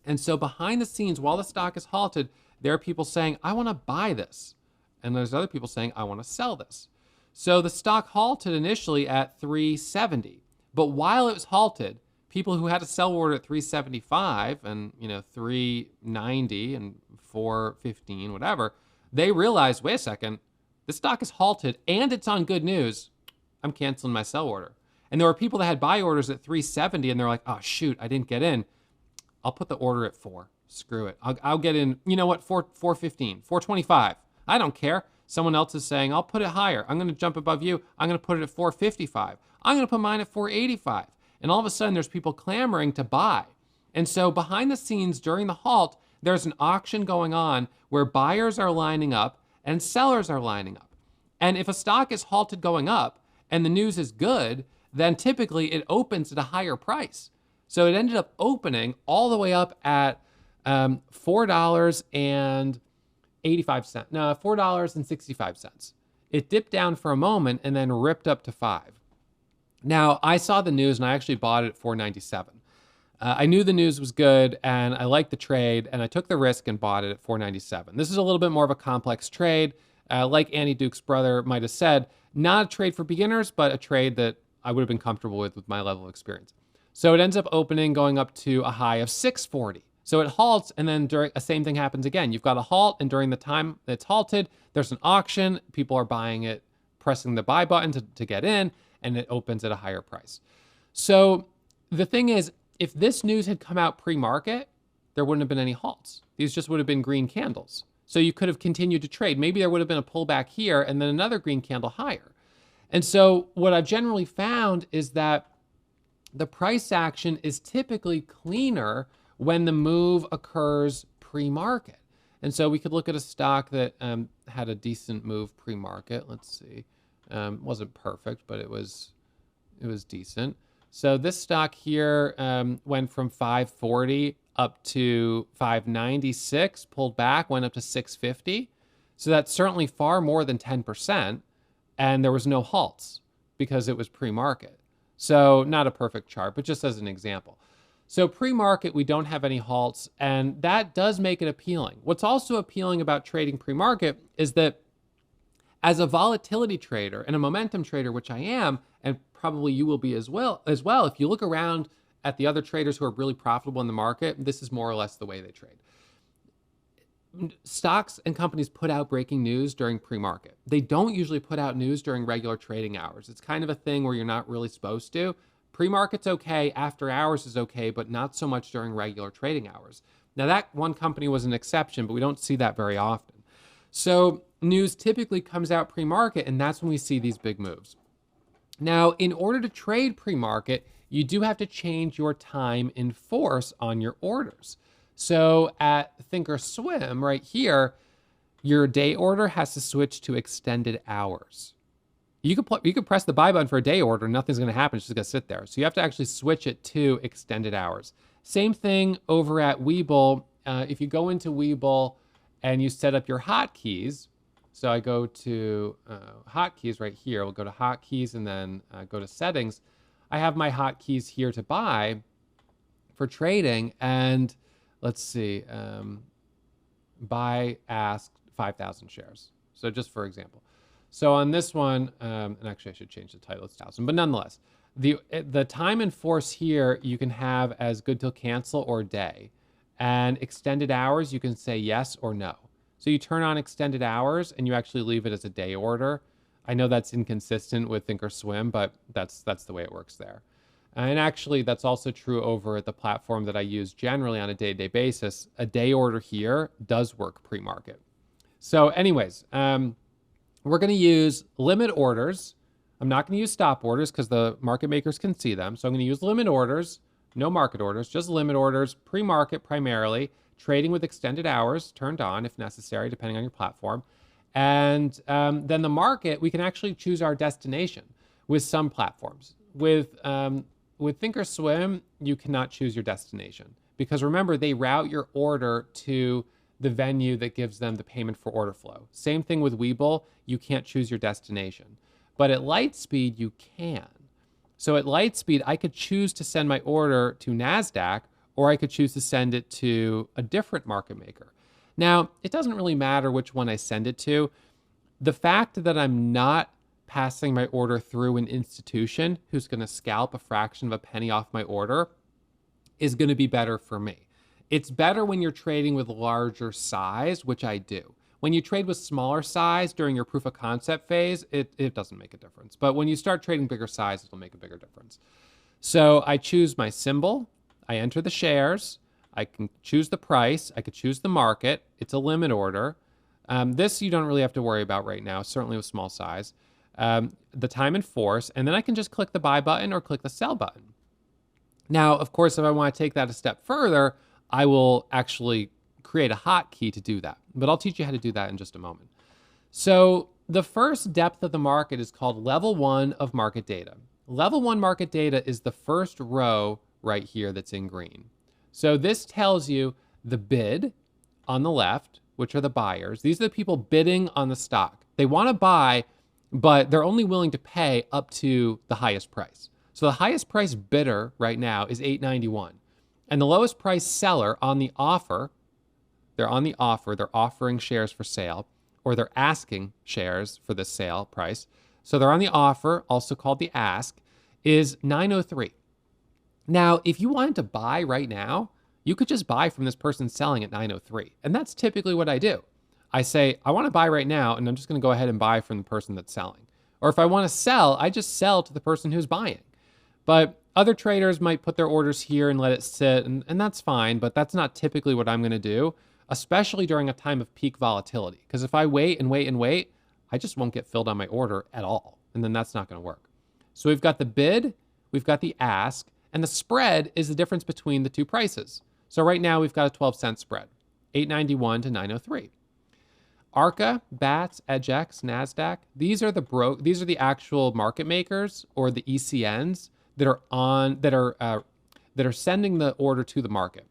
And so behind the scenes, while the stock is halted, there are people saying, I want to buy this. And there's other people saying, I want to sell this. So the stock halted initially at 370. But while it was halted, people who had a sell order at 375 and 390 and 415, whatever, they realized, wait a second, the stock is halted and it's on good news. I'm canceling my sell order. And there were people that had buy orders at 370 and they're like, oh shoot, I didn't get in. I'll put the order at 4. Screw it. I'll get in, 415, 425. I don't care. Someone else is saying, I'll put it higher. I'm going to jump above you. I'm going to put it at 455. I'm going to put mine at 485. And all of a sudden there's people clamoring to buy. And so behind the scenes during the halt, there's an auction going on where buyers are lining up and sellers are lining up. And if a stock is halted going up and the news is good, then typically it opens at a higher price. So it ended up opening all the way up at $4.85. No, $4.65. It dipped down for a moment and then ripped up to $5. Now, I saw the news and I actually bought it at $4.97. I knew the news was good and I liked the trade, and I took the risk and bought it at $4.97. This is a little bit more of a complex trade. Like Andy Duke's brother might have said, not a trade for beginners, but a trade that I would have been comfortable with my level of experience. So it ends up opening, going up to a high of 640. So it halts, and then during the same thing happens again. You've got a halt, and during the time it's halted, there's an auction. People are buying it, pressing the buy button to get in, and it opens at a higher price. So the thing is, if this news had come out pre-market, there wouldn't have been any halts. These just would have been green candles. So you could have continued to trade. Maybe there would have been a pullback here and then another green candle higher. And so what I've generally found is that the price action is typically cleaner when the move occurs pre-market. And so we could look at a stock that had a decent move pre-market. Let's see. Wasn't perfect, but it was decent. So this stock here went from 540 up to 596, pulled back, went up to 650. So that's certainly far more than 10%. And there was no halts because it was pre-market. So not a perfect chart, but just as an example. So pre-market, we don't have any halts, and that does make it appealing. What's also appealing about trading pre-market is that as a volatility trader and a momentum trader, which I am, and probably you will be as well, if you look around at the other traders who are really profitable in the market, this is more or less the way they trade. Stocks and companies put out breaking news during pre-market. They don't usually put out news during regular trading hours. It's kind of a thing where you're not really supposed to. Pre-market's okay, after hours is okay, but not so much during regular trading hours. Now that one company was an exception, but we don't see that very often. So news typically comes out pre-market, and that's when we see these big moves. Now, in order to trade pre-market, you do have to change your time in force on your orders. So at Thinkorswim right here, your day order has to switch to extended hours. You could press the buy button for a day order, nothing's going to happen, it's just going to sit there. So you have to actually switch it to extended hours. Same thing over at Webull. If you go into Webull and you set up your hotkeys, so I go to hotkeys right here. We'll go to hotkeys and then go to settings. I have my hotkeys here to buy for trading, and let's see, buy, ask 5,000 shares. So just for example. So on this one, and actually I should change the title, it's 1,000, but nonetheless, the time in force here you can have as good till cancel or day, and extended hours you can say yes or no. So you turn on extended hours and you actually leave it as a day order. I know that's inconsistent with Thinkorswim, but that's the way it works there. And actually that's also true over at the platform that I use generally on a day-to-day basis. A day order here does work pre-market. So anyways, we're going to use limit orders. I'm not going to use stop orders because the market makers can see them. So I'm going to use limit orders, no market orders, just limit orders, pre-market primarily, trading with extended hours turned on if necessary, depending on your platform. And then the market, we can actually choose our destination with some platforms. With Thinkorswim, you cannot choose your destination because remember, they route your order to the venue that gives them the payment for order flow. Same thing with Webull, you can't choose your destination. But at Lightspeed, you can. So at Lightspeed, I could choose to send my order to NASDAQ, or I could choose to send it to a different market maker. Now, it doesn't really matter which one I send it to. The fact that I'm not passing my order through an institution who's going to scalp a fraction of a penny off my order is going to be better for me. It's better when you're trading with larger size, which I do. When you trade with smaller size during your proof of concept phase, it doesn't make a difference. But when you start trading bigger size, it'll make a bigger difference. So I choose my symbol, I enter the shares, I can choose the price, I could choose the market, it's a limit order. This you don't really have to worry about right now, certainly with small size. The time in force, and then I can just click the buy button or click the sell button. Now, of course, if I want to take that a step further, I will actually create a hotkey to do that. But I'll teach you how to do that in just a moment. So the first depth of the market is called level 1 of market data. Level 1 market data is the first row right here that's in green. So this tells you the bid on the left, which are the buyers. These are the people bidding on the stock. They want to buy, but they're only willing to pay up to the highest price. So the highest price bidder right now is $8.91. And the lowest price seller on the offer, they're offering shares for sale, or they're asking shares for the sale price. So they're on the offer, also called the ask, is $9.03. Now, if you wanted to buy right now, you could just buy from this person selling at $9.03. And that's typically what I do. I say, I want to buy right now, and I'm just going to go ahead and buy from the person that's selling. Or if I want to sell, I just sell to the person who's buying. But other traders might put their orders here and let it sit, and that's fine, but that's not typically what I'm going to do, especially during a time of peak volatility. Because if I wait and wait and wait, I just won't get filled on my order at all, and then that's not going to work. So we've got the bid, we've got the ask, and the spread is the difference between the two prices. So right now we've got a 12-cent spread, $8.91 to $9.03. ARCA, BATS, EDGX, NASDAQ, these are the actual market makers, or the ECNs that are sending the order to the market.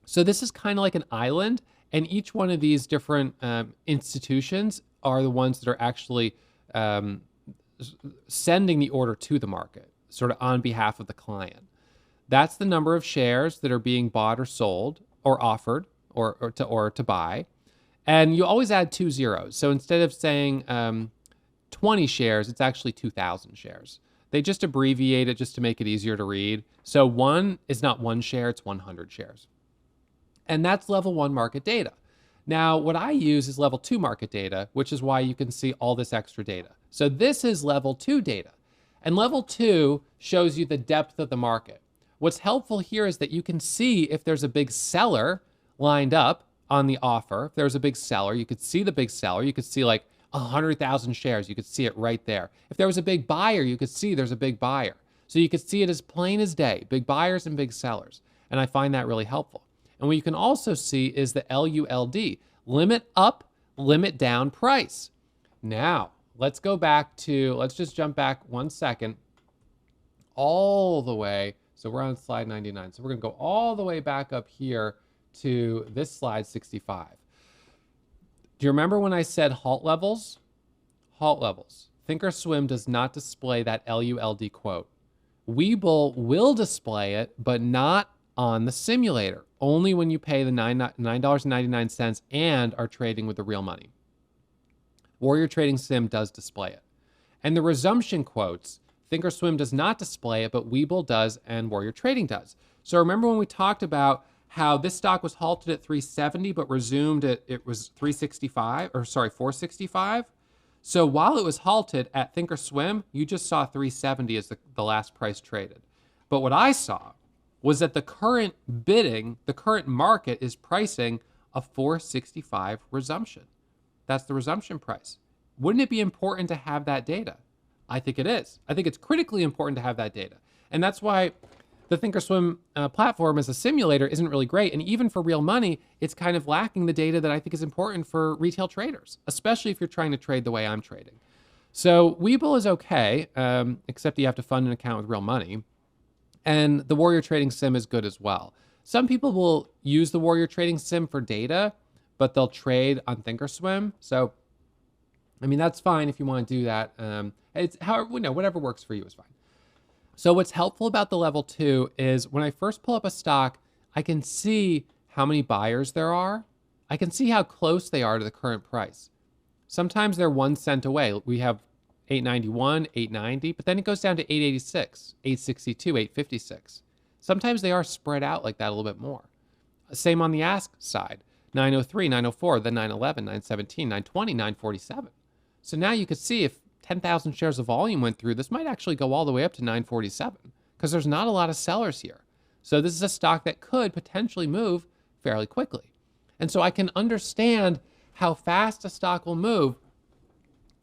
So this is kind of like an island, and each one of these different institutions are the ones that are actually sending the order to the market, sort of on behalf of the client. That's the number of shares that are being bought or sold or offered or to buy. And you always add 2 zeros. So instead of saying 20 shares, it's actually 2,000 shares. They just abbreviate it just to make it easier to read. So 1 is not 1 share, it's 100 shares. And that's level 1 market data. Now, what I use is level 2 market data, which is why you can see all this extra data. So this is level 2 data. And level 2 shows you the depth of the market. What's helpful here is that you can see if there's a big seller lined up on the offer. If there's a big seller, you could see the big seller. You could see like 100,000 shares. You could see it right there. If there was a big buyer, you could see there's a big buyer. So you could see it as plain as day, big buyers and big sellers. And I find that really helpful. And what you can also see is the LULD, limit up, limit down price. Now, let's just jump back 1 second, all the way. So we're on slide 99. So we're going to go all the way back up here to this slide 65. Do you remember when I said halt levels? Halt levels. Thinkorswim does not display that LULD quote. Webull will display it, but not on the simulator. Only when you pay the $9.99 and are trading with the real money. Warrior Trading Sim does display it. And the resumption quotes, Thinkorswim does not display it, but Webull does and Warrior Trading does. So remember when we talked about how this stock was halted at 370, but resumed at, it was 465? So while it was halted at Thinkorswim, you just saw 370 as the last price traded. But what I saw was that the current bidding, the current market is pricing a 465 resumption. That's the resumption price. Wouldn't it be important to have that data? I think it is. I think it's critically important to have that data. And that's why the Thinkorswim platform as a simulator isn't really great. And even for real money, it's kind of lacking the data that I think is important for retail traders, especially if you're trying to trade the way I'm trading. So Webull is okay, except you have to fund an account with real money. And the Warrior Trading Sim is good as well. Some people will use the Warrior Trading Sim for data, but they'll trade on Thinkorswim. So, I mean, that's fine if you want to do that. It's however, whatever works for you is fine. So what's helpful about the level 2 is when I first pull up a stock, I can see how many buyers there are. I can see how close they are to the current price. Sometimes they're 1 cent away. We have $8.91, $8.90, but then it goes down to $8.86, $8.62, $8.56. Sometimes they are spread out like that a little bit more. Same on the ask side, $9.03, $9.04, then $9.11, $9.17, $9.20, $9.47. So now you could see if 10,000 shares of volume went through, this might actually go all the way up to $9.47 because there's not a lot of sellers here. So this is a stock that could potentially move fairly quickly. And so I can understand how fast a stock will move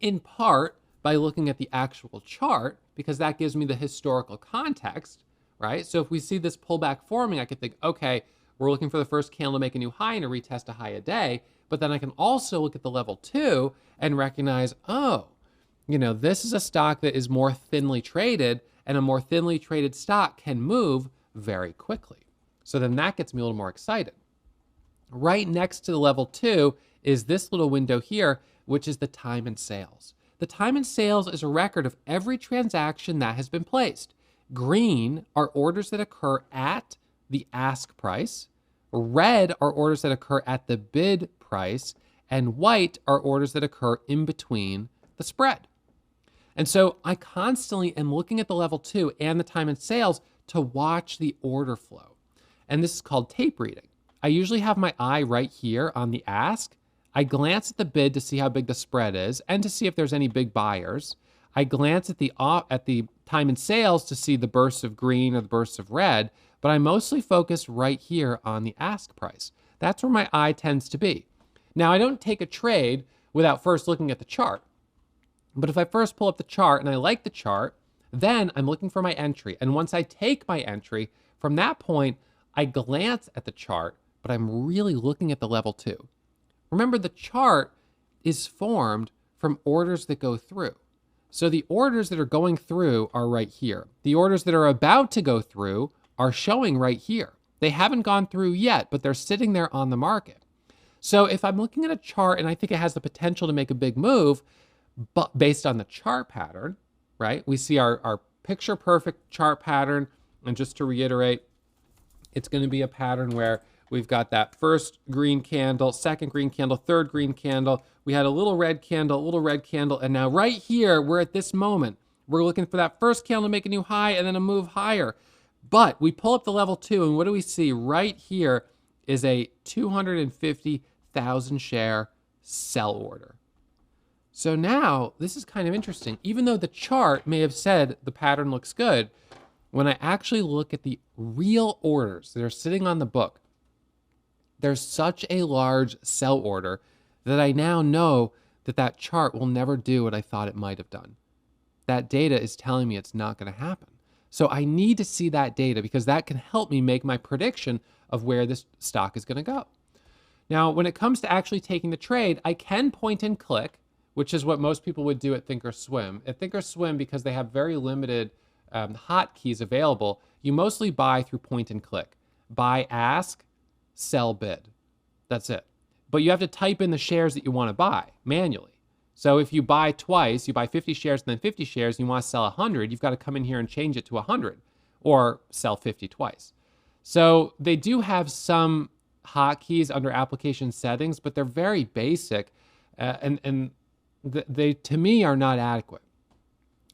in part by looking at the actual chart, because that gives me the historical context, right? So if we see this pullback forming, I could think, okay, we're looking for the first candle to make a new high and to retest a high a day. But then I can also look at the level 2 and recognize, oh, this is a stock that is more thinly traded, and a more thinly traded stock can move very quickly. So then that gets me a little more excited. Right next to the level 2 is this little window here, which is the time and sales. The time and sales is a record of every transaction that has been placed. Green are orders that occur at the ask price. Red are orders that occur at the bid price. And white are orders that occur in between the spread. And so I constantly am looking at the level 2 and the time and sales to watch the order flow. And this is called tape reading. I usually have my eye right here on the ask. I glance at the bid to see how big the spread is and to see if there's any big buyers. I glance at the time and sales to see the bursts of green or the bursts of red, but I mostly focus right here on the ask price. That's where my eye tends to be. Now, I don't take a trade without first looking at the chart. But if I first pull up the chart and I like the chart, then I'm looking for my entry. And once I take my entry, from that point, I glance at the chart, but I'm really looking at the level 2. Remember, the chart is formed from orders that go through. So the orders that are going through are right here. The orders that are about to go through are showing right here. They haven't gone through yet, but they're sitting there on the market. So if I'm looking at a chart and I think it has the potential to make a big move, but based on the chart pattern, right? We see our picture perfect chart pattern. And just to reiterate, it's going to be a pattern where we've got that first green candle, second green candle, third green candle. We had a little red candle, and now right here, we're at this moment. We're looking for that first candle to make a new high and then a move higher. But we pull up the level 2, and what do we see? Right here is a 250,000 share sell order. So now, this is kind of interesting. Even though the chart may have said the pattern looks good, when I actually look at the real orders that are sitting on the book, there's such a large sell order that I now know that that chart will never do what I thought it might have done. That data is telling me it's not going to happen. So I need to see that data because that can help me make my prediction of where this stock is going to go. Now, when it comes to actually taking the trade, I can point and click, which is what most people would do at Thinkorswim. At Thinkorswim, because they have very limited hotkeys available, you mostly buy through point and click. Buy, ask, sell, bid. That's it. But you have to type in the shares that you want to buy manually. So if you buy twice, you buy 50 shares and then 50 shares, and you want to sell 100, you've got to come in here and change it to 100 or sell 50 twice. So they do have some hotkeys under application settings, but they're very basic and they, to me, are not adequate.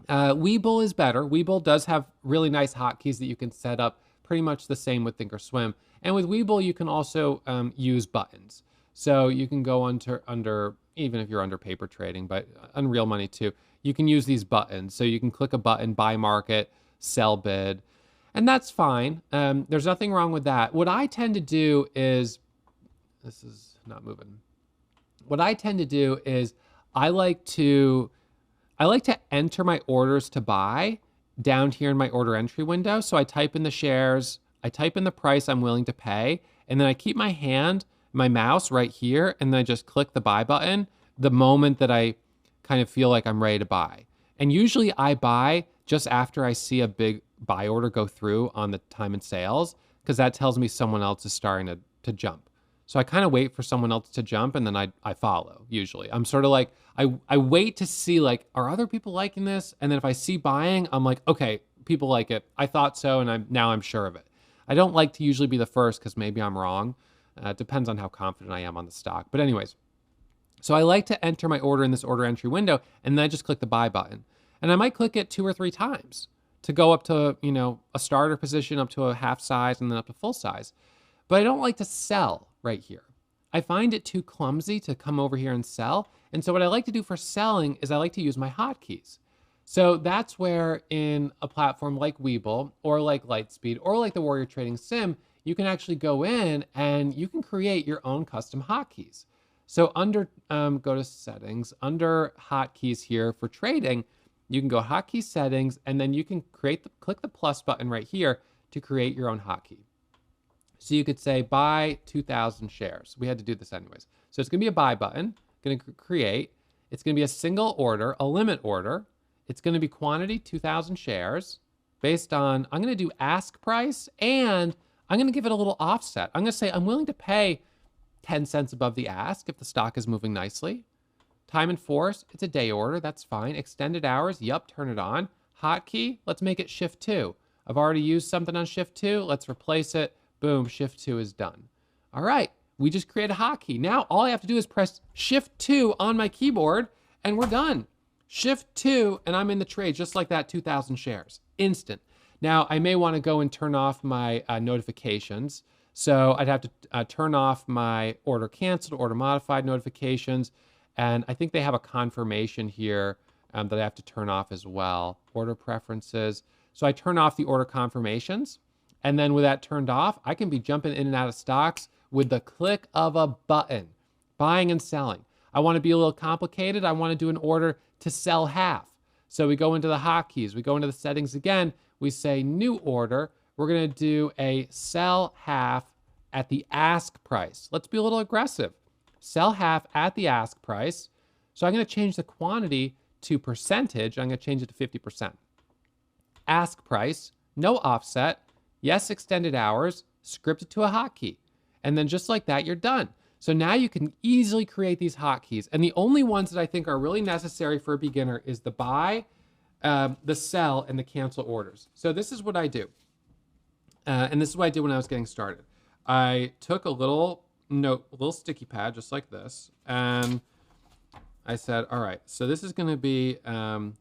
Webull is better. Webull does have really nice hotkeys that you can set up pretty much the same with Thinkorswim. And with Webull, you can also use buttons. So you can go under, even if you're under paper trading, but on real money too, you can use these buttons. So you can click a button, buy market, sell bid, and that's fine. There's nothing wrong with that. What I tend to do is, this is not moving. What I tend to do is I like to enter my orders to buy down here in my order entry window. So I type in the shares, I type in the price I'm willing to pay, and then I keep my mouse right here, and then I just click the buy button the moment that I kind of feel like I'm ready to buy. And usually I buy just after I see a big buy order go through on the time and sales, because that tells me someone else is starting to jump. So I kind of wait for someone else to jump, and then I follow, usually. I'm sort of like, I wait to see, like, are other people liking this? And then if I see buying, I'm like, okay, people like it. I thought so, and now I'm sure of it. I don't like to usually be the first because maybe I'm wrong. It depends on how confident I am on the stock. But anyways, so I like to enter my order in this order entry window, and then I just click the buy button. And I might click it 2 or 3 times to go up to, a starter position, up to a half size, and then up to full size. But I don't like to sell right here. I find it too clumsy to come over here and sell. And so what I like to do for selling is I like to use my hotkeys. So that's where in a platform like Webull or like Lightspeed or like the Warrior Trading Sim, you can actually go in and you can create your own custom hotkeys. So under, go to settings, under hotkeys here for trading, you can go hotkey settings, and then you can click the plus button right here to create your own hotkey. So you could say buy 2,000 shares. We had to do this anyways. So it's going to be a buy button, going to create. It's going to be a single order, a limit order. It's going to be quantity 2,000 shares based on, I'm going to do ask price, and I'm going to give it a little offset. I'm going to say I'm willing to pay 10 cents above the ask if the stock is moving nicely. Time and force, it's a day order, that's fine. Extended hours, yup, turn it on. Hotkey, let's make it shift 2. I've already used something on shift 2, let's replace it. Boom, shift 2 is done. All right, we just created a hotkey. Now all I have to do is press shift 2 on my keyboard and we're done. Shift 2 and I'm in the trade just like that, 2,000 shares, instant. Now I may want to go and turn off my notifications. So I'd have to turn off my order canceled, order modified notifications. And I think they have a confirmation here that I have to turn off as well. Order preferences. So I turn off the order confirmations. And then with that turned off, I can be jumping in and out of stocks with the click of a button, buying and selling. I want to be a little complicated. I want to do an order to sell half. So we go into the hotkeys. We go into the settings again. We say new order. We're going to do a sell half at the ask price. Let's be a little aggressive. Sell half at the ask price. So I'm going to change the quantity to percentage. I'm going to change it to 50%. Ask price, no offset, yes, extended hours, script it to a hotkey. And then just like that, you're done. So now you can easily create these hotkeys. And the only ones that I think are really necessary for a beginner is the buy, the sell, and the cancel orders. So this is what I do. And this is what I did when I was getting started. I took a little sticky pad just like this, and I said, all right, so this is going to be 1K.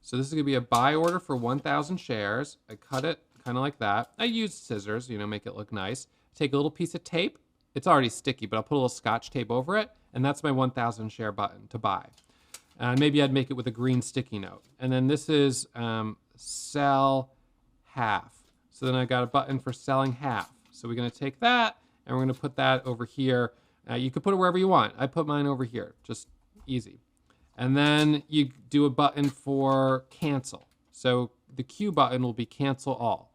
So this is going to be a buy order for 1,000 shares. I cut it kind of like that. I used scissors, make it look nice. Take a little piece of tape. It's already sticky, but I'll put a little scotch tape over it, and that's my 1,000 share button to buy. Maybe I'd make it with a green sticky note. And then this is sell half. So then I got a button for selling half. So we're going to take that and we're going to put that over here. You could put it wherever you want. I put mine over here, just easy. And then you do a button for cancel. So the Q button will be cancel all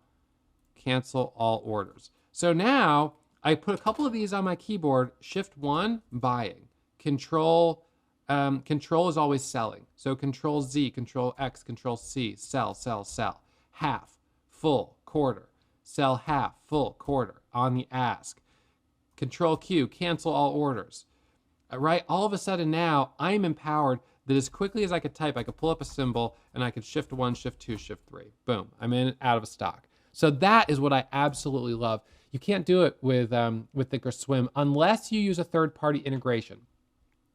orders. So now I put a couple of these on my keyboard. Shift 1, buying. Control is always selling. So Control Z, Control X, Control C, sell, sell, sell. Half, full, quarter. Sell half, full, quarter on the ask. Control Q, cancel all orders. Right? All of a sudden now I'm empowered that as quickly as I could type, I could pull up a symbol and I could shift 1, shift 2, shift 3. Boom. I'm in and out of a stock. So that is what I absolutely love. You can't do it with Thinkorswim unless you use a third-party integration.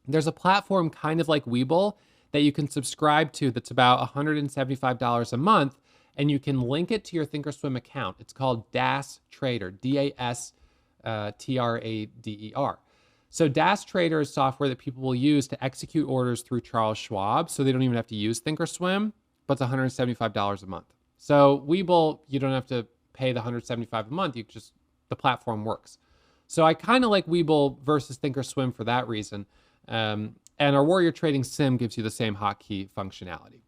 There's a platform kind of like Webull that you can subscribe to that's about $175 a month, and you can link it to your Thinkorswim account. It's called DAS Trader, DASTRADER. So DAS Trader is software that people will use to execute orders through Charles Schwab, so they don't even have to use Thinkorswim, but it's $175 a month. So Webull, you don't have to pay the $175 a month. The platform works. So I kind of like Webull versus Thinkorswim for that reason. And our Warrior Trading Sim gives you the same hotkey functionality.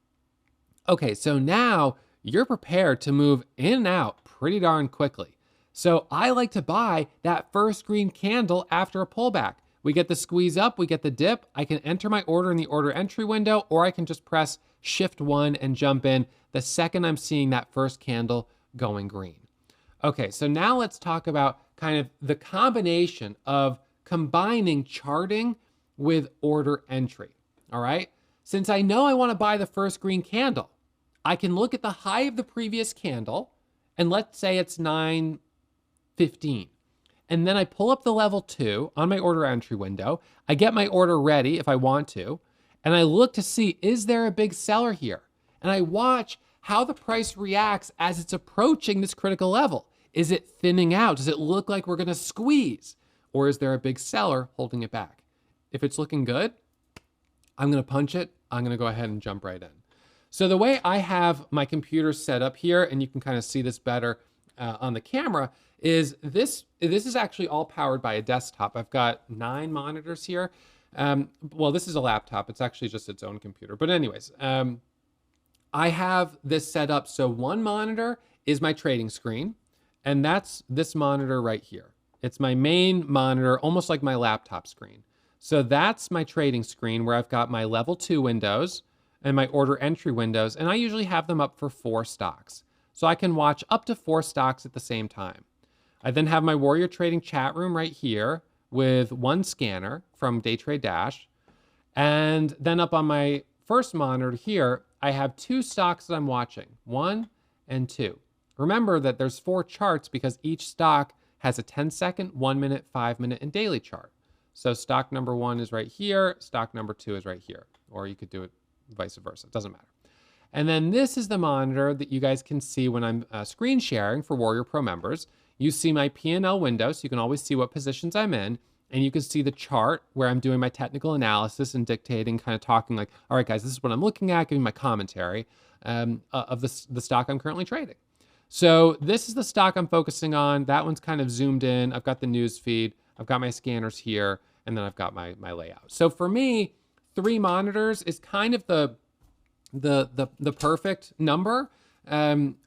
Okay, so now you're prepared to move in and out pretty darn quickly. So I like to buy that first green candle after a pullback. We get the squeeze up, we get the dip. I can enter my order in the order entry window, or I can just press Shift 1 and jump in the second I'm seeing that first candle going green. Okay, so now let's talk about kind of the combination of combining charting with order entry, all right? Since I know I want to buy the first green candle, I can look at the high of the previous candle, and let's say it's 9:15. And then I pull up the level 2 on my order entry window. I get my order ready if I want to, and I look to see, is there a big seller here? And I watch how the price reacts as it's approaching this critical level. Is it thinning out? Does it look like we're going to squeeze? Or is there a big seller holding it back? If it's looking good, I'm going to punch it. I'm going to go ahead and jump right in. So the way I have my computer set up here, and you can kind of see this better on the camera, is this is actually all powered by a desktop. I've got 9 monitors here. Well, this is a laptop. It's actually just its own computer. But anyways, I have this set up so one monitor is my trading screen, and that's this monitor right here. It's my main monitor, almost like my laptop screen. So that's my trading screen where I've got my level 2 windows and my order entry windows, and I usually have them up for 4 stocks. So I can watch up to 4 stocks at the same time. I then have my Warrior Trading chat room right here with one scanner from Day Trade Dash. And then up on my first monitor here, I have 2 stocks that I'm watching, 1 and 2. Remember that there's 4 charts because each stock has a 10-second, 1-minute, 5-minute, and daily chart. So stock number 1 is right here, stock number 2 is right here, or you could do it vice versa, it doesn't matter. And then this is the monitor that you guys can see when I'm screen sharing for Warrior Pro members. You see my P&L window, so you can always see what positions I'm in, and you can see the chart where I'm doing my technical analysis and dictating, kind of talking like, all right, guys, this is what I'm looking at, giving my commentary of the stock I'm currently trading. So this is the stock I'm focusing on. That one's kind of zoomed in. I've got the news feed. I've got my scanners here, and then I've got my layout. So for me, 3 monitors is kind of the perfect number.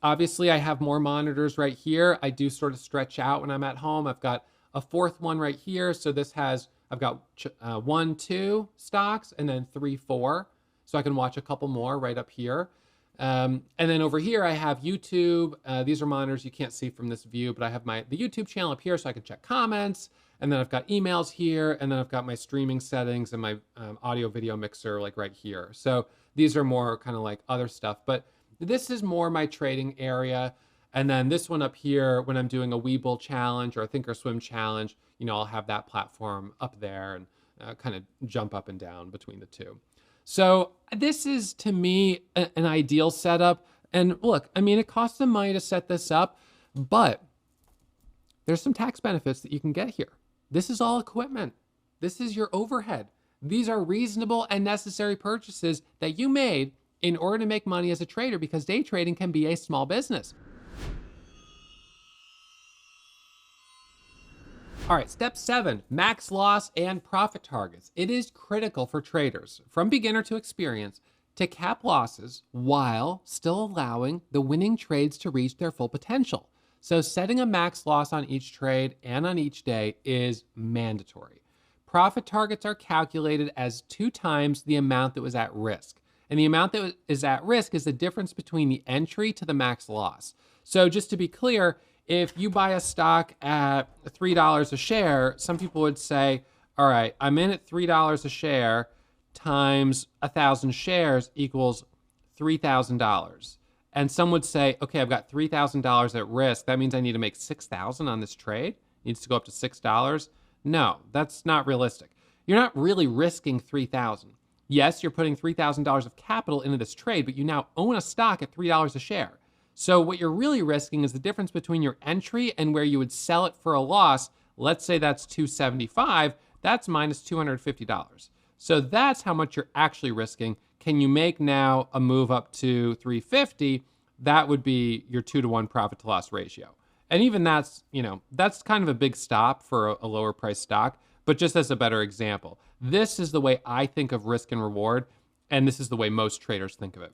Obviously, I have more monitors right here. I do sort of stretch out when I'm at home. I've got a 4th one right here. So this has, I've got 1, 2 stocks, and then 3, 4. So I can watch a couple more right up here. And then over here, I have YouTube. These are monitors you can't see from this view, but I have the YouTube channel up here so I can check comments. And then I've got emails here, and then I've got my streaming settings and my audio video mixer like right here. So these are more kind of like other stuff, but this is more my trading area. And then this one up here, when I'm doing a Webull challenge or a Thinkorswim challenge, you know, I'll have that platform up there and kind of jump up and down between the two. So this is, to me, an ideal setup. And look, I mean, it costs some money to set this up, but there's some tax benefits that you can get here. This is all equipment. This is your overhead. These are reasonable and necessary purchases that you made in order to make money as a trader, because day trading can be a small business. All right, step 7, max loss and profit targets. It is critical for traders, from beginner to experience, to cap losses while still allowing the winning trades to reach their full potential. So setting a max loss on each trade and on each day is mandatory. Profit targets are calculated as 2 times the amount that was at risk. And the amount that is at risk is the difference between the entry to the max loss. So just to be clear, if you buy a stock at $3 a share, some people would say, all right, I'm in at $3 a share times 1,000 shares equals $3,000. And some would say, okay, I've got $3,000 at risk. That means I need to make $6,000 on this trade. It needs to go up to $6. No, that's not realistic. You're not really risking $3,000. Yes, you're putting $3,000 of capital into this trade, but you now own a stock at $3 a share. So what you're really risking is the difference between your entry and where you would sell it for a loss. Let's say that's $275. That's minus $250. So that's how much you're actually risking. Can you make now a move up to $350? That would be your 2-to-1 profit to loss ratio. And even that's, you know, that's kind of a big stop for a lower price stock, but just as a better example, this is the way I think of risk and reward, and this is the way most traders think of it.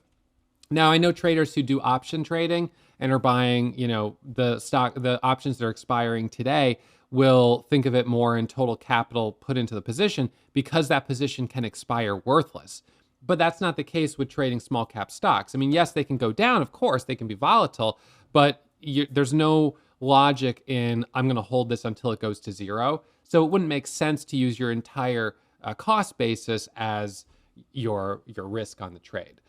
Now, I know traders who do option trading and are buying, you know, the options that are expiring today will think of it more in total capital put into the position because that position can expire worthless. But that's not the case with trading small cap stocks. I mean, yes, they can go down, of course, they can be volatile, but there's no logic in I'm going to hold this until it goes to zero. So it wouldn't make sense to use your entire cost basis as your risk on the trade.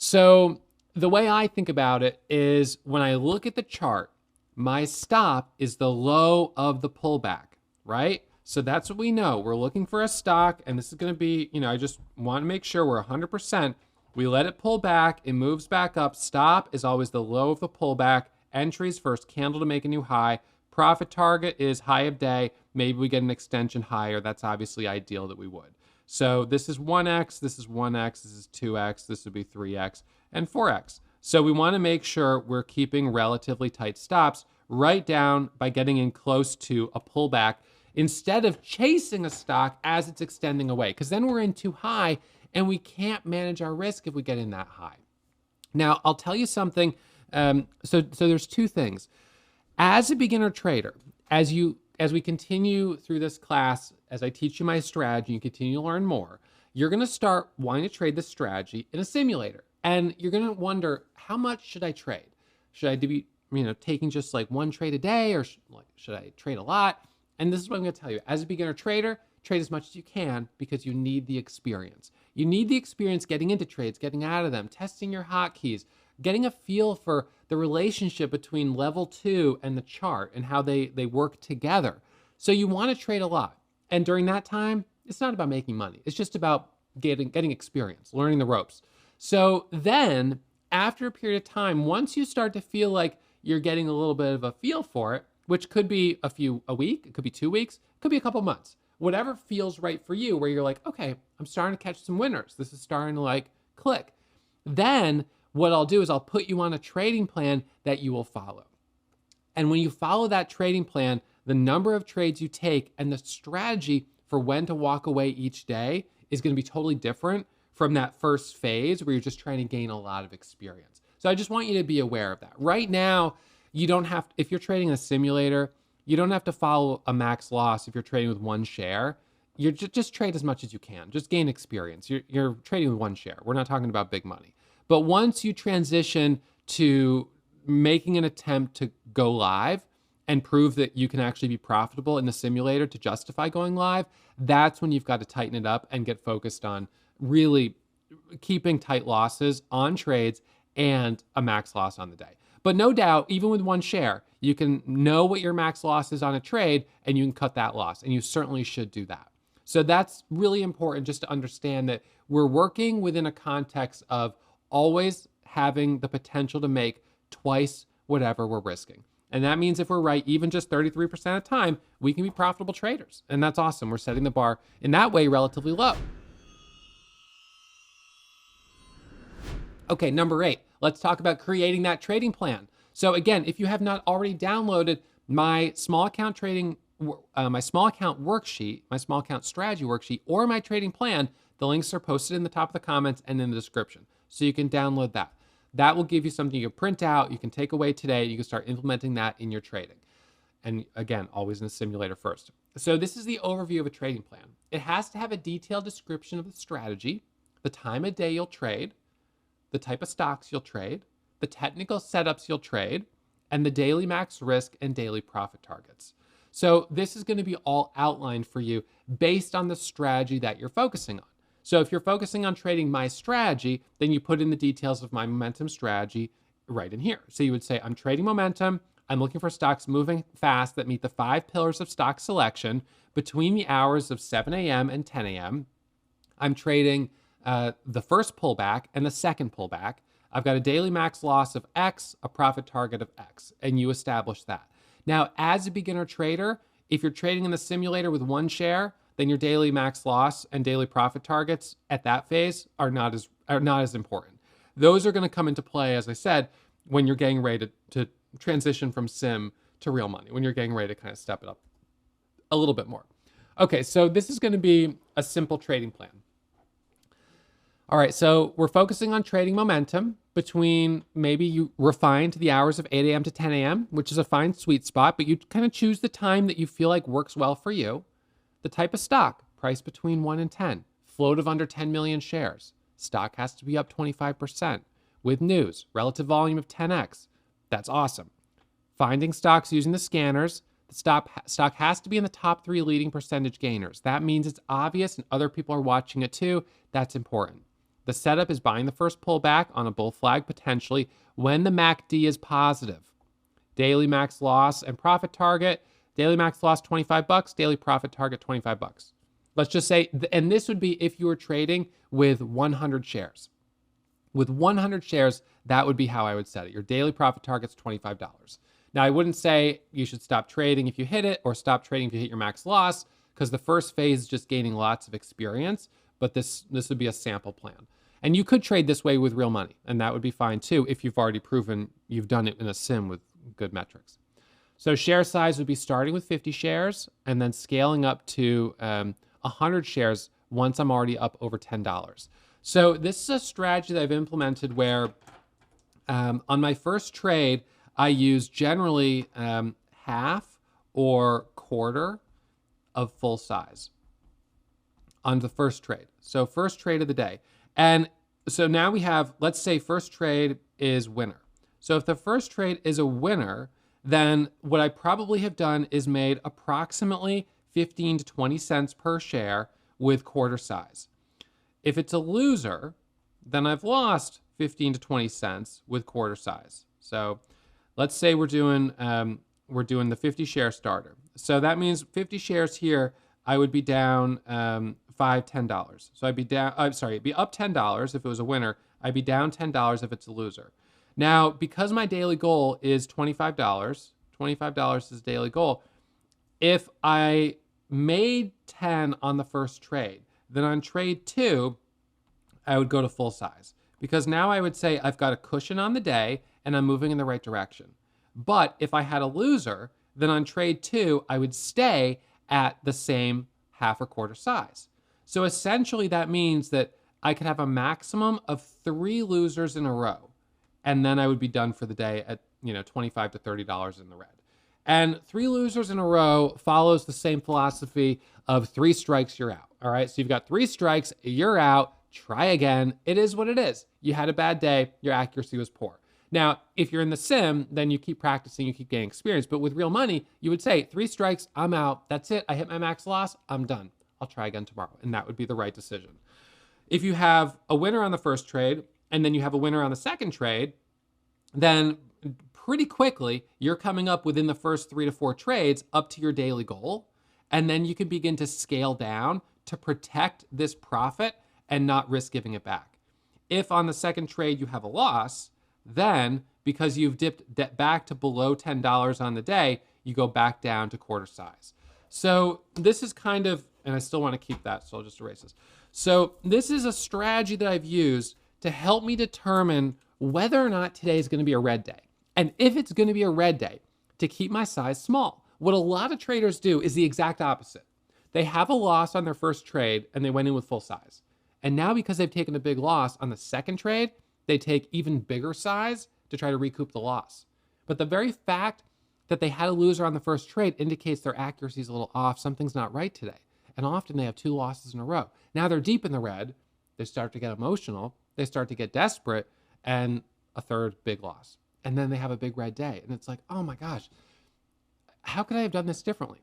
So the way I think about it is when I look at the chart, my stop is the low of the pullback, right? So that's what we know. We're looking for a stock, and this is going to be, you know, I just want to make sure we're 100%. We let it pull back. It moves back up. Stop is always the low of the pullback. Entries first candle to make a new high. Profit target is high of day. Maybe we get an extension higher. That's obviously ideal that we would. So this is 1x, this is 1x, this is 2x, this would be 3x, and 4x. So we want to make sure we're keeping relatively tight stops right down by getting in close to a pullback instead of chasing a stock as it's extending away, because then we're in too high and we can't manage our risk if we get in that high. Now, I'll tell you something So there's two things. As a beginner trader, as we continue through this class, as I teach you my strategy and continue to learn more, you're going to start wanting to trade this strategy in a simulator. And you're going to wonder, how much should I trade? Should I be, taking just like one trade a day, or should I trade a lot? And this is what I'm going to tell you. As a beginner trader, trade as much as you can because you need the experience. You need the experience getting into trades, getting out of them, testing your hotkeys, getting a feel for the relationship between level 2 and the chart and how they work together. So you want to trade a lot. And during that time, it's not about making money. It's just about getting experience, learning the ropes. So then after a period of time, once you start to feel like you're getting a little bit of a feel for it, which could be a week, it could be 2 weeks, it could be a couple months, whatever feels right for you, where you're like, okay, I'm starting to catch some winners. This is starting to click. Then what I'll do is I'll put you on a trading plan that you will follow. And when you follow that trading plan, the number of trades you take and the strategy for when to walk away each day is going to be totally different from that first phase where you're just trying to gain a lot of experience. So I just want you to be aware of that. Right now, you don't have, if you're trading a simulator, you don't have to follow a max loss if you're trading with one share. You just trade as much as you can. Just gain experience. You're trading with one share. We're not talking about big money. But once you transition to making an attempt to go live and prove that you can actually be profitable in the simulator to justify going live, that's when you've got to tighten it up and get focused on really keeping tight losses on trades and a max loss on the day. But no doubt, even with one share, you can know what your max loss is on a trade and you can cut that loss, and you certainly should do that. So that's really important, just to understand that we're working within a context of always having the potential to make twice whatever we're risking. And that means if we're right, even just 33% of the time, we can be profitable traders. And that's awesome. We're setting the bar in that way relatively low. Okay, number 8, let's talk about creating that trading plan. So again, if you have not already downloaded my small account trading, my small account worksheet, my small account strategy worksheet, or my trading plan, the links are posted in the top of the comments and in the description. So you can download that. That will give you something you can print out, you can take away today, you can start implementing that in your trading. And again, always in a simulator first. So this is the overview of a trading plan. It has to have a detailed description of the strategy, the time of day you'll trade, the type of stocks you'll trade, the technical setups you'll trade, and the daily max risk and daily profit targets. So this is going to be all outlined for you based on the strategy that you're focusing on. So if you're focusing on trading my strategy, then you put in the details of my momentum strategy right in here. So you would say, I'm trading momentum. I'm looking for stocks moving fast that meet the 5 pillars of stock selection between the hours of 7 a.m. and 10 a.m. I'm trading the first pullback and the second pullback. I've got a daily max loss of X, a profit target of X, and you establish that. Now, as a beginner trader, if you're trading in the simulator with one share, then your daily max loss and daily profit targets at that phase are not as important. Those are going to come into play, as I said, when you're getting ready to transition from sim to real money, when you're getting ready to kind of step it up a little bit more. Okay, so this is going to be a simple trading plan. All right, so we're focusing on trading momentum between, maybe you refine to the hours of 8 a.m. to 10 a.m., which is a fine sweet spot, but you kind of choose the time that you feel like works well for you. The type of stock, price between 1 and 10, float of under 10 million shares. Stock has to be up 25%. With news, relative volume of 10x. That's awesome. Finding stocks using the scanners. The stock has to be in the top 3 leading percentage gainers. That means it's obvious and other people are watching it too. That's important. The setup is buying the first pullback on a bull flag potentially when the MACD is positive. Daily max loss and profit target. Daily max loss $25, daily profit target $25. Let's just say, and this would be if you were trading with 100 shares. With 100 shares, that would be how I would set it. Your daily profit target's $25. Now, I wouldn't say you should stop trading if you hit it or stop trading if you hit your max loss, because the first phase is just gaining lots of experience, but this would be a sample plan. And you could trade this way with real money, and that would be fine too if you've already proven you've done it in a sim with good metrics. So share size would be starting with 50 shares and then scaling up to 100 shares once I'm already up over $10. So this is a strategy that I've implemented where On my first trade, I use generally half or quarter of full size on the first trade. So first trade of the day. And so now we have, let's say first trade is winner. So if the first trade is a winner, then what I probably have done is made approximately 15 to 20 cents per share with quarter size. If it's a loser, then I've lost 15 to 20 cents with quarter size. So let's say we're doing the 50 share starter. So that means 50 shares here, I would be down $10. So I'd be down, it'd be up $10 if it was a winner. I'd be down $10 if it's a loser. Now, because my daily goal is $25 is daily goal. If I made 10 on the first trade, then on trade 2, I would go to full size, because now I would say I've got a cushion on the day and I'm moving in the right direction. But if I had a loser, then on trade 2, I would stay at the same half or quarter size. So essentially that means that I could have a maximum of 3 losers in a row, and then I would be done for the day at, $25 to $30 in the red. And 3 losers in a row follows the same philosophy of 3 strikes, you're out. All right. So you've got 3 strikes, you're out, try again. It is what it is. You had a bad day, your accuracy was poor. Now, if you're in the sim, then you keep practicing, you keep getting experience. But with real money, you would say 3 strikes, I'm out. That's it. I hit my max loss. I'm done. I'll try again tomorrow. And that would be the right decision. If you have a winner on the first trade and then you have a winner on the second trade, then pretty quickly you're coming up within the first 3 to 4 trades up to your daily goal. And then you can begin to scale down to protect this profit and not risk giving it back. If on the second trade you have a loss, then because you've dipped back to below $10 on the day, you go back down to quarter size. So this is kind of, and I still want to keep that, so I'll just erase this. So this is a strategy that I've used to help me determine whether or not today is going to be a red day. And if it's going to be a red day, to keep my size small. What a lot of traders do is the exact opposite. They have a loss on their first trade and they went in with full size. And now because they've taken a big loss on the second trade, they take even bigger size to try to recoup the loss. But the very fact that they had a loser on the first trade indicates their accuracy is a little off. Something's not right today. And often they have 2 losses in a row. Now they're deep in the red. They start to get emotional. They start to get desperate, and a third big loss. And then they have a big red day. And it's like, oh my gosh, how could I have done this differently?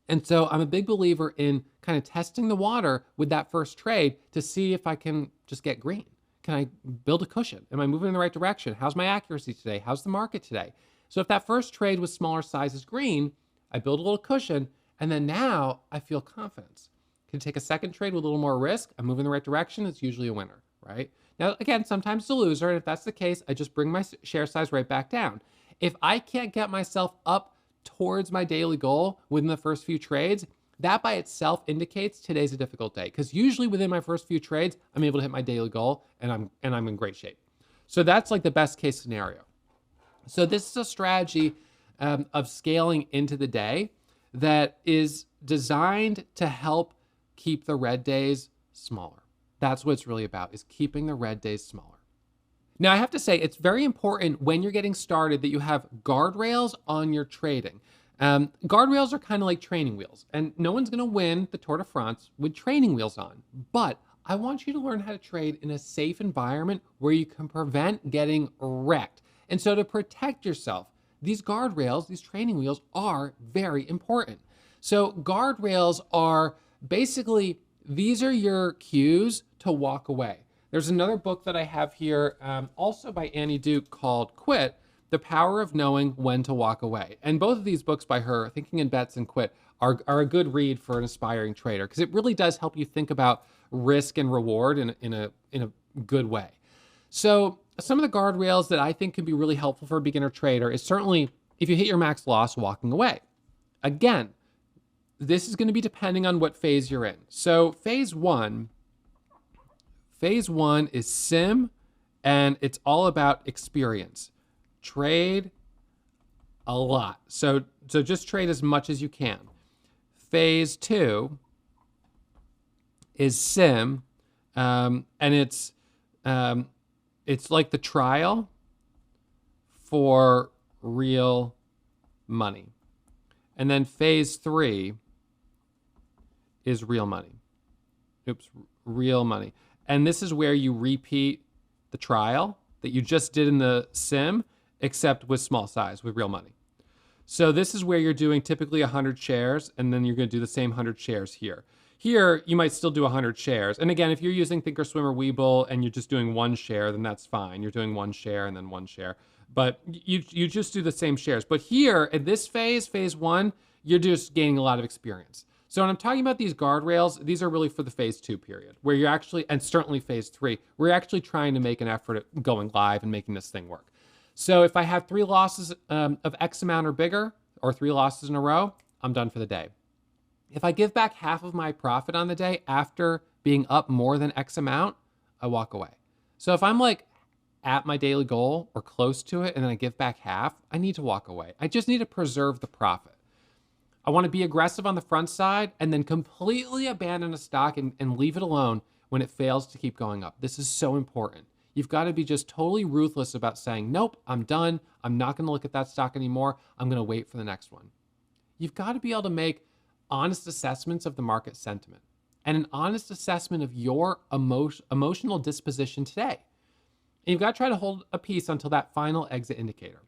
And so I'm a big believer in kind of testing the water with that first trade to see if I can just get green. Can I build a cushion? Am I moving in the right direction? How's my accuracy today? How's the market today? So if that first trade with smaller sizes green, I build a little cushion, and then now I feel confidence. Can take a second trade with a little more risk. I'm moving in the right direction. It's usually a winner, right? Now, again, sometimes it's a loser. And if that's the case, I just bring my share size right back down. If I can't get myself up towards my daily goal within the first few trades, that by itself indicates today's a difficult day. Because usually within my first few trades, I'm able to hit my daily goal and I'm in great shape. So that's like the best case scenario. So this is a strategy of scaling into the day that is designed to help keep the red days smaller. That's what it's really about, is keeping the red days smaller. Now, I have to say, it's very important when you're getting started that you have guardrails on your trading. Guardrails are kind of like training wheels, and no one's going to win the Tour de France with training wheels on. But I want you to learn how to trade in a safe environment where you can prevent getting wrecked. And so to protect yourself, these guardrails, these training wheels are very important. So guardrails are basically, these are your cues to walk away. There's another book that I have here, also by Annie Duke, called Quit, The Power of Knowing When to Walk Away. And both of these books by her, Thinking in Bets and Quit, are a good read for an aspiring trader, because it really does help you think about risk and reward in a good way. So some of the guardrails that I think can be really helpful for a beginner trader is certainly, if you hit your max loss, walking away. Again, this is going to be depending on what phase you're in. So phase one is sim, and it's all about experience. Trade a lot. So just trade as much as you can. Phase 2 is sim, and it's like the trial, for real money. And then phase 3 is real money. Oops, real money. And this is where you repeat the trial that you just did in the sim, except with small size, with real money. So this is where you're doing typically 100 shares, and then you're going to do the same 100 shares here. Here, you might still do 100 shares. And again, if you're using Thinkorswim or Webull and you're just doing one share, then that's fine. You're doing one share and then one share. But you just do the same shares. But here, at this phase, phase 1, you're just gaining a lot of experience. So when I'm talking about these guardrails, these are really for the phase 2 period, where you're actually, and certainly phase 3, we're actually trying to make an effort at going live and making this thing work. So if I have 3 losses of X amount or bigger, or 3 losses in a row, I'm done for the day. If I give back half of my profit on the day after being up more than X amount, I walk away. So if I'm like at my daily goal or close to it and then I give back half, I need to walk away. I just need to preserve the profit. I want to be aggressive on the front side and then completely abandon a stock and leave it alone when it fails to keep going up. This is so important. You've got to be just totally ruthless about saying, nope, I'm done. I'm not going to look at that stock anymore. I'm going to wait for the next one. You've got to be able to make honest assessments of the market sentiment and an honest assessment of your emotional disposition today. And you've got to try to hold a piece until that final exit indicator.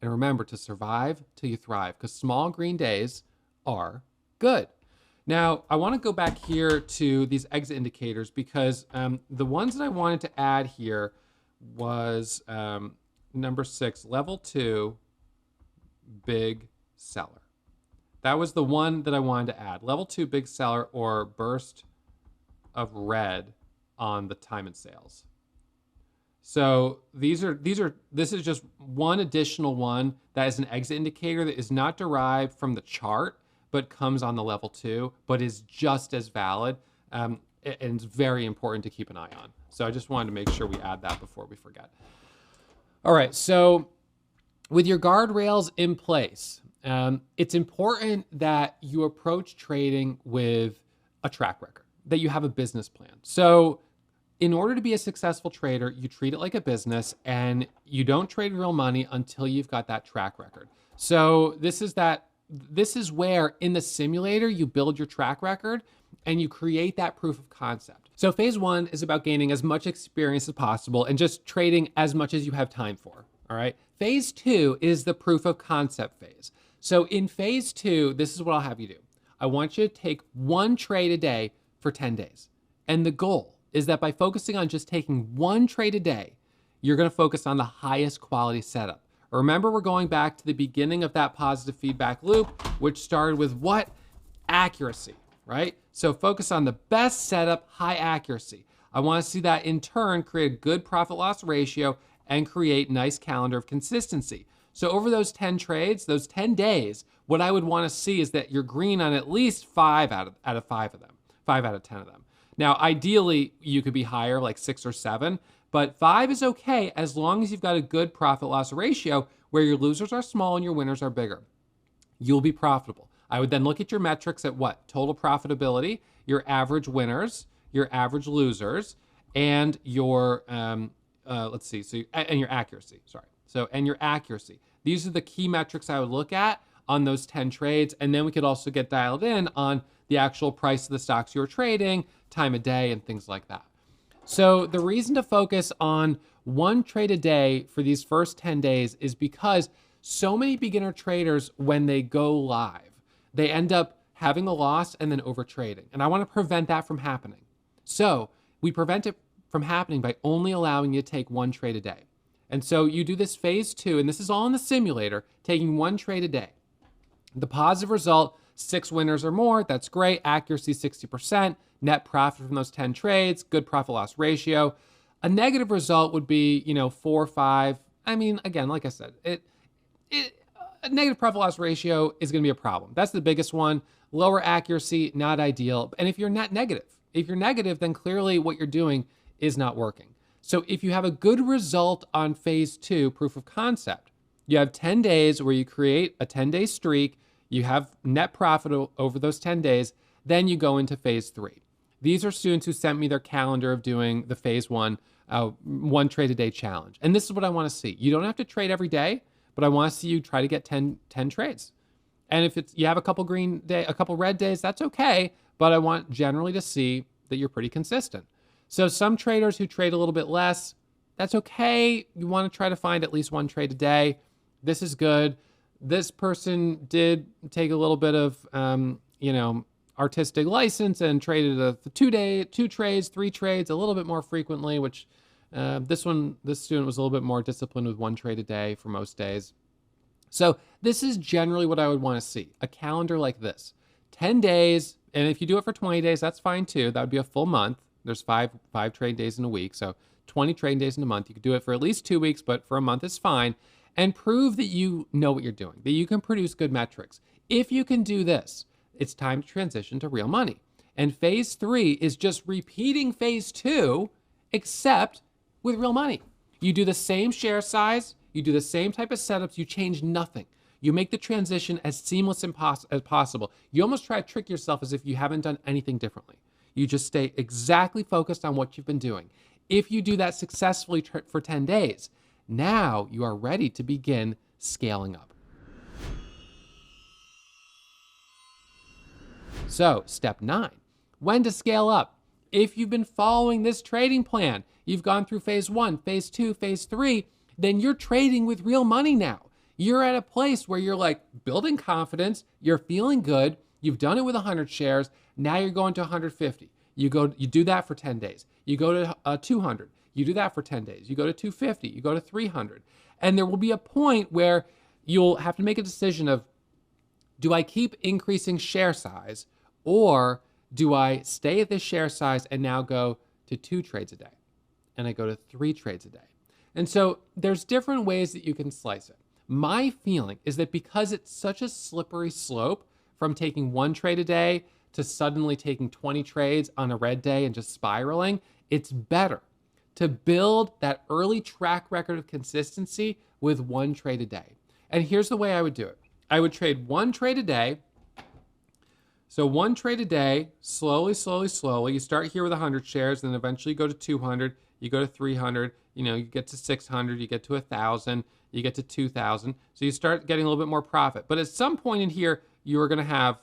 And remember to survive till you thrive, because small green days are good. Now, I want to go back here to these exit indicators because the ones that I wanted to add here was number 6, level 2, big seller. That was the one that I wanted to add. Level 2, big seller, or burst of red on the time and sales. So this is just one additional one that is an exit indicator that is not derived from the chart, but comes on the level 2, but is just as valid, and it's very important to keep an eye on. So I just wanted to make sure we add that before we forget. All right, so with your guardrails in place, it's important that you approach trading with a track record, that you have a business plan. So in order to be a successful trader, you treat it like a business, and you don't trade real money until you've got that track record. So this is where in the simulator you build your track record and you create that proof of concept. So phase 1 is about gaining as much experience as possible and just trading as much as you have time for, all right? Phase 2 is the proof of concept phase. So in phase 2, this is what I'll have you do. I want you to take 1 trade a day for 10 days. And the goal is that by focusing on just taking 1 trade a day, you're gonna focus on the highest quality setup. Remember, we're going back to the beginning of that positive feedback loop, which started with what? Accuracy, right? So focus on the best setup, high accuracy. I want to see that in turn create a good profit loss ratio and create nice calendar of consistency. So over those 10 trades, those 10 days, what I would want to see is that you're green on at least 5 out of 5 of them, 5 out of 10 of them. Now, ideally, you could be higher, like 6 or 7, but 5 is okay as long as you've got a good profit loss ratio where your losers are small and your winners are bigger. You'll be profitable. I would then look at your metrics at what? Total profitability, your average winners, your average losers, and your, and your accuracy, sorry. So, and your accuracy. These are the key metrics I would look at on those 10 trades. And then we could also get dialed in on the actual price of the stocks you're trading, time of day, and things like that. So the reason to focus on 1 trade a day for these first 10 days is because so many beginner traders, when they go live, they end up having a loss and then over trading. And I want to prevent that from happening. So we prevent it from happening by only allowing you to take 1 trade a day. And so you do this phase 2, and this is all in the simulator, taking 1 trade a day. The positive result, 6 winners or more, that's great. Accuracy 60%, net profit from those 10 trades, good profit loss ratio. A negative result would be, 4 or 5. I mean, again, like I said, a negative profit loss ratio is going to be a problem. That's the biggest one. Lower accuracy, not ideal. And if you're net negative, then clearly what you're doing is not working. So if you have a good result on phase 2, proof of concept, you have 10 days where you create a 10-day streak, you have net profit over those 10 days, then you go into phase 3. These are students who sent me their calendar of doing the phase 1 one trade a day challenge. And this is what I want to see. You don't have to trade every day, but I want to see you try to get 10 trades. And if you have a couple red days, that's okay. But I want generally to see that you're pretty consistent. So some traders who trade a little bit less, that's okay. You want to try to find at least one trade a day. This is good. This person did take a little bit of, artistic license and traded 2 trades, 3 trades, a little bit more frequently, which this student was a little bit more disciplined with 1 trade a day for most days. So this is generally what I would want to see, a calendar like this. 10 days, and if you do it for 20 days, that's fine too. That would be a full month. There's five trade days in a week, so 20 trade days in a month. You could do it for at least 2 weeks, but for a month is fine. And prove that you know what you're doing, that you can produce good metrics. If you can do this, it's time to transition to real money. And phase 3 is just repeating phase 2, except with real money. You do the same share size, you do the same type of setups, you change nothing. You make the transition as seamless as possible. You almost try to trick yourself as if you haven't done anything differently. You just stay exactly focused on what you've been doing. If you do that successfully for 10 days, now you are ready to begin scaling up. So, step 9, when to scale up. If you've been following this trading plan, you've gone through phase 1, phase 2, phase 3, then you're trading with real money now. You're at a place where you're like building confidence, you're feeling good, you've done it with 100 shares, now you're going to 150. You do that for 10 days. You go to 200. You do that for 10 days. You go to 250. You go to 300. And there will be a point where you'll have to make a decision of, do I keep increasing share size, or do I stay at this share size and now go to 2 trades a day? And I go to 3 trades a day. And so there's different ways that you can slice it. My feeling is that because it's such a slippery slope from taking 1 trade a day to suddenly taking 20 trades on a red day and just spiraling, it's better to build that early track record of consistency with 1 trade a day. And here's the way I would do it. I would trade 1 trade a day. So 1 trade a day, slowly. You start here with 100 shares, then eventually you go to 200, you go to 300, you get to 600, you get to 1,000, you get to 2,000. So you start getting a little bit more profit. But at some point in here, you are going to have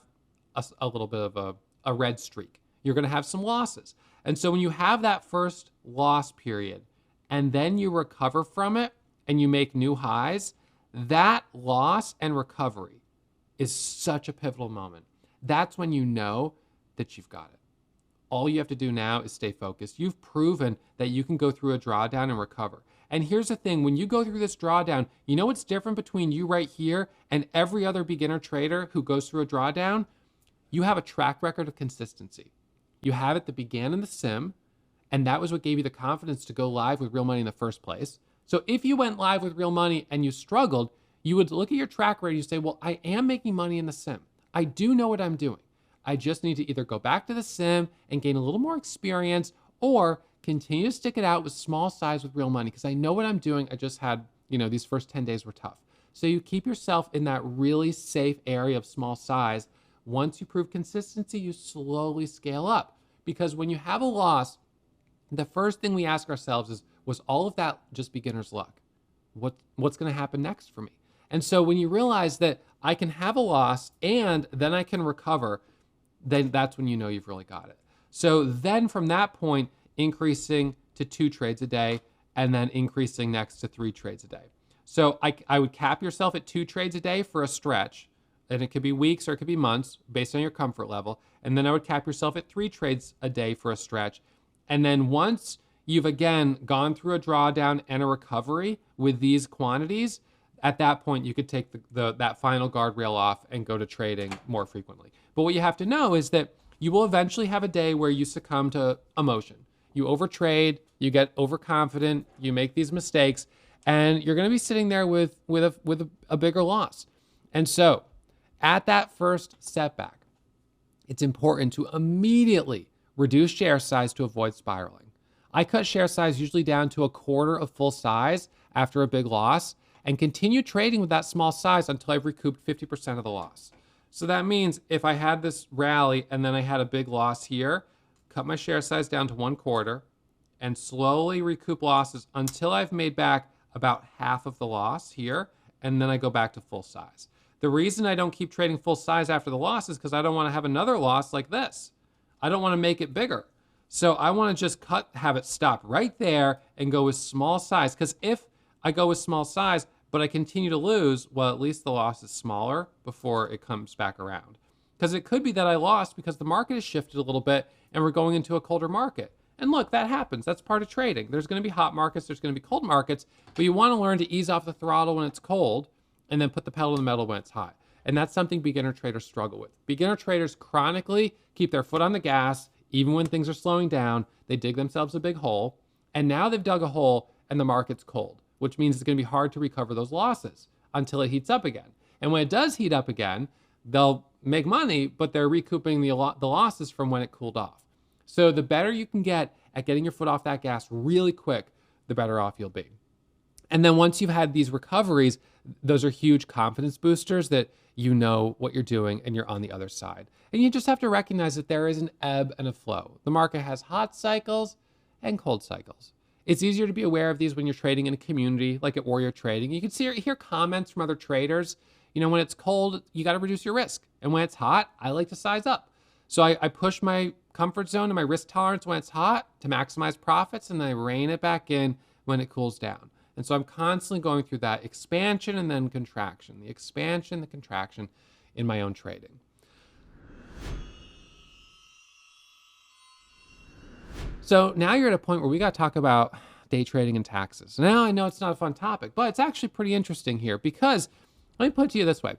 a little bit of a red streak. You're going to have some losses. And so when you have that first loss period and then you recover from it and you make new highs, that loss and recovery is such a pivotal moment. That's when you know that you've got it. All you have to do now is stay focused. You've proven that you can go through a drawdown and recover. And here's the thing, when you go through this drawdown, you know what's different between you right here and every other beginner trader who goes through a drawdown? You have a track record of consistency. You have it that began in the sim, and that was what gave you the confidence to go live with real money in the first place. So if you went live with real money and you struggled, you would look at your track record and you say, well, I am making money in the sim. I do know what I'm doing. I just need to either go back to the sim and gain a little more experience, or continue to stick it out with small size with real money because I know what I'm doing. I just had, these first 10 days were tough. So you keep yourself in that really safe area of small size. Once you prove consistency, you slowly scale up, because when you have a loss, the first thing we ask ourselves is, was all of that just beginner's luck? What's going to happen next for me? And so when you realize that I can have a loss and then I can recover, then that's when you know you've really got it. So then from that point, increasing to 2 trades a day, and then increasing next to 3 trades a day. So I would cap yourself at 2 trades a day for a stretch, and it could be weeks or it could be months based on your comfort level. And then I would cap yourself at 3 trades a day for a stretch. And then once you've again gone through a drawdown and a recovery with these quantities, at that point you could take that final guardrail off and go to trading more frequently. But what you have to know is that you will eventually have a day where you succumb to emotion. You overtrade, you get overconfident, you make these mistakes, and you're going to be sitting there with a bigger loss. And so at that first setback, it's important to immediately reduce share size to avoid spiraling. I cut share size usually down to 1/4 of full size after a big loss, and continue trading with that small size until I've recouped 50% of the loss. So that means if I had this rally and then I had a big loss here, cut my share size down to 1/4, and slowly recoup losses until I've made back about half of the loss here, and then I go back to full size. The reason I don't keep trading full size after the loss is because I don't want to have another loss like this. I don't want to make it bigger. So I want to just have it stop right there and go with small size. Because if I go with small size, but I continue to lose, well, at least the loss is smaller before it comes back around. Because it could be that I lost because the market has shifted a little bit and we're going into a colder market. And look, that happens. That's part of trading. There's going to be hot markets, there's going to be cold markets, but you want to learn to ease off the throttle when it's cold and then put the pedal to the metal when it's hot. And that's something beginner traders struggle with. Beginner traders chronically keep their foot on the gas, even when things are slowing down. They dig themselves a big hole, and now they've dug a hole and the market's cold, which means it's going to be hard to recover those losses until it heats up again. And when it does heat up again, they'll make money, but they're recouping the losses from when it cooled off. So the better you can get at getting your foot off that gas really quick, the better off you'll be. And then once you've had these recoveries, those are huge confidence boosters that you know what you're doing and you're on the other side. And you just have to recognize that there is an ebb and a flow. The market has hot cycles and cold cycles. It's easier to be aware of these when you're trading in a community like at Warrior Trading. You can see or hear comments from other traders. You know, when it's cold, you got to reduce your risk. And when it's hot, I like to size up. So I push my comfort zone and my risk tolerance when it's hot to maximize profits, and then I rein it back in when it cools down. And so I'm constantly going through that expansion and then contraction, the expansion, the contraction in my own trading. So now you're at a point where we got to talk about day trading and taxes. Now I know it's not a fun topic, but it's actually pretty interesting here because let me put it to you this way.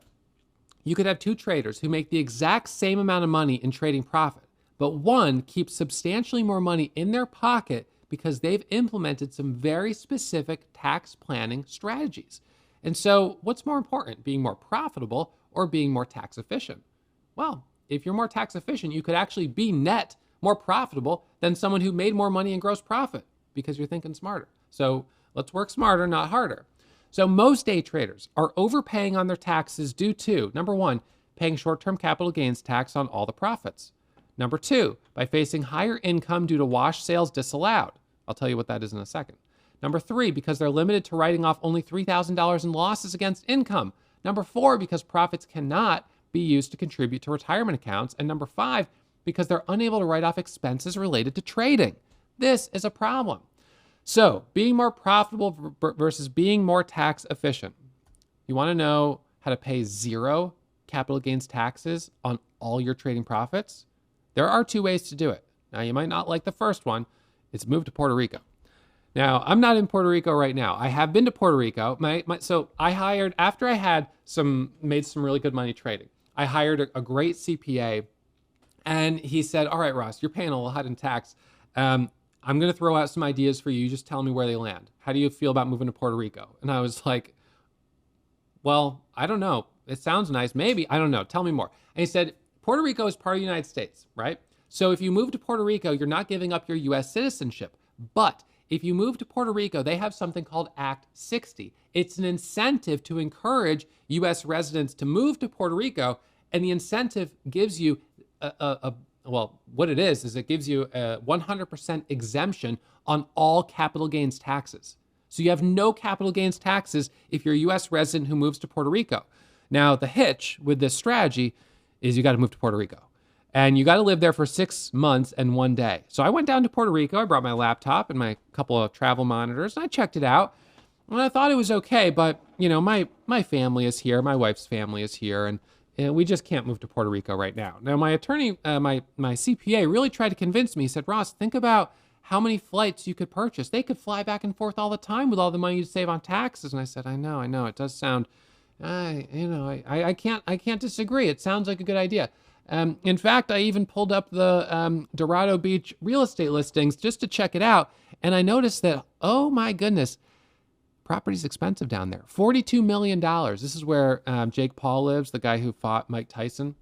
You could have two traders who make the exact same amount of money in trading profit, but one keeps substantially more money in their pocket because they've implemented some very specific tax planning strategies. And so what's more important, being more profitable or being more tax efficient? Well, if you're more tax efficient, you could actually be net more profitable than someone who made more money in gross profit because you're thinking smarter. So let's work smarter, not harder. So most day traders are overpaying on their taxes due to, number one, paying short-term capital gains tax on all the profits. Number two, by facing higher income due to wash sales disallowed. I'll tell you what that is in a second. Number three, because they're limited to writing off only $3,000 in losses against income. Number four, because profits cannot be used to contribute to retirement accounts. And number five, because they're unable to write off expenses related to trading. This is a problem. So being more profitable versus being more tax efficient. You want to know how to pay zero capital gains taxes on all your trading profits? There are two ways to do it. Now, you might not like the first one. It's move to Puerto Rico. Now, I'm not in Puerto Rico right now. I have been to Puerto Rico. So I hired, after I had made some really good money trading, I hired a great CPA, and he said, all right, Ross, you're paying a lot in tax. I'm going to throw out some ideas for you. You just tell me where they land. How do you feel about moving to Puerto Rico? And I was like, well, I don't know. It sounds nice. Maybe. I don't know. Tell me more. And he said, Puerto Rico is part of the United States, right? So if you move to Puerto Rico, you're not giving up your U.S. citizenship. But if you move to Puerto Rico, they have something called Act 60. It's an incentive to encourage U.S. residents to move to Puerto Rico. And the incentive gives you what it is it gives you a 100% exemption on all capital gains taxes. So you have no capital gains taxes if you're a U.S. resident who moves to Puerto Rico. Now, the hitch with this strategy is you got to move to Puerto Rico. And you got to live there for 6 months and 1 day. So I went down to Puerto Rico. I brought my laptop and my couple of travel monitors, and I checked it out. And I thought it was okay, but you know, my family is here, my wife's family is here, and we just can't move to Puerto Rico right now. Now, my attorney, my CPA really tried to convince me. He said, Ross, think about how many flights you could purchase. They could fly back and forth all the time with all the money you'd save on taxes. And I said, I know. It does sound, I can't disagree. It sounds like a good idea. In fact, I even pulled up the Dorado Beach real estate listings just to check it out. And I noticed that, oh my goodness, property's expensive down there. $42 million. This is where Jake Paul lives, the guy who fought Mike Tyson.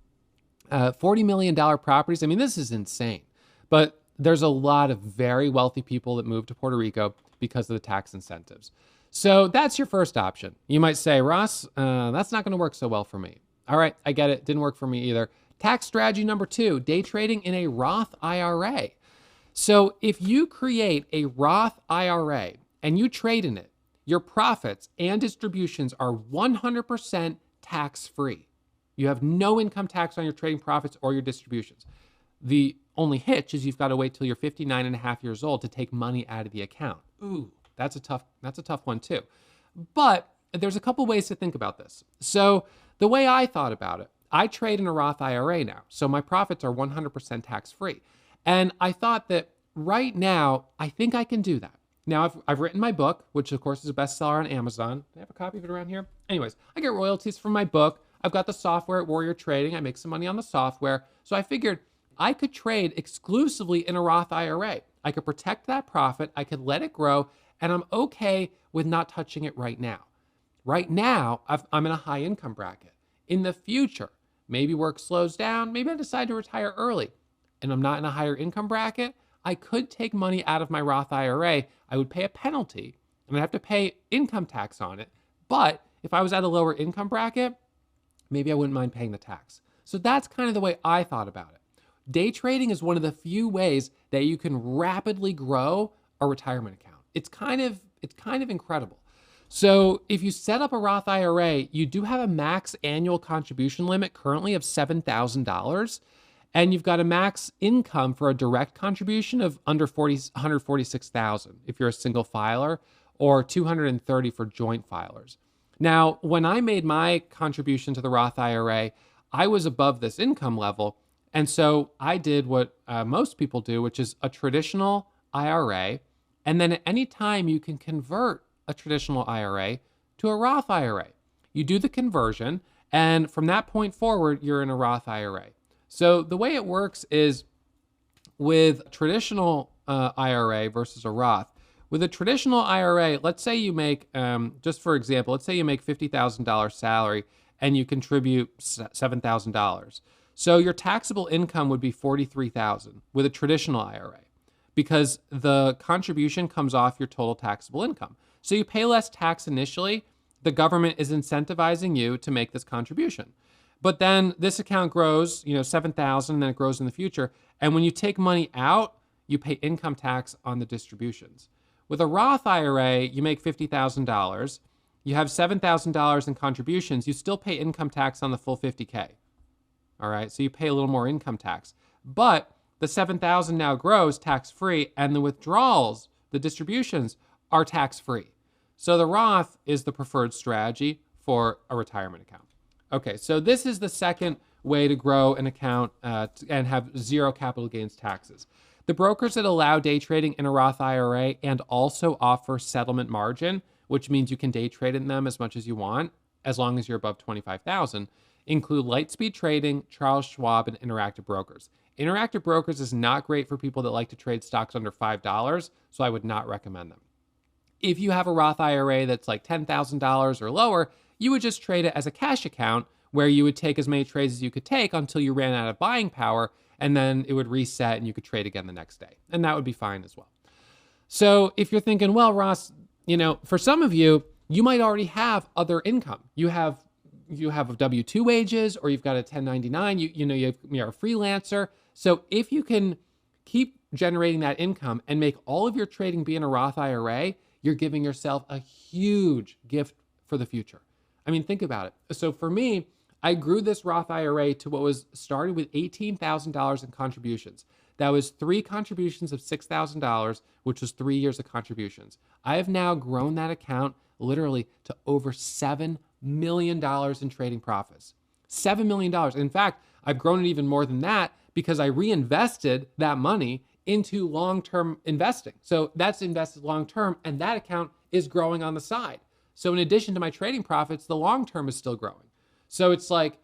$40 million properties. I mean, this is insane. But there's a lot of very wealthy people that move to Puerto Rico because of the tax incentives. So that's your first option. You might say, Ross, that's not going to work so well for me. All right, I get it. Didn't work for me either. Tax strategy number 2, day trading in a Roth IRA. So if you create a Roth IRA and you trade in it, your profits and distributions are 100% tax-free. You have no income tax on your trading profits or your distributions. The only hitch is you've got to wait till you're 59 and a half years old to take money out of the account. Ooh, that's a tough one too. But there's a couple ways to think about this. So the way I thought about it, I trade in a Roth IRA now. So my profits are 100% tax-free. And I thought that right now, I think I can do that. Now, I've written my book, which of course is a bestseller on Amazon. Do I have a copy of it around here? Anyways, I get royalties from my book. I've got the software at Warrior Trading. I make some money on the software. So I figured I could trade exclusively in a Roth IRA. I could protect that profit. I could let it grow. And I'm okay with not touching it right now. Right now, I'm in a high income bracket. In the future, maybe work slows down. Maybe I decide to retire early and I'm not in a higher income bracket. I could take money out of my Roth IRA. I would pay a penalty and I'd have to pay income tax on it. But if I was at a lower income bracket, maybe I wouldn't mind paying the tax. So that's kind of the way I thought about it. Day trading is one of the few ways that you can rapidly grow a retirement account. It's kind of incredible. So if you set up a Roth IRA, you do have a max annual contribution limit currently of $7,000. And you've got a max income for a direct contribution of under $146,000 if you're a single filer, or $230 for joint filers. Now, when I made my contribution to the Roth IRA, I was above this income level. And so I did what most people do, which is a traditional IRA. And then at any time you can convert a traditional IRA to a Roth IRA. You do the conversion, and from that point forward, you're in a Roth IRA. So the way it works is with traditional IRA versus a Roth. With a traditional IRA, let's say you make, just for example, let's say you make $50,000 salary and you contribute $7,000. So your taxable income would be $43,000 with a traditional IRA because the contribution comes off your total taxable income. So you pay less tax initially. The government is incentivizing you to make this contribution. But then this account grows, $7,000, and then it grows in the future. And when you take money out, you pay income tax on the distributions. With a Roth IRA, you make $50,000. You have $7,000 in contributions. You still pay income tax on the full $50K. All right, so you pay a little more income tax. But the $7,000 now grows tax-free, and the withdrawals, the distributions, are tax-free. So the Roth is the preferred strategy for a retirement account. Okay, so this is the second way to grow an account and have zero capital gains taxes. The brokers that allow day trading in a Roth IRA and also offer settlement margin, which means you can day trade in them as much as you want, as long as you're above $25,000, include Lightspeed Trading, Charles Schwab, and Interactive Brokers. Interactive Brokers is not great for people that like to trade stocks under $5, so I would not recommend them. If you have a Roth IRA that's like $10,000 or lower, you would just trade it as a cash account where you would take as many trades as you could take until you ran out of buying power, and then it would reset and you could trade again the next day. And that would be fine as well. So if you're thinking, well, Ross, for some of you, you might already have other income. You have W-2 wages, or you've got a 1099, you're a freelancer. So if you can keep generating that income and make all of your trading be in a Roth IRA, you're giving yourself a huge gift for the future. I mean, think about it. So for me, I grew this Roth IRA to what was started with $18,000 in contributions. That was 3 contributions of $6,000, which was 3 years of contributions. I have now grown that account literally to over $7 million in trading profits. $7 million. In fact, I've grown it even more than that because I reinvested that money into long-term investing. So that's invested long-term, and that account is growing on the side. So in addition to my trading profits, the long-term is still growing. So it's like,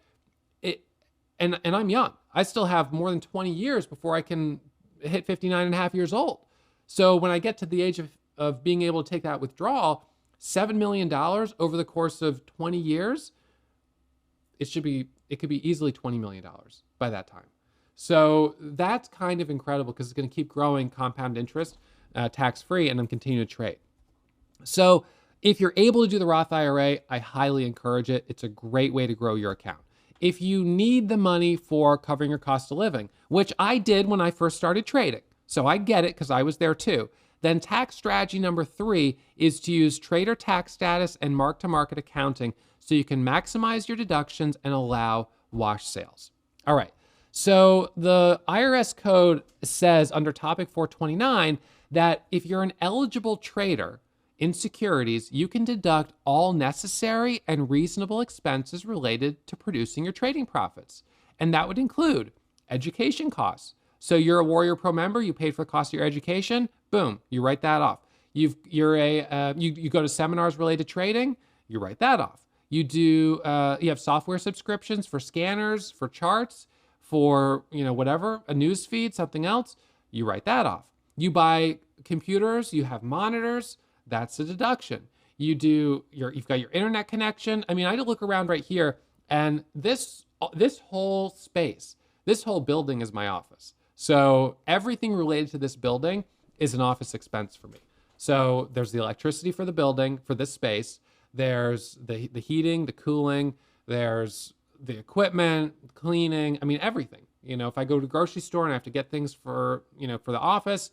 and I'm young. I still have more than 20 years before I can hit 59 and a half years old. So when I get to the age of being able to take that withdrawal, $7 million over the course of 20 years, it could be easily $20 million by that time. So that's kind of incredible because it's going to keep growing compound interest, tax-free, and then continue to trade. So if you're able to do the Roth IRA, I highly encourage it. It's a great way to grow your account. If you need the money for covering your cost of living, which I did when I first started trading. So I get it because I was there too. Then tax strategy number 3 is to use trader tax status and mark-to-market accounting so you can maximize your deductions and allow wash sales. All right. So the IRS code says under topic 429 that if you're an eligible trader in securities, you can deduct all necessary and reasonable expenses related to producing your trading profits. And that would include education costs. So you're a Warrior Pro member, you paid for the cost of your education, boom, you write that off. You go to seminars related to trading, you write that off. You have software subscriptions for scanners, for charts, for whatever, a news feed, something else, you write that off. You buy computers, you have monitors, that's a deduction. You've got your internet connection. I mean, I look around right here, and this whole space, this whole building is my office. So everything related to this building is an office expense for me. So there's the electricity for the building, for this space. There's the heating, the cooling. There's the equipment, cleaning. I mean, everything. If I go to the grocery store and I have to get things for the office,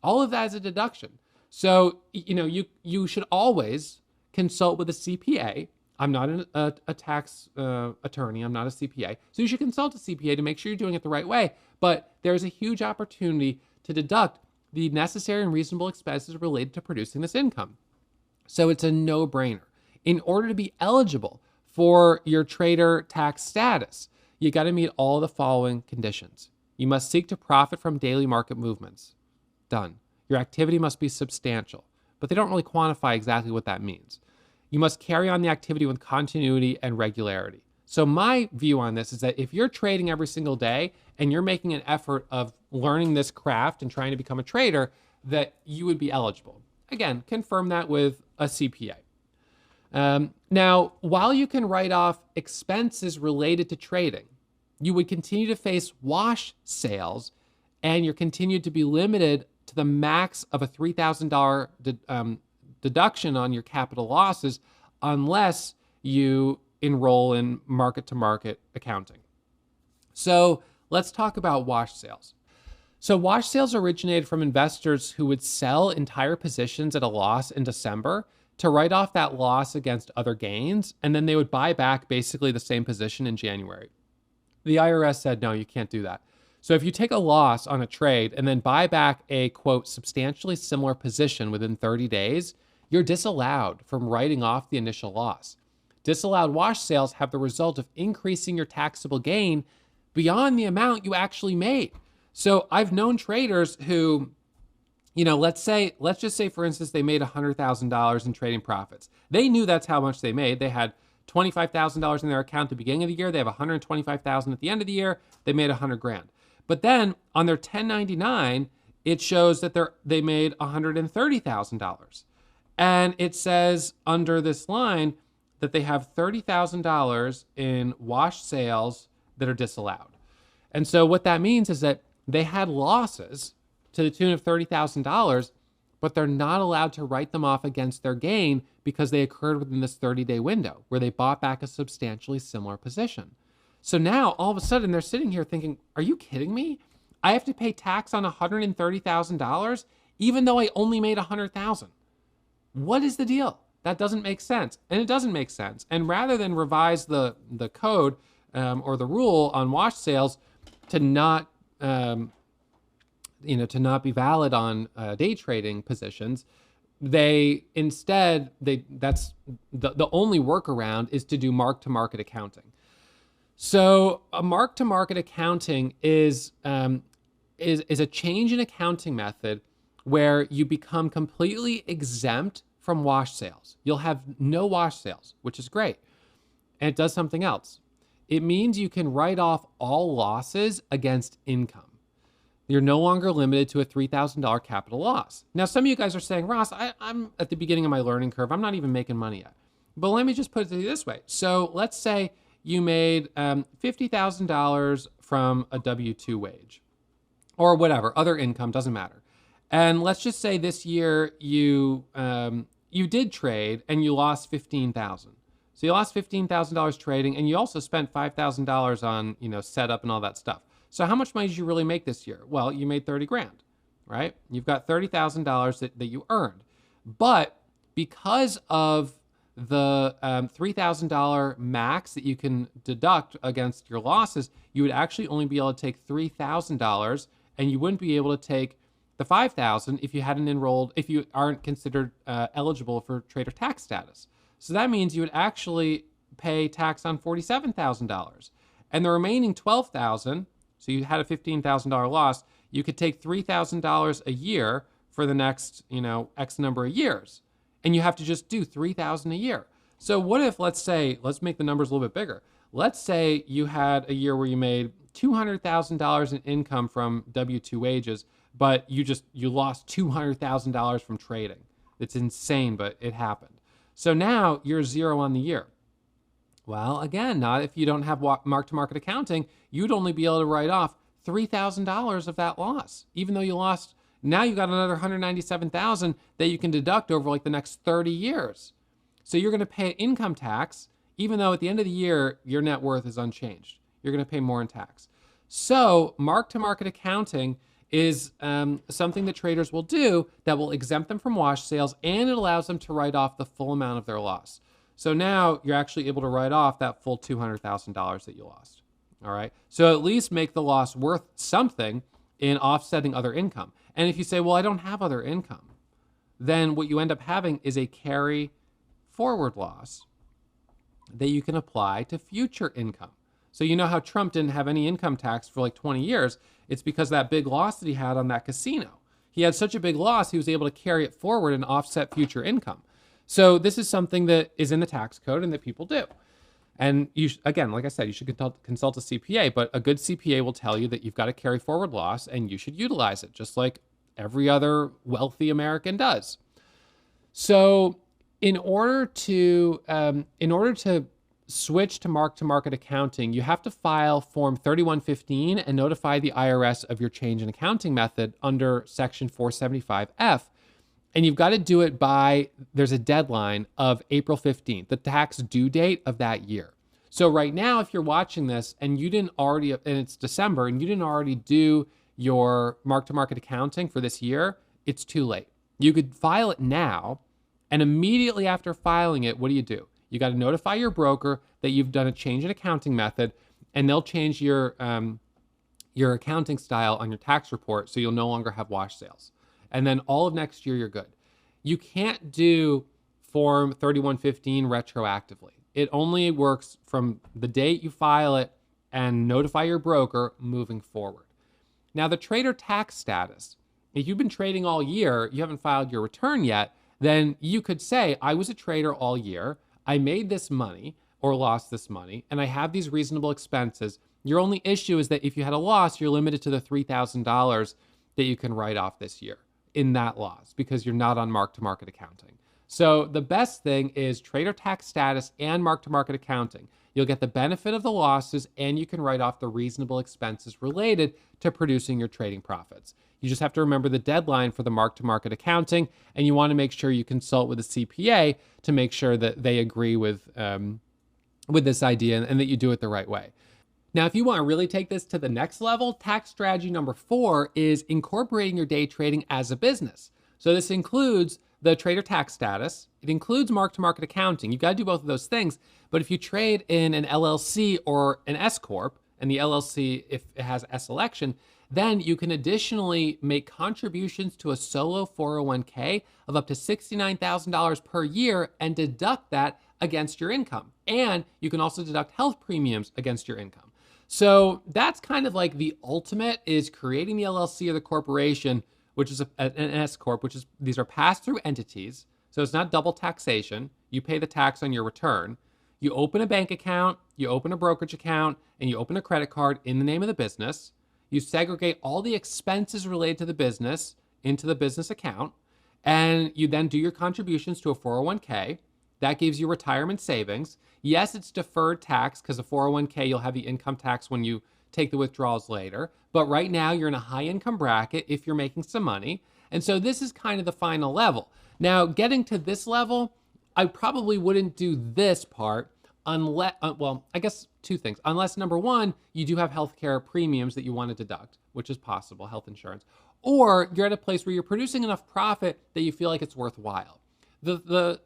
all of that is a deduction. So, you should always consult with a CPA. I'm not a tax attorney. I'm not a CPA. So you should consult a CPA to make sure you're doing it the right way. But there's a huge opportunity to deduct the necessary and reasonable expenses related to producing this income. So it's a no-brainer. In order to be eligible for your trader tax status, you got to meet all the following conditions. You must seek to profit from daily market movements. Done. Your activity must be substantial, but they don't really quantify exactly what that means. You must carry on the activity with continuity and regularity. So my view on this is that if you're trading every single day and you're making an effort of learning this craft and trying to become a trader, that you would be eligible. Again, confirm that with a CPA. Now, while you can write off expenses related to trading, you would continue to face wash sales, and you're continued to be limited to the max of a $3,000 deduction on your capital losses unless you enroll in market-to-market accounting. So let's talk about wash sales. So wash sales originated from investors who would sell entire positions at a loss in December to write off that loss against other gains, and then they would buy back basically the same position in January. The IRS said, no, you can't do that. So if you take a loss on a trade and then buy back a, quote, substantially similar position within 30 days, you're disallowed from writing off the initial loss. Disallowed wash sales have the result of increasing your taxable gain beyond the amount you actually made. So I've known traders who, let's just say, for instance, they made $100,000 in trading profits. They knew that's how much they made. They had $25,000 in their account at the beginning of the year. They have $125,000 at the end of the year. They made $100,000. But then on their 1099, it shows that they made $130,000. And it says under this line that they have $30,000 in wash sales that are disallowed. And so what that means is that they had losses to the tune of $30,000, but they're not allowed to write them off against their gain because they occurred within this 30-day window where they bought back a substantially similar position. So now all of a sudden they're sitting here thinking, are you kidding me? I have to pay tax on $130,000 even though I only made $100,000. What is the deal? That doesn't make sense. And it doesn't make sense. And rather than revise the code or the rule on wash sales to not to not be valid on day trading positions, that's the only workaround is to do mark-to-market accounting. So a mark-to-market accounting is a change in accounting method where you become completely exempt from wash sales. You'll have no wash sales, which is great. And it does something else. It means you can write off all losses against income. You're no longer limited to a $3,000 capital loss. Now, some of you guys are saying, Ross, I'm at the beginning of my learning curve. I'm not even making money yet. But let me just put it to you this way. So let's say you made $50,000 from a W-2 wage or whatever, other income, doesn't matter. And let's just say this year you did trade and you lost $15,000. So you lost $15,000 trading, and you also spent $5,000 on setup and all that stuff. So how much money did you really make this year? Well, you made 30 grand. right? You've got $30,000 that you earned. But because of the $3,000 max that you can deduct against your losses, you would actually only be able to take $3,000, and you wouldn't be able to take the $5,000 if you hadn't enrolled, if you aren't considered eligible for trader tax status. So that means you would actually pay tax on $47,000, and the remaining $12,000. So you had a $15,000 loss. You could take $3,000 a year for the next, X number of years, and you have to just do $3,000 a year. So what if, let's make the numbers a little bit bigger. Let's say you had a year where you made $200,000 in income from W-2 wages, but you lost $200,000 from trading. It's insane, but it happened. So now you're zero on the year. Well, again, not if you don't have mark-to-market accounting. You'd only be able to write off $3,000 of that loss, even though you lost. Now you got another $197,000 that you can deduct over like the next 30 years. So you're going to pay income tax, even though at the end of the year your net worth is unchanged. You're going to pay more in tax. So mark-to-market accounting is something that traders will do that will exempt them from wash sales, and it allows them to write off the full amount of their loss. So now you're actually able to write off that full $200,000 that you lost. All right. So at least make the loss worth something in offsetting other income. And if you say, well, I don't have other income, then what you end up having is a carry forward loss that you can apply to future income. So you know how Trump didn't have any income tax for like 20 years? It's because that big loss that he had on that casino. He had such a big loss, he was able to carry it forward and offset future income. So this is something that is in the tax code and that people do. And again, like I said, you should consult a CPA, but a good CPA will tell you that you've got a carry forward loss and you should utilize it, just like every other wealthy American does. So in order to switch to mark-to-market accounting, you have to file Form 3115 and notify the IRS of your change in accounting method under Section 475F. And you've got to do it there's a deadline of April 15th, the tax due date of that year. So right now, if you're watching this and and it's December, and you didn't already do your mark-to-market accounting for this year, it's too late. You could file it now, and immediately after filing it, what do? You got to notify your broker that you've done a change in accounting method, and they'll change your accounting style on your tax report, so you'll no longer have wash sales. And then all of next year, you're good. You can't do Form 3115 retroactively. It only works from the date you file it and notify your broker moving forward. Now, the trader tax status, if you've been trading all year, you haven't filed your return yet, then you could say, I was a trader all year, I made this money or lost this money, and I have these reasonable expenses. Your only issue is that if you had a loss, you're limited to the $3,000 that you can write off this year in that loss because you're not on mark-to-market accounting. So the best thing is trader tax status and mark-to-market accounting. You'll get the benefit of the losses, and you can write off the reasonable expenses related to producing your trading profits. You just have to remember the deadline for the mark-to-market accounting, and you want to make sure you consult with a CPA to make sure that they agree with this idea and that you do it the right way. Now, if you want to really take this to the next level, tax strategy number 4 is incorporating your day trading as a business. So this includes the trader tax status. It includes mark-to-market accounting. You've got to do both of those things. But if you trade in an LLC or an S Corp, and the LLC, if it has S election, then you can additionally make contributions to a solo 401k of up to $69,000 per year and deduct that against your income. And you can also deduct health premiums against your income. So that's kind of like the ultimate, is creating the LLC or the corporation, which is an S Corp, these are pass-through entities. So it's not double taxation. You pay the tax on your return. You open a bank account, you open a brokerage account, and you open a credit card in the name of the business. You segregate all the expenses related to the business into the business account, and you then do your contributions to a 401k. That gives you retirement savings. Yes, it's deferred tax because a 401k, you'll have the income tax when you take the withdrawals later. But right now, you're in a high income bracket if you're making some money. And so this is kind of the final level. Now, getting to this level, I probably wouldn't do this part unless, I guess 2 things. Unless, number 1, you do have healthcare premiums that you want to deduct, which is possible, health insurance. or you're at a place where you're producing enough profit that you feel like it's worthwhile. The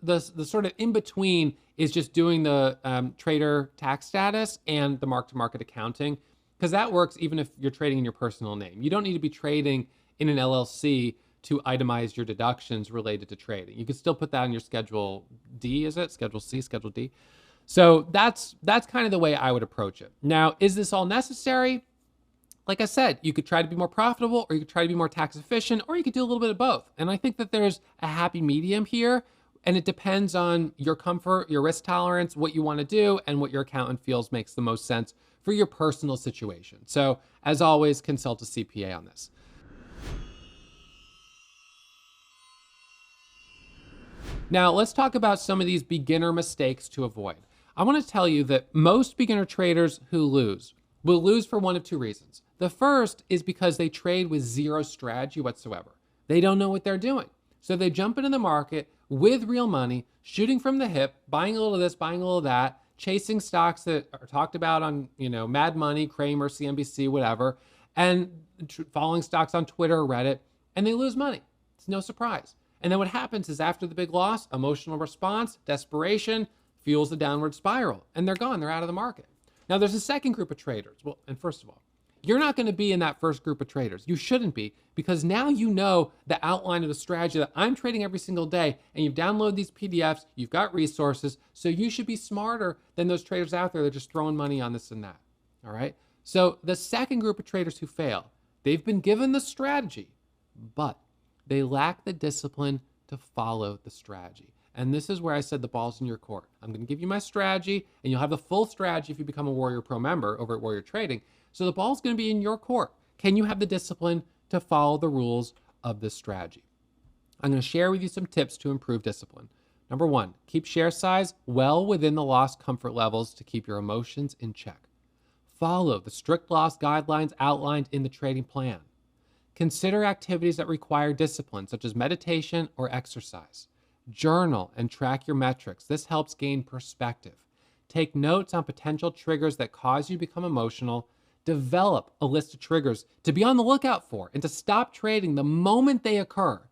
sort of in between is just doing the trader tax status and the mark-to-market accounting, because that works even if you're trading in your personal name. You don't need to be trading in an LLC to itemize your deductions related to trading. You can still put that on your Schedule D, is it? Schedule C, Schedule D. So that's kind of the way I would approach it. Now, is this all necessary? Like I said, you could try to be more profitable, or you could try to be more tax efficient, or you could do a little bit of both. And I think that there's a happy medium here, and it depends on your comfort, your risk tolerance, what you want to do, and what your accountant feels makes the most sense for your personal situation. So as always, consult a CPA on this. Now, let's talk about some of these beginner mistakes to avoid. I want to tell you that most beginner traders who lose will lose for one of two reasons. The first is because they trade with zero strategy whatsoever. They don't know what they're doing. So they jump into the market with real money, shooting from the hip, buying a little of this, buying a little of that, chasing stocks that are talked about on, Mad Money, Kramer, CNBC, whatever, and following stocks on Twitter or Reddit, and they lose money. It's no surprise. And then what happens is after the big loss, emotional response, desperation, fuels the downward spiral, and they're gone. They're out of the market. Now, there's a second group of traders. Well, and first of all, you're not going to be in that first group of traders. You shouldn't be, because now you know the outline of the strategy that I'm trading every single day, and you've downloaded these PDFs, you've got resources, so you should be smarter than those traders out there that are just throwing money on this and that, all right? So the second group of traders who fail, they've been given the strategy, but they lack the discipline to follow the strategy. And this is where I said the ball's in your court. I'm going to give you my strategy, and you'll have the full strategy if you become a Warrior Pro member over at Warrior Trading. So the ball's going to be in your court. Can you have the discipline to follow the rules of this strategy? I'm going to share with you some tips to improve discipline. Number one, keep share size well within the loss comfort levels to keep your emotions in check. Follow the strict loss guidelines outlined in the trading plan. Consider activities that require discipline, such as meditation or exercise. Journal and track your metrics. This helps gain perspective. Take notes on potential triggers that cause you to become emotional. Develop a list of triggers to be on the lookout for and to stop trading the moment they occur.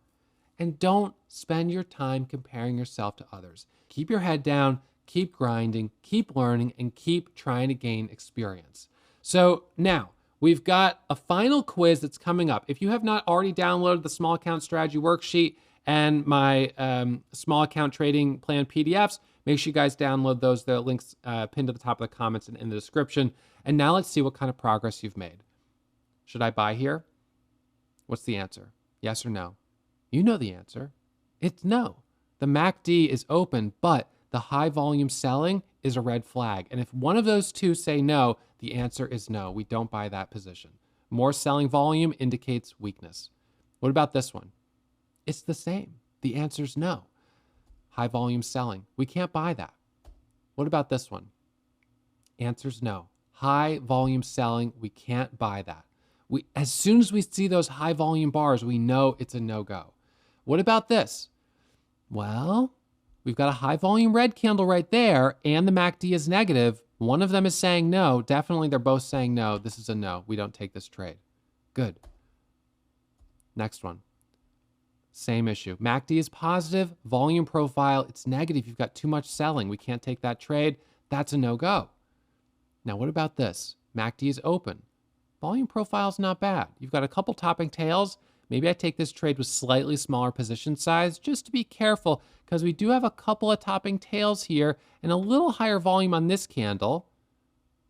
And don't spend your time comparing yourself to others. Keep your head down, keep grinding, keep learning, and keep trying to gain experience. So now, we've got a final quiz that's coming up. If you have not already downloaded the small account strategy worksheet and my small account trading plan PDFs, make sure you guys download those. The links pinned to the top of the comments and in the description. And now let's see what kind of progress you've made. Should I buy here? What's the answer? Yes or no? You know the answer. It's no. The MACD is open, but the high volume selling is a red flag. And if one of those two say no, the answer is no. We don't buy that position. More selling volume indicates weakness. What about this one? It's the same. The answer's no. High volume selling. We can't buy that. What about this one? Answer's no. High volume selling. We can't buy that. As soon as we see those high volume bars, we know it's a no-go. What about this? Well, we've got a high volume red candle right there, and the MACD is negative. One of them is saying no. Definitely they're both saying no. This is a no. We don't take this trade. Good. Next one. Same issue. MACD is positive. Volume profile, it's negative. You've got too much selling. We can't take that trade. That's a no-go. Now, what about this? MACD is open. Volume profile is not bad. You've got a couple topping tails. Maybe I take this trade with slightly smaller position size just to be careful, because we do have a couple of topping tails here and a little higher volume on this candle,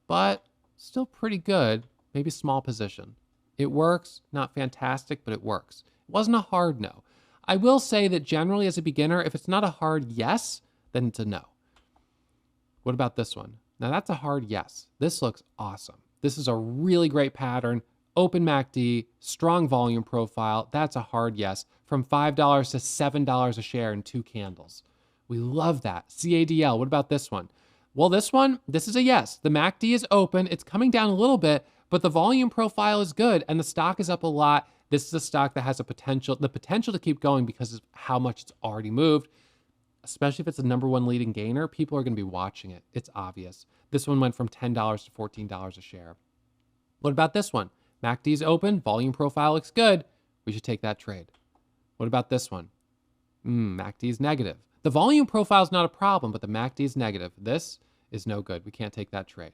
but still pretty good. Maybe small position. It works. Not fantastic, but it works. It wasn't a hard no. I will say that generally as a beginner, if it's not a hard yes, then it's a no. What about this one? Now that's a hard yes. This looks awesome. This is a really great pattern. Open MACD, strong volume profile. That's a hard yes. From $5 to $7 a share in 2 candles. We love that. CADL, what about this one? Well, this is a yes. The MACD is open. It's coming down a little bit, but the volume profile is good and the stock is up a lot. This is a stock that has the potential to keep going because of how much it's already moved. Especially if it's the number one leading gainer, people are going to be watching it. It's obvious. This one went from $10 to $14 a share. What about this one? MACD's open, volume profile looks good. We should take that trade. What about this one? MACD is negative. The volume profile is not a problem, but the MACD is negative. This is no good. We can't take that trade.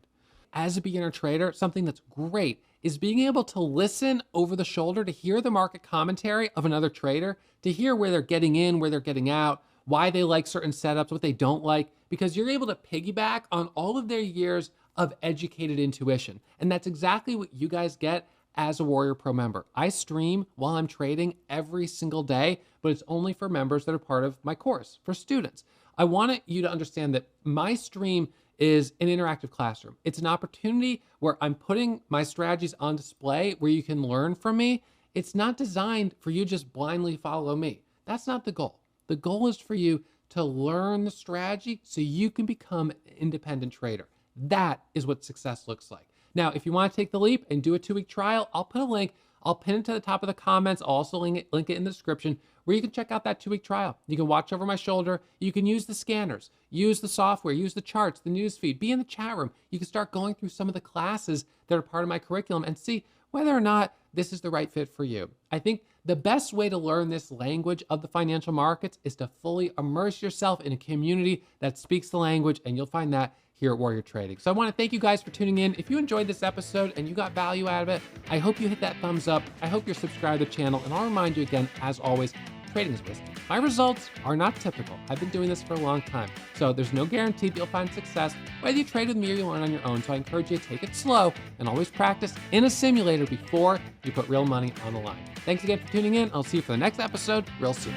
As a beginner trader, something that's great is being able to listen over the shoulder to hear the market commentary of another trader, to hear where they're getting in, where they're getting out, why they like certain setups, what they don't like, because you're able to piggyback on all of their years of educated intuition. And that's exactly what you guys get as a Warrior Pro member. I stream while I'm trading every single day, but it's only for members that are part of my course, for students. I want you to understand that my stream is an interactive classroom. It's an opportunity where I'm putting my strategies on display where you can learn from me. It's not designed for you just blindly follow me. That's not the goal. The goal is for you to learn the strategy so you can become an independent trader. That is what success looks like. Now, if you want to take the leap and do a 2-week trial, I'll put a link. I'll pin it to the top of the comments. I'll also link it in the description where you can check out that 2-week trial. You can watch over my shoulder. You can use the scanners, use the software, use the charts, the news feed, be in the chat room. You can start going through some of the classes that are part of my curriculum and see whether or not this is the right fit for you. I think the best way to learn this language of the financial markets is to fully immerse yourself in a community that speaks the language, and you'll find that here at Warrior Trading. So I want to thank you guys for tuning in. If you enjoyed this episode and you got value out of it, I hope you hit that thumbs up. I hope you're subscribed to the channel. And I'll remind you again, as always, trading is risky. My results are not typical. I've been doing this for a long time. So there's no guarantee that you'll find success, whether you trade with me or you learn on your own. So I encourage you to take it slow and always practice in a simulator before you put real money on the line. Thanks again for tuning in. I'll see you for the next episode real soon.